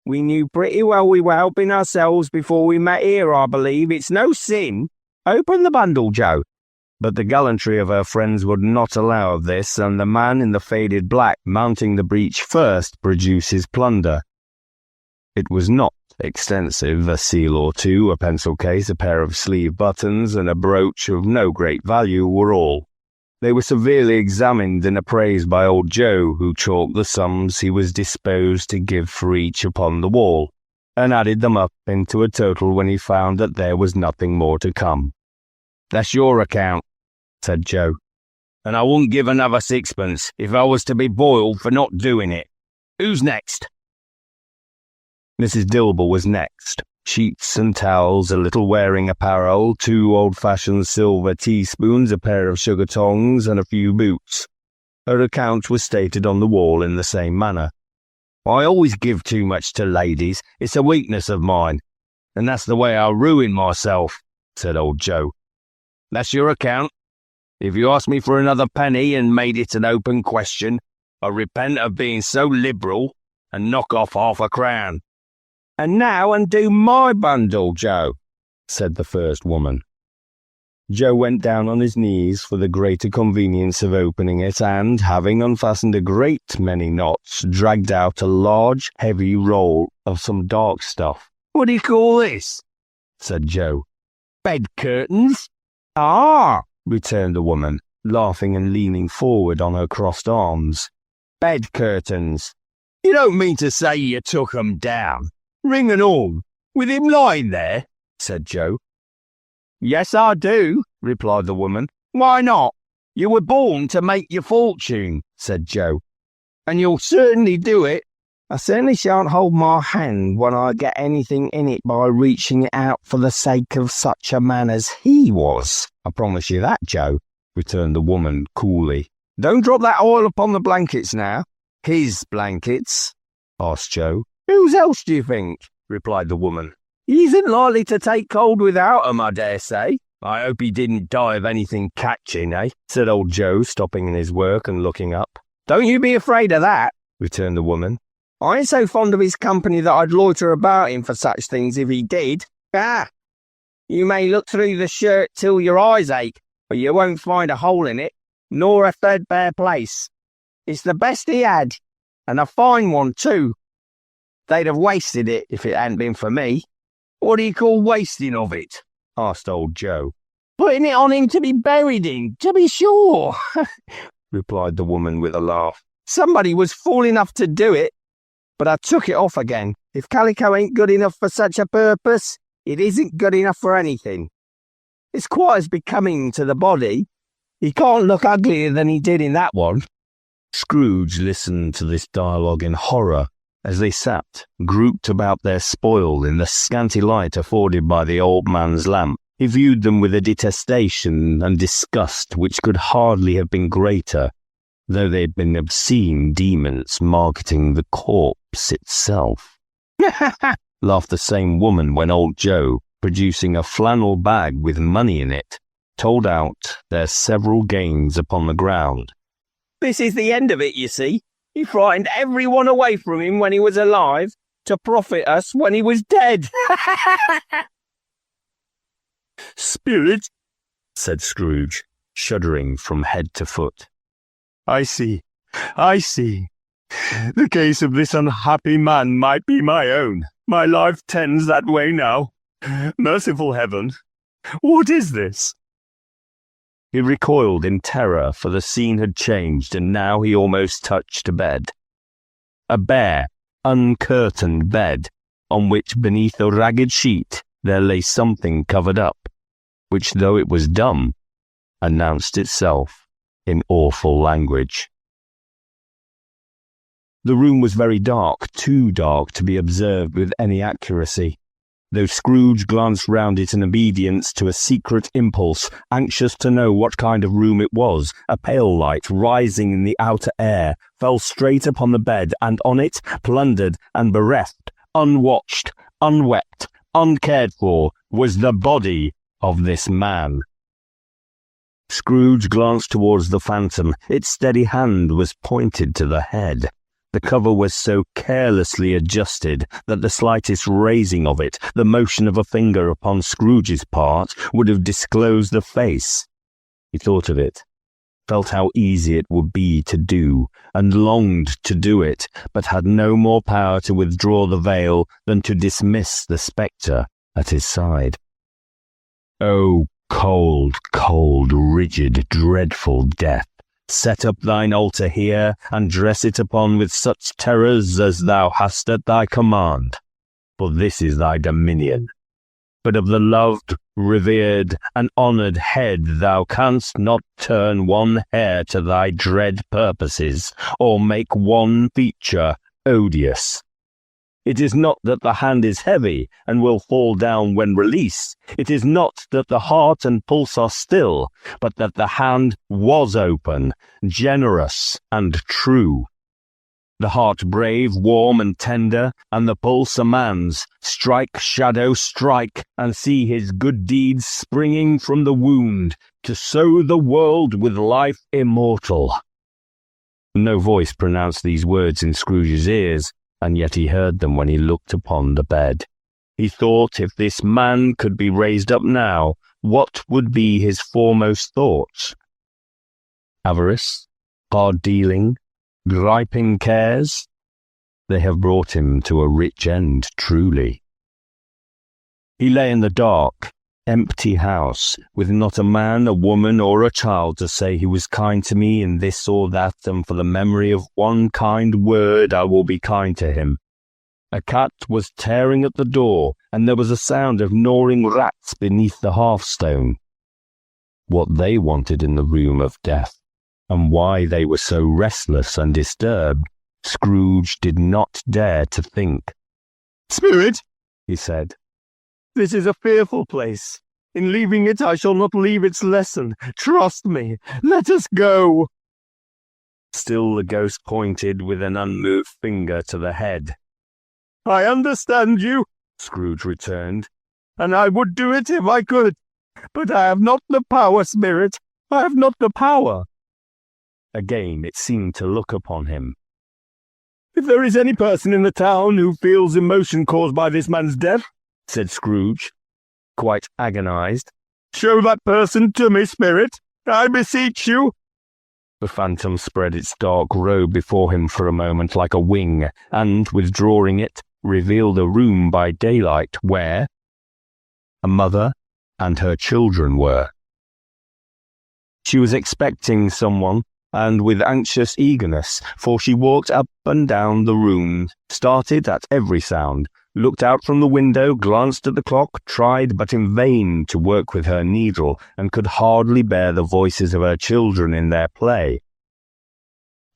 We knew pretty well we were helping ourselves before we met here, I believe. It's no sin. Open the bundle, Joe." But the gallantry of her friends would not allow of this, and the man in the faded black, mounting the breach first, produced his plunder. It was not extensive. A seal or two, a pencil case, a pair of sleeve buttons, and a brooch of no great value were all. They were severely examined and appraised by old Joe, who chalked the sums he was disposed to give for each upon the wall, and added them up into a total when he found that there was nothing more to come. "That's your account," said Joe, "and I wouldn't give another sixpence if I was to be boiled for not doing it." Who's next?" Mrs. Dilber was next. Sheets and towels, a little wearing apparel, 2 old-fashioned silver teaspoons, a pair of sugar tongs, and a few boots. Her account was stated on the wall in the same manner. "I always give too much to ladies. It's a weakness of mine, and that's the way I ruin myself," said old Joe. "That's your account. If you asked me for another penny and made it an open question, I repent of being so liberal and knock off half a crown." "And now undo my bundle, Joe," said the first woman. Joe went down on his knees for the greater convenience of opening it, and, having unfastened a great many knots, dragged out a large, heavy roll of some dark stuff. "What do you call this?" said Joe. "Bed curtains." "Ah," returned the woman, laughing and leaning forward on her crossed arms. "Bed curtains. You don't mean to say you took 'em down, ring and all, with him lying there?" said Joe. "Yes, I do," replied the woman. "Why not? You were born to make your fortune," said Joe. "And you'll certainly do it." "I certainly shan't hold my hand when I get anything in it by reaching it out for the sake of such a man as he was. I promise you that, Joe," returned the woman coolly. "Don't drop that oil upon the blankets now." "His blankets?" asked Joe. "Whose else do you think?" replied the woman. "He isn't likely to take cold without 'em, I dare say." "I hope he didn't die of anything catching, eh?" said old Joe, stopping in his work and looking up. "Don't you be afraid of that," returned the woman. "I ain't so fond of his company that I'd loiter about him for such things if he did. Ah, you may look through the shirt till your eyes ache, but you won't find a hole in it, nor a threadbare place. It's the best he had, and a fine one too. They'd have wasted it if it hadn't been for me." "What do you call wasting of it?" asked old Joe. "Putting it on him to be buried in, to be sure," replied the woman with a laugh. "Somebody was fool enough to do it, but I took it off again. If calico ain't good enough for such a purpose, it isn't good enough for anything. It's quite as becoming to the body. He can't look uglier than he did in that one." Scrooge listened to this dialogue in horror, as they sat, grouped about their spoil in the scanty light afforded by the old man's lamp. He viewed them with a detestation and disgust which could hardly have been greater, though they had been obscene demons marketing the corpse itself. Laughed the same woman when old Joe, producing a flannel bag with money in it, told out their several gains upon the ground. "This is the end of it, you see. He frightened everyone away from him when he was alive, to profit us when he was dead." "Spirit," said Scrooge, shuddering from head to foot. I see. The case of this unhappy man might be my own. My life tends that way now. Merciful heaven, what is this?" He recoiled in terror, for the scene had changed, and now he almost touched a bed. A bare, uncurtained bed, on which beneath a ragged sheet there lay something covered up, which, though it was dumb, announced itself in awful language. The room was very dark, too dark to be observed with any accuracy, though Scrooge glanced round it in obedience to a secret impulse, anxious to know what kind of room it was. A pale light, rising in the outer air, fell straight upon the bed, and on it, plundered and bereft, unwatched, unwept, uncared for, was the body of this man. Scrooge glanced towards the phantom. Its steady hand was pointed to the head. The cover was so carelessly adjusted that the slightest raising of it, the motion of a finger upon Scrooge's part, would have disclosed the face. He thought of it, felt how easy it would be to do, and longed to do it, but had no more power to withdraw the veil than to dismiss the spectre at his side. "O cold, cold, rigid, dreadful death, set up thine altar here, and dress it upon with such terrors as thou hast at thy command, for this is thy dominion. But of the loved, revered, and honoured head thou canst not turn one hair to thy dread purposes, or make one feature odious. It is not that the hand is heavy and will fall down when released. It is not that the heart and pulse are still, but that the hand was open, generous and true. The heart brave, warm and tender, and the pulse a man's. Strike, shadow, strike, and see his good deeds springing from the wound, to sow the world with life immortal. No voice pronounced these words in Scrooge's ears, and yet he heard them when he looked upon the bed. He thought if this man could be raised up now, what would be his foremost thoughts? Avarice, hard dealing, griping cares? They have brought him to a rich end, truly. He lay in the dark, empty house, with not a man, a woman, or a child to say he was kind to me in this or that, and for the memory of one kind word I will be kind to him. A cat was tearing at the door, and there was a sound of gnawing rats beneath the hearthstone. What they wanted in the room of death, and why they were so restless and disturbed, Scrooge did not dare to think. "Spirit," he said, "this is a fearful place. In leaving it, I shall not leave its lesson. Trust me. Let us go." Still the ghost pointed with an unmoved finger to the head. "I understand you," Scrooge returned, "and I would do it if I could. But I have not the power, Spirit. I have not the power." Again it seemed to look upon him. "If there is any person in the town who feels emotion caused by this man's death," said Scrooge, quite agonized, "show that person to me, Spirit. I beseech you." The phantom spread its dark robe before him for a moment like a wing, and, withdrawing it, revealed a room by daylight where a mother and her children were. She was expecting someone, and with anxious eagerness, for she walked up and down the room, started at every sound, looked out from the window, glanced at the clock, tried but in vain to work with her needle, and could hardly bear the voices of her children in their play.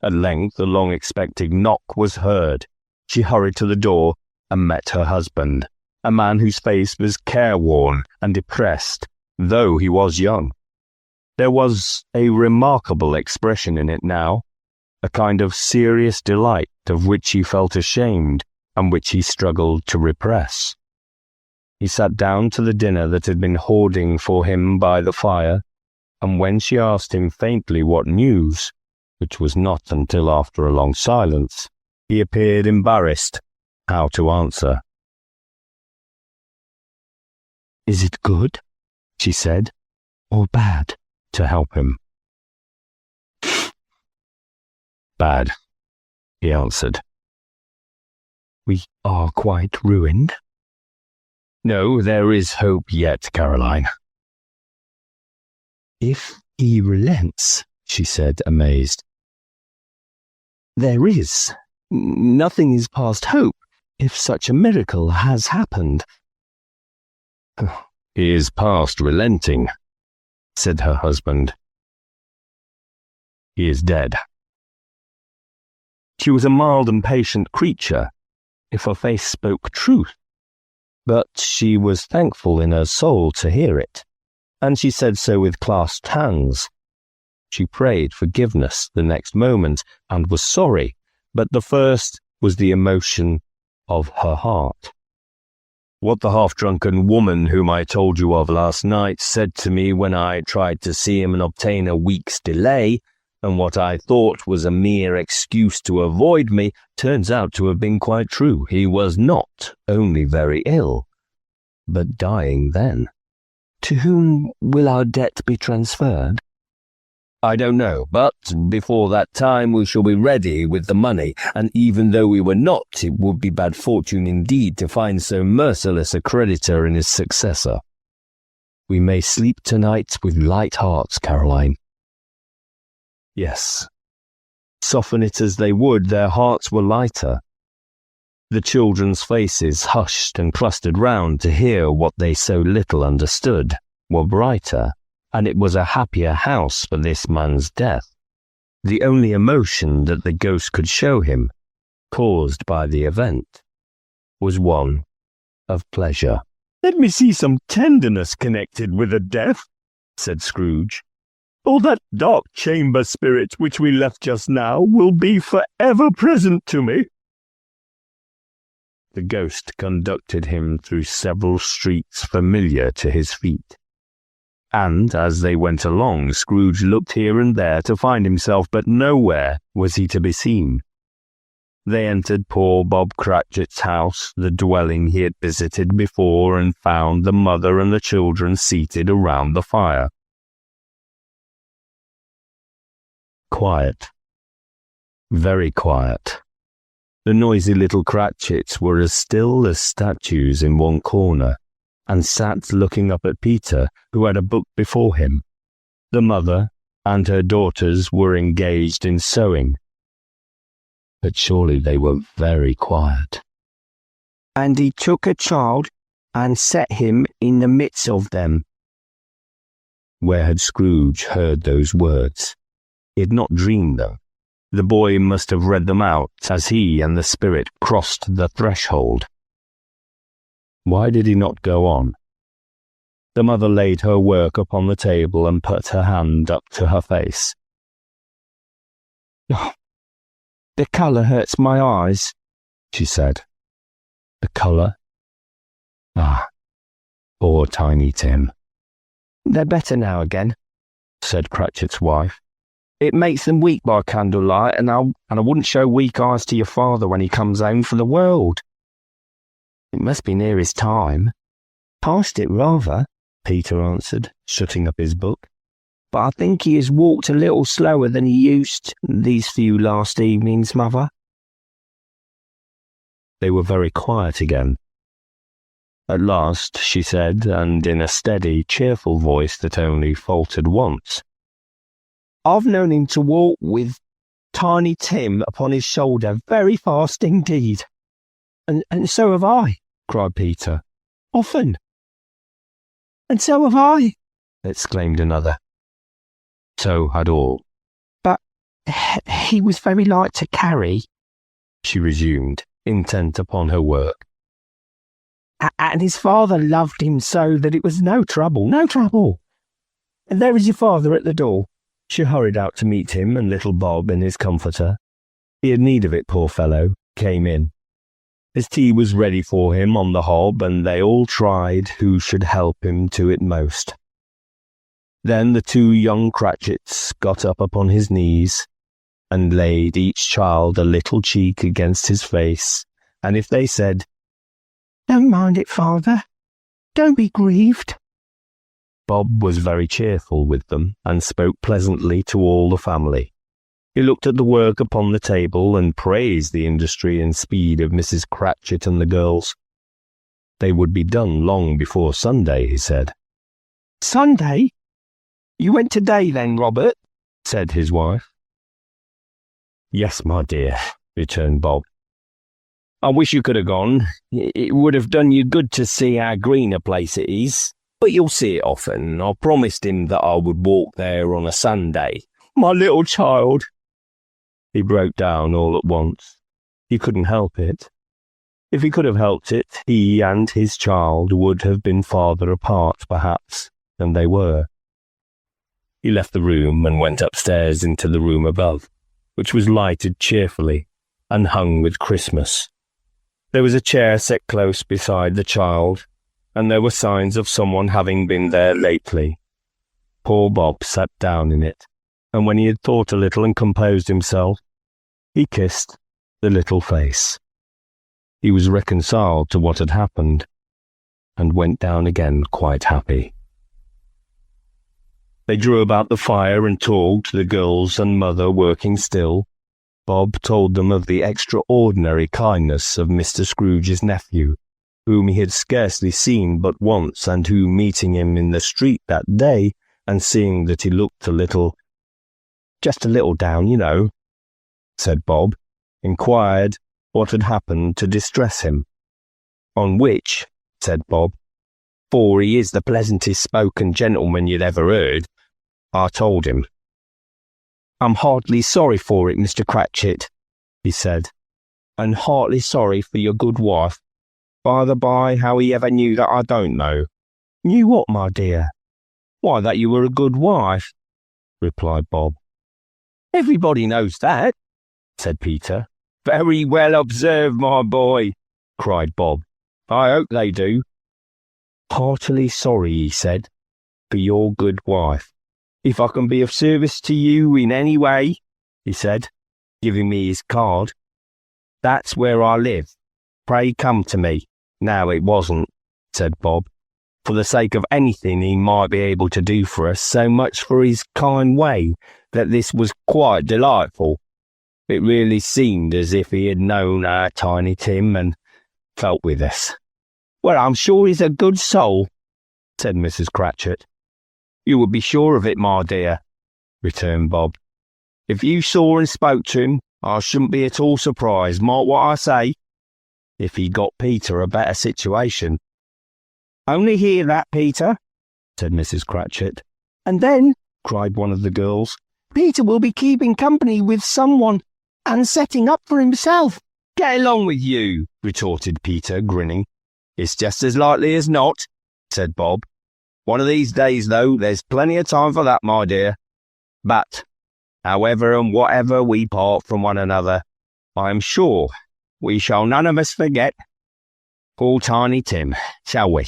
At length the long-expected knock was heard. She hurried to the door and met her husband, a man whose face was careworn and depressed, though he was young. There was a remarkable expression in it now, a kind of serious delight of which he felt ashamed, and which he struggled to repress. He sat down to the dinner that had been hoarding for him by the fire, and when she asked him faintly what news, which was not until after a long silence, he appeared embarrassed how to answer. "Is it good," she said, "or bad, to help him?" "Bad," he answered. "We are quite ruined?" "No, there is hope yet, Caroline." "If he relents," she said, amazed. "There is. Nothing is past hope, if such a miracle has happened." "He is past relenting," said her husband. "He is dead." She was a mild and patient creature, if her face spoke truth, but she was thankful in her soul to hear it, and she said so with clasped hands. She prayed forgiveness the next moment, and was sorry, but the first was the emotion of her heart. What the half-drunken woman whom I told you of last night said to me when I tried to see him and obtain a week's delay, and what I thought was a mere excuse to avoid me, turns out to have been quite true. He was not only very ill, but dying then. "To whom will our debt be transferred?" "I don't know, but before that time we shall be ready with the money, and even though we were not, it would be bad fortune indeed to find so merciless a creditor in his successor. We may sleep tonight with light hearts, Caroline." Yes. Soften it as they would, their hearts were lighter. The children's faces, hushed and clustered round to hear what they so little understood, were brighter, and it was a happier house for this man's death. The only emotion that the ghost could show him caused by the event was one of pleasure. "Let me see some tenderness connected with a death," said Scrooge. "Or that dark chamber spirit which we left just now will be forever present to me." The ghost conducted him through several streets familiar to his feet, and as they went along, Scrooge looked here and there to find himself, but nowhere was he to be seen. They entered poor Bob Cratchit's house, the dwelling he had visited before, and found the mother and the children seated around the fire. Quiet. Very quiet. The noisy little Cratchits were as still as statues in one corner, and sat looking up at Peter, who had a book before him. The mother and her daughters were engaged in sewing. But surely they were very quiet. "And he took a child and set him in the midst of them." Where had Scrooge heard those words? He had not dreamed them. The boy must have read them out as he and the spirit crossed the threshold. Why did he not go on? The mother laid her work upon the table and put her hand up to her face. "Oh, the colour hurts my eyes," she said. The colour? Ah, poor Tiny Tim. "They're better now again," said Cratchit's wife. "It makes them weak by candlelight, and I wouldn't show weak eyes to your father when he comes home for the world. It must be near his time." "Past it, rather," Peter answered, shutting up his book. "But I think he has walked a little slower than he used these few last evenings, Mother." They were very quiet again. At last she said, and in a steady, cheerful voice that only faltered once, "I've known him to walk with Tiny Tim upon his shoulder very fast indeed." And so have I," cried Peter. "Often." "And so have I," exclaimed another. So had all. "But he was very light to carry," she resumed, intent upon her work. "And his father loved him so that it was no trouble, no trouble. And there is your father at the door." She hurried out to meet him, and little Bob, in his comforter, he had need of it, poor fellow, came in. His tea was ready for him on the hob, and they all tried who should help him to it most. Then the two young Cratchits got up upon his knees, and laid each child a little cheek against his face, and if they said, "Don't mind it, father. Don't be grieved," Bob was very cheerful with them, and spoke pleasantly to all the family. He looked at the work upon the table, and praised the industry and speed of Mrs. Cratchit and the girls. They would be done long before Sunday, he said. "Sunday? You went today then, Robert?" said his wife. "Yes, my dear," returned Bob. "I wish you could have gone. It would have done you good to see how green a place it is. But you'll see it often. I promised him that I would walk there on a Sunday. My little child." He broke down all at once. He couldn't help it. If he could have helped it, he and his child would have been farther apart, perhaps, than they were. He left the room and went upstairs into the room above, which was lighted cheerfully and hung with Christmas. There was a chair set close beside the child, and there were signs of someone having been there lately. Poor Bob sat down in it, and when he had thought a little and composed himself, he kissed the little face. He was reconciled to what had happened, and went down again quite happy. They drew about the fire and talked, the girls and mother working still. Bob told them of the extraordinary kindness of Mr. Scrooge's nephew, whom he had scarcely seen but once, and who, meeting him in the street that day, and seeing that he looked just a little down, you know, said Bob, inquired what had happened to distress him. On which, said Bob, for he is the pleasantest spoken gentleman you'd ever heard, I told him. I'm hardly sorry for it, Mr. Cratchit, he said, and heartily sorry for your good wife. By the by, how he ever knew that I don't know." "Knew what, my dear?" "Why, that you were a good wife," replied Bob. "Everybody knows that," said Peter. "Very well observed, my boy," cried Bob. "I hope they do." "Heartily sorry," he said, "for your good wife. If I can be of service to you in any way," he said, giving me his card, "that's where I live. Pray come to me." "No, it wasn't," said Bob, "for the sake of anything he might be able to do for us, so much for his kind way that this was quite delightful. It really seemed as if he had known our Tiny Tim and felt with us." "Well, I'm sure he's a good soul," said Mrs. Cratchit. "You would be sure of it, my dear," returned Bob. "If you saw and spoke to him, I shouldn't be at all surprised, mark what I say, if he got Peter a better situation." "Only hear that, Peter," said Mrs. Cratchit. "And then," cried one of the girls, "Peter will be keeping company with someone and setting up for himself." "Get along with you," retorted Peter, grinning. "It's just as likely as not," said Bob. "One of these days, though, there's plenty of time for that, my dear. But, however and whatever we part from one another, I am sure we shall none of us forget poor Tiny Tim, shall we,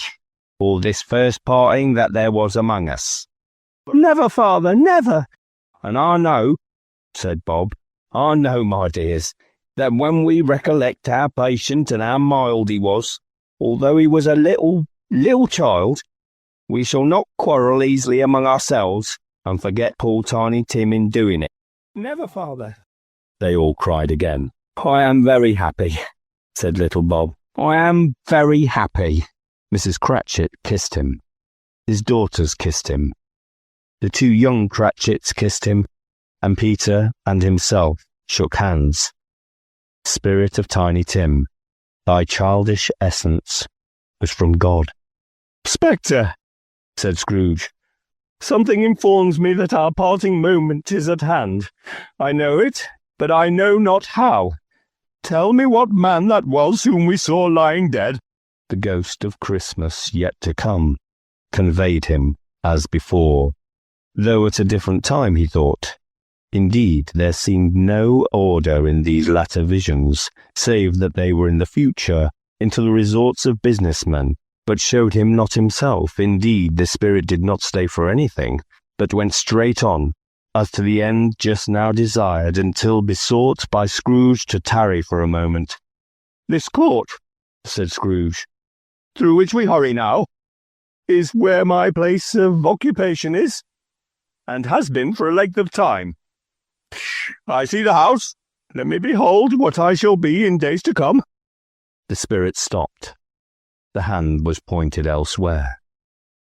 for this first parting that there was among us?" "Never, father, never." "And I know," said Bob, "I know, my dears, that when we recollect how patient and how mild he was, although he was a little child, we shall not quarrel easily among ourselves and forget poor Tiny Tim in doing it." "Never, father," they all cried again. "I am very happy," said little Bob. "I am very happy." Mrs. Cratchit kissed him. His daughters kissed him. The two young Cratchits kissed him, and Peter and himself shook hands. Spirit of Tiny Tim, thy childish essence was from God. "Spectre," said Scrooge, "something informs me that our parting moment is at hand. I know it, but I know not how. Tell me what man that was whom we saw lying dead." The ghost of Christmas yet to come conveyed him as before, though at a different time, he thought. Indeed, there seemed no order in these latter visions, save that they were in the future, into the resorts of businessmen, but showed him not himself. Indeed, the spirit did not stay for anything, but went straight on, as to the end just now desired, until besought by Scrooge to tarry for a moment. "This court," said Scrooge, "through which we hurry now, is where my place of occupation is, and has been for a length of time. I see the house. Let me behold what I shall be in days to come." The spirit stopped. The hand was pointed elsewhere.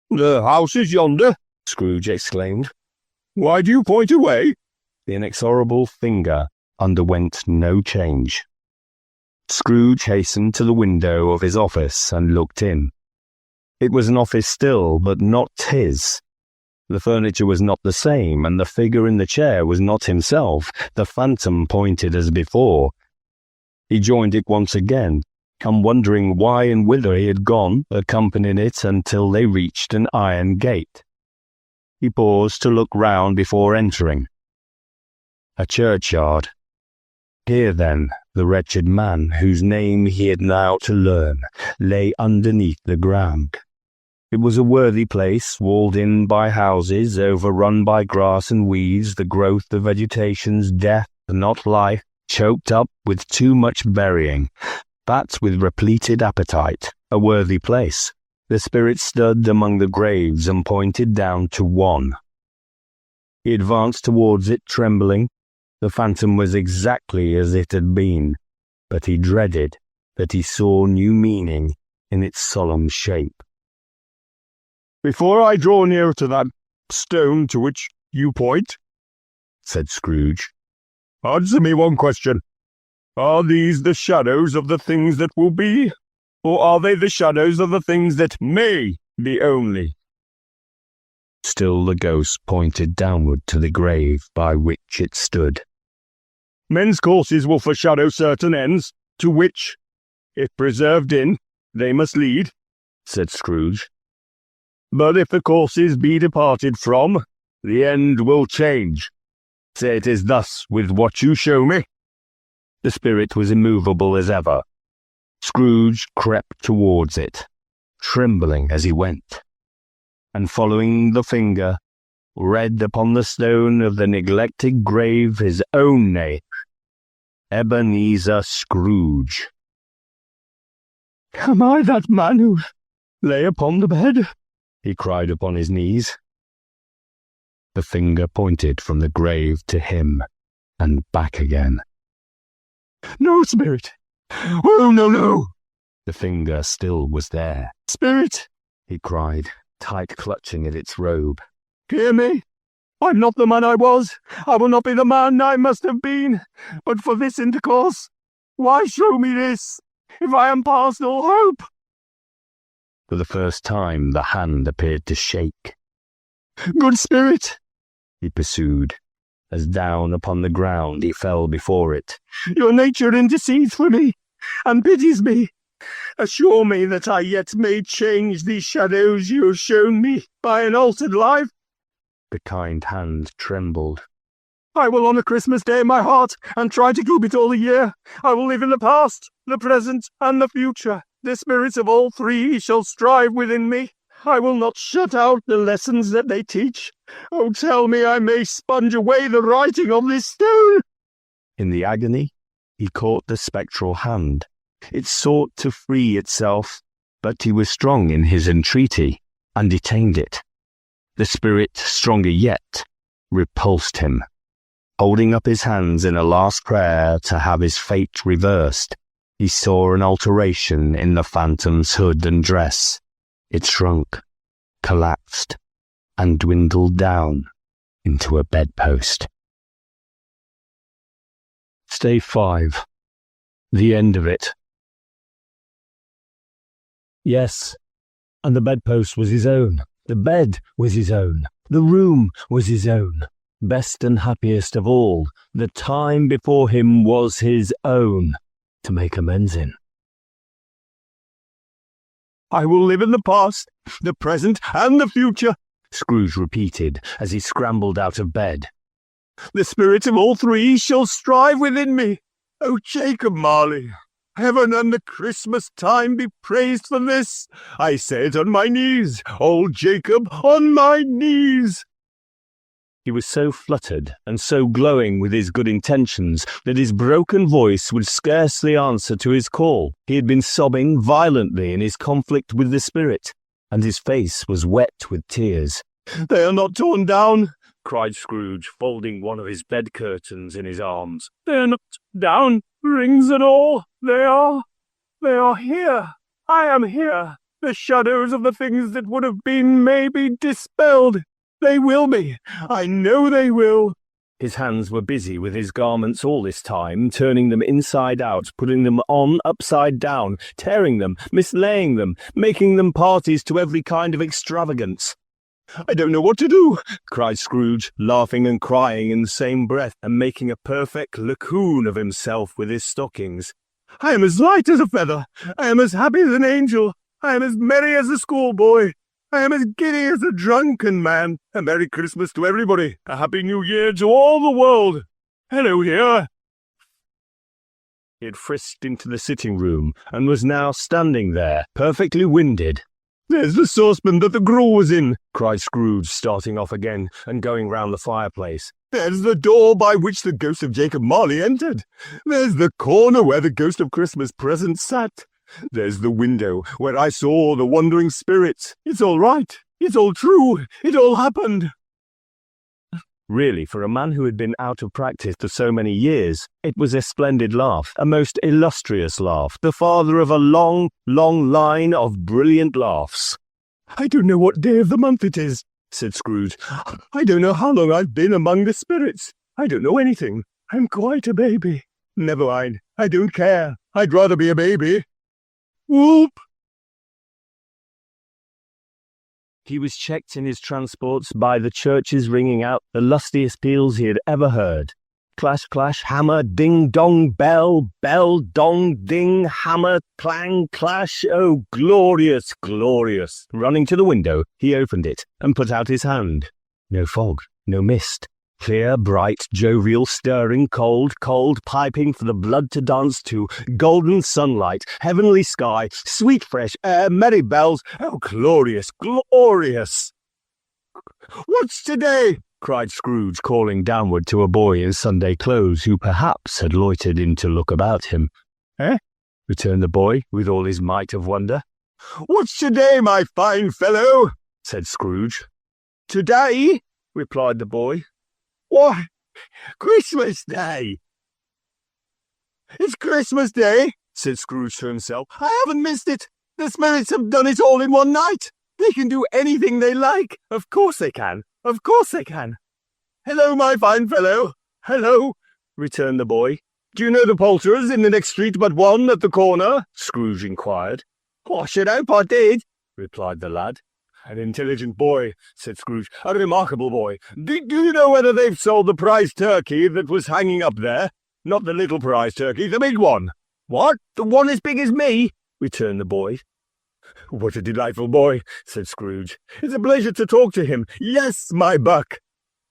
"The house is yonder," Scrooge exclaimed. "Why do you point away?" The inexorable finger underwent no change. Scrooge hastened to the window of his office and looked in. It was an office still, but not his. The furniture was not the same, and the figure in the chair was not himself. The phantom pointed as before. He joined it once again, and wondering why and whither he had gone, accompanied it until they reached an iron gate. He paused to look round before entering. A churchyard. Here, then, the wretched man, whose name he had now to learn, lay underneath the ground. It was a worthy place, walled in by houses, overrun by grass and weeds, the growth of vegetation's death, not life, choked up with too much burying, but with repleted appetite. A worthy place. The spirit stood among the graves and pointed down to one. He advanced towards it, trembling. The phantom was exactly as it had been, but he dreaded that he saw new meaning in its solemn shape. "Before I draw near to that stone to which you point," said Scrooge, "answer me one question. Are these the shadows of the things that will be, or are they the shadows of the things that may be only?" Still the ghost pointed downward to the grave by which it stood. "Men's courses will foreshadow certain ends," to which, if preserved in, they must lead, said Scrooge. But if the courses be departed from, the end will change. Say it is thus with what you show me. The spirit was immovable as ever. Scrooge crept towards it, trembling as he went, and following the finger, read upon the stone of the neglected grave his own name, Ebenezer Scrooge. "Am I that man who lay upon the bed?" he cried upon his knees. The finger pointed from the grave to him and back again. "No, spirit! Oh, no, no!" The finger still was there. "Spirit!" he cried, tight clutching at its robe. "Hear me! I'm not the man I was. I will not be the man I must have been. But for this intercourse, why show me this, if I am past all hope?" For the first time the hand appeared to shake. "Good spirit," he pursued, as down upon the ground he fell before it, "your nature intercedes for me, and pities me. Assure me that I yet may change these shadows you have shown me by an altered life." The kind hand trembled. "I will honour Christmas Day in my heart, and try to keep it all the year. I will live in the past, the present, and the future. The spirits of all three shall strive within me. I will not shut out the lessons that they teach. Oh, tell me I may sponge away the writing of this stone." In the agony, he caught the spectral hand. It sought to free itself, but he was strong in his entreaty, and detained it. The spirit, stronger yet, repulsed him. Holding up his hands in a last prayer to have his fate reversed, he saw an alteration in the phantom's hood and dress. It shrunk, collapsed, and dwindled down into a bedpost. Stay 5. The end of it. Yes, and the bedpost was his own. The bed was his own. The room was his own. Best and happiest of all, the time before him was his own to make amends in. "I will live in the past, the present, and the future," Scrooge repeated as he scrambled out of bed. "The spirit of all three shall strive within me. Oh, Jacob Marley, heaven and the Christmas time be praised for this. I say it on my knees, old Jacob, on my knees." He was so fluttered and so glowing with his good intentions that his broken voice would scarcely answer to his call. He had been sobbing violently in his conflict with the spirit, and his face was wet with tears. "They are not torn down," cried Scrooge, folding one of his bed curtains in his arms. "They are not down, rings and all. They are here. I am here. The shadows of the things that would have been may be dispelled. They will be. I know they will." His hands were busy with his garments all this time, turning them inside out, putting them on upside down, tearing them, mislaying them, making them parties to every kind of extravagance. "I don't know what to do," cried Scrooge, laughing and crying in the same breath, and making a perfect lacoon of himself with his stockings. "I am as light as a feather. I am as happy as an angel. I am as merry as a schoolboy. I am as giddy as a drunken man. A Merry Christmas to everybody. A Happy New Year to all the world. Hello here." He had frisked into the sitting room, and was now standing there, perfectly winded. "There's the saucepan that the gruel was in," cried Scrooge, starting off again, and going round the fireplace. "There's the door by which the ghost of Jacob Marley entered. There's the corner where the ghost of Christmas present sat. There's the window where I saw the wandering spirits. It's all right. It's all true. It all happened." Really, for a man who had been out of practice for so many years, it was a splendid laugh, a most illustrious laugh, the father of a long, long line of brilliant laughs. "I don't know what day of the month it is," said Scrooge. "I don't know how long I've been among the spirits. I don't know anything. I'm quite a baby. Never mind. I don't care. I'd rather be a baby. Whoop!" He was checked in his transports by the churches ringing out the lustiest peals he had ever heard. clash, clash, hammer, ding, dong, bell, bell, dong, ding, hammer, clang, clash. Oh, glorious, glorious. Running to the window, he opened it and put out his hand. No fog, no mist. Clear, bright, jovial, stirring, cold, cold, piping for the blood to dance to, golden sunlight, heavenly sky, sweet fresh air, merry bells. Oh, glorious, glorious! "What's today?" cried Scrooge, calling downward to a boy in Sunday clothes who perhaps had loitered in to look about him. "Eh?" returned the boy, with all his might of wonder. "What's today, my fine fellow?" said Scrooge. "Today?" replied the boy. "Why, Christmas Day." "It's Christmas Day," said Scrooge to himself. "I haven't missed it. The spirits have done it all in one night. They can do anything they like. Of course they can. Of course they can." "Hello, my fine fellow. Hello," returned the boy. "Do you know the poulterers in the next street but one at the corner?" Scrooge inquired. "I should hope I did," replied the lad. "An intelligent boy," said Scrooge. "A remarkable boy. Do you know whether they've sold the prize turkey that was hanging up there? Not the little prize turkey, the big one." "What? The one as big as me?" returned the boy. "What a delightful boy," said Scrooge. "It's a pleasure to talk to him. Yes, my buck."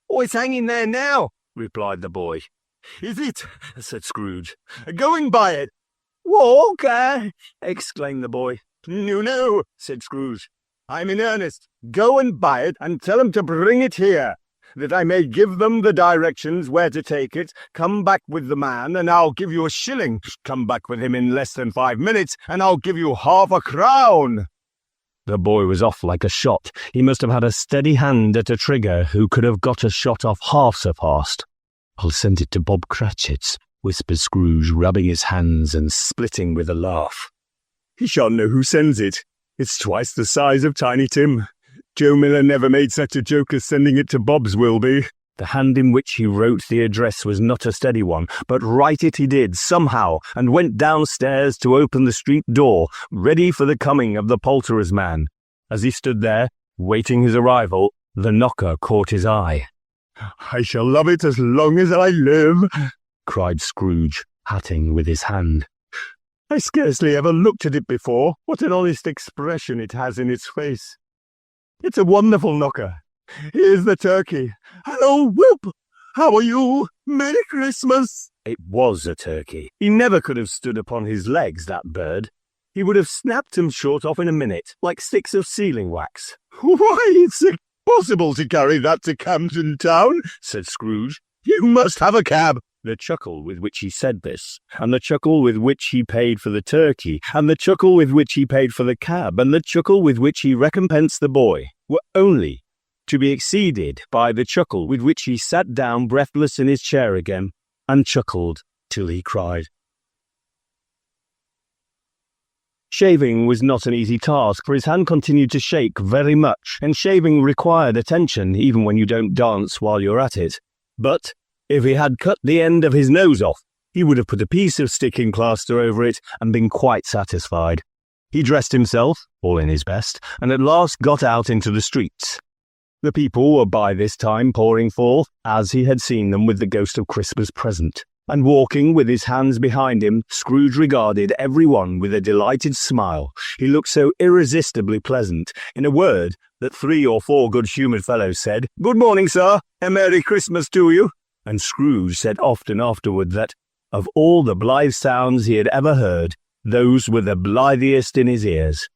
"Oh, it's hanging there now," replied the boy. "Is it?" said Scrooge. "Go and buy it." "Walk!" exclaimed the boy. No, said Scrooge. "I'm in earnest. Go and buy it, and tell them to bring it here, that I may give them the directions where to take it. Come back with the man, and I'll give you a shilling. Come back with him in less than 5 minutes, and I'll give you half a crown." The boy was off like a shot. He must have had a steady hand at a trigger who could have got a shot off half so fast. "I'll send it to Bob Cratchit's," whispered Scrooge, rubbing his hands and splitting with a laugh. "He shan't know who sends it. It's twice the size of Tiny Tim. Joe Miller never made such a joke as sending it to Bob's will be." The hand in which he wrote the address was not a steady one, but write it he did somehow, and went downstairs to open the street door, ready for the coming of the poulterer's man. As he stood there, waiting his arrival, the knocker caught his eye. "I shall love it as long as I live," cried Scrooge, patting with his hand. "I scarcely ever looked at it before. What an honest expression it has in its face. It's a wonderful knocker. Here's the turkey. Hello, Whoop! How are you? Merry Christmas!" It was a turkey. He never could have stood upon his legs, that bird. He would have snapped them short off in a minute, like sticks of sealing wax. "Why, it's impossible to carry that to Camden Town," said Scrooge. "You must have a cab." The chuckle with which he said this, and the chuckle with which he paid for the turkey, and the chuckle with which he paid for the cab, and the chuckle with which he recompensed the boy, were only to be exceeded by the chuckle with which he sat down breathless in his chair again, and chuckled till he cried. Shaving was not an easy task, for his hand continued to shake very much, and shaving required attention even when you don't dance while you're at it. But if he had cut the end of his nose off, he would have put a piece of sticking plaster over it and been quite satisfied. He dressed himself, all in his best, and at last got out into the streets. The people were by this time pouring forth, as he had seen them with the ghost of Christmas present, and walking with his hands behind him, Scrooge regarded every one with a delighted smile. He looked so irresistibly pleasant, in a word, that 3 or 4 good-humoured fellows said, "Good morning, sir, and Merry Christmas to you." And Scrooge said often afterward that, of all the blithe sounds he had ever heard, those were the blithiest in his ears.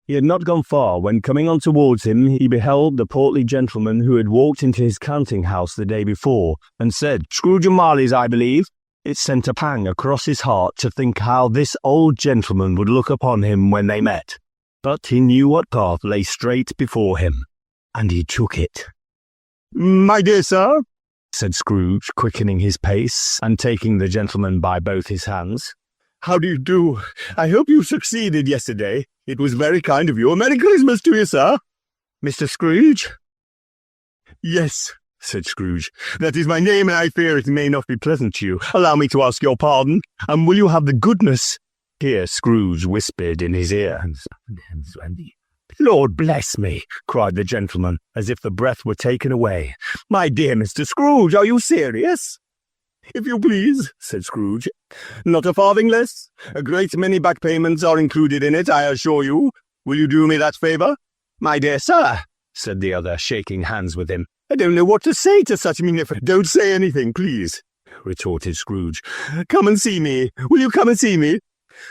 He had not gone far when, coming on towards him, he beheld the portly gentleman who had walked into his counting-house the day before, and said, "Scrooge and Marley's, I believe." It sent a pang across his heart to think how this old gentleman would look upon him when they met. But he knew what path lay straight before him, and he took it. "My dear sir," said Scrooge, quickening his pace, and taking the gentleman by both his hands. "How do you do? I hope you succeeded yesterday. It was very kind of you. A Merry Christmas to you, sir." "Mr. Scrooge?" "Yes," said Scrooge. "That is my name, and I fear it may not be pleasant to you. Allow me to ask your pardon, and will you have the goodness—" Here Scrooge whispered in his ear. "Lord bless me," cried the gentleman, as if the breath were taken away. "My dear Mr. Scrooge, are you serious?" "If you please," said Scrooge. "Not a farthing less. A great many back payments are included in it, I assure you. Will you do me that favour?" "My dear sir," said the other, shaking hands with him, "I don't know what to say to such munificence." "Don't say anything, please," retorted Scrooge. "Come and see me. Will you come and see me?"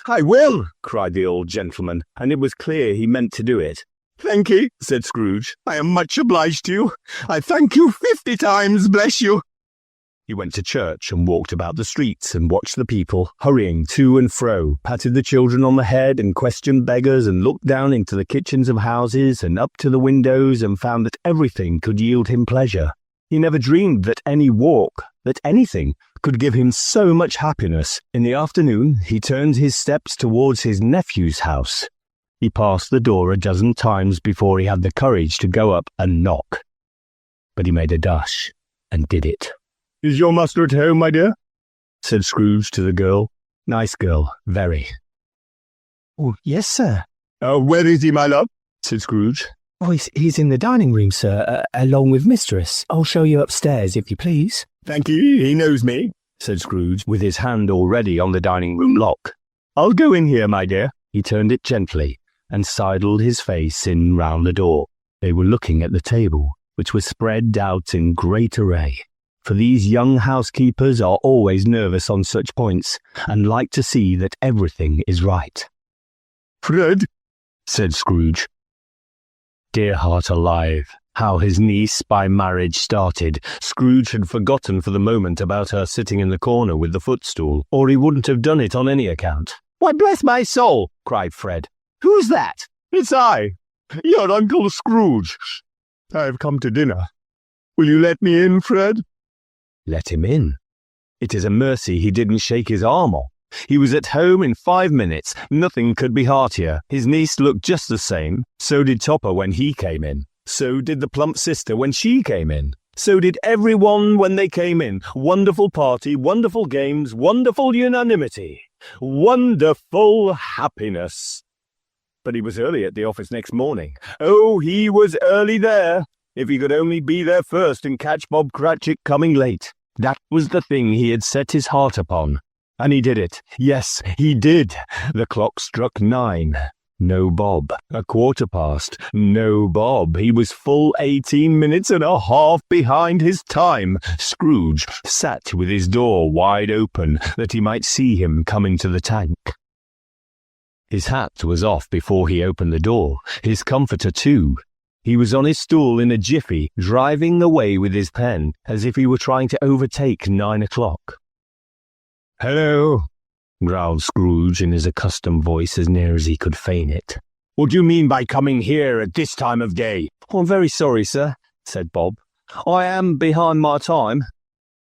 "I will," cried the old gentleman, and it was clear he meant to do it. "Thank ye," said Scrooge. "I am much obliged to you. I thank you 50 times, bless you." He went to church and walked about the streets and watched the people hurrying to and fro, patted the children on the head and questioned beggars, and looked down into the kitchens of houses and up to the windows and found that everything could yield him pleasure. He never dreamed that any walk, that anything, could give him so much happiness. In the afternoon he turned his steps towards his nephew's house. He passed the door a dozen times before he had the courage to go up and knock. But he made a dash and did it. "Is your master at home, my dear?" said Scrooge to the girl. Nice girl, very. "Oh, yes, sir." Where is he, my love?" said Scrooge. "Oh, he's in the dining room, sir, along with mistress. I'll show you upstairs, if you please." "Thank ye, he knows me," said Scrooge, with his hand already on the dining room lock. "I'll go in here, my dear." He turned it gently and sidled his face in round the door. They were looking at the table, which was spread out in great array. For these young housekeepers are always nervous on such points, and like to see that everything is right. "Fred," said Scrooge. Dear heart alive, how his niece by marriage started. Scrooge had forgotten for the moment about her sitting in the corner with the footstool, or he wouldn't have done it on any account. "Why, bless my soul," cried Fred. "Who's that?" "It's I, your Uncle Scrooge. I have come to dinner. Will you let me in, Fred?" Let him in. It is a mercy he didn't shake his arm off. He was at home in 5 minutes. Nothing could be heartier. His niece looked just the same. So did Topper when he came in. So did the plump sister when she came in. So did everyone when they came in. Wonderful party, wonderful games, wonderful unanimity, wonderful happiness. But he was early at the office next morning. Oh, he was early there. If he could only be there first and catch Bob Cratchit coming late. That was the thing he had set his heart upon. And he did it. Yes, he did. The clock struck 9. No Bob. 1:15. No Bob. He was full 18 minutes and a half behind his time. Scrooge sat with his door wide open that he might see him come into the tank. His hat was off before he opened the door. His comforter too. He was on his stool in a jiffy, driving away with his pen, as if he were trying to overtake 9 o'clock. "Hello," growled Scrooge in his accustomed voice as near as he could feign it. "What do you mean by coming here at this time of day?" "Oh, I'm very sorry, sir," said Bob. "I am behind my time."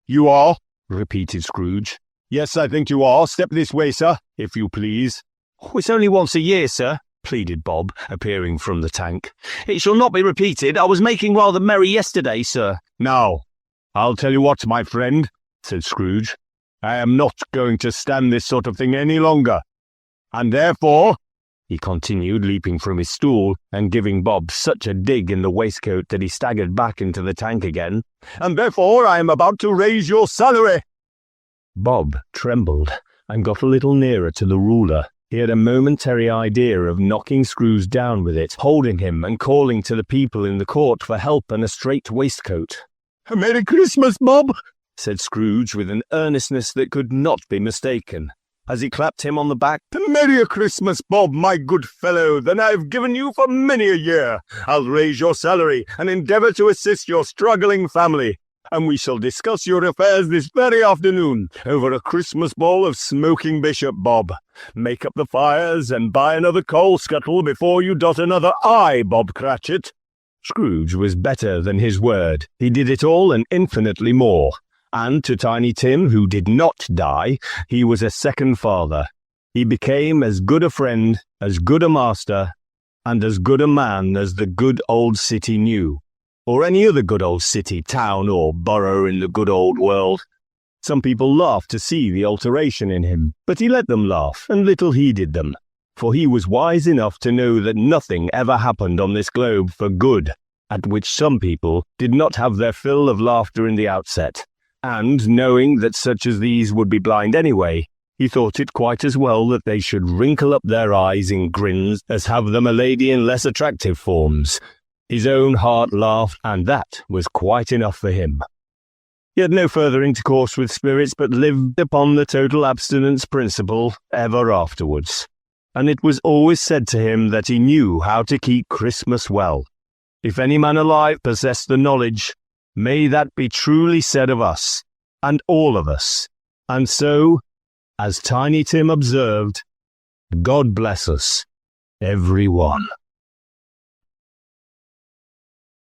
"You are?" repeated Scrooge. "Yes, I think you are. Step this way, sir, if you please." "Oh, it's only once a year, sir," pleaded Bob, appearing from the tank. "It shall not be repeated. I was making rather merry yesterday, sir." "Now, I'll tell you what, my friend," said Scrooge. "I am not going to stand this sort of thing any longer. And therefore," he continued, leaping from his stool and giving Bob such a dig in the waistcoat that he staggered back into the tank again, "and therefore I am about to raise your salary." Bob trembled and got a little nearer to the ruler. He had a momentary idea of knocking Scrooge down with it, holding him and calling to the people in the court for help and a straight waistcoat. "Merry Christmas, Bob," said Scrooge with an earnestness that could not be mistaken, as he clapped him on the back. "Merry Christmas, Bob, my good fellow, than I've given you for many a year. I'll raise your salary and endeavour to assist your struggling family. And we shall discuss your affairs this very afternoon over a Christmas bowl of smoking bishop, Bob. Make up the fires and buy another coal scuttle before you dot another I, Bob Cratchit." Scrooge was better than his word. He did it all and infinitely more. And to Tiny Tim, who did not die, he was a second father. He became as good a friend, as good a master, and as good a man as the good old city knew. Or any other good old city, town, or borough in the good old world. Some people laughed to see the alteration in him, but he let them laugh, and little heeded them, for he was wise enough to know that nothing ever happened on this globe for good, at which some people did not have their fill of laughter in the outset, and knowing that such as these would be blind anyway, he thought it quite as well that they should wrinkle up their eyes in grins as have them a lady in less attractive forms. His own heart laughed, and that was quite enough for him. He had no further intercourse with spirits, but lived upon the total abstinence principle ever afterwards, and it was always said to him that he knew how to keep Christmas well. If any man alive possessed the knowledge, may that be truly said of us, and all of us. And so, as Tiny Tim observed, God bless us, every one.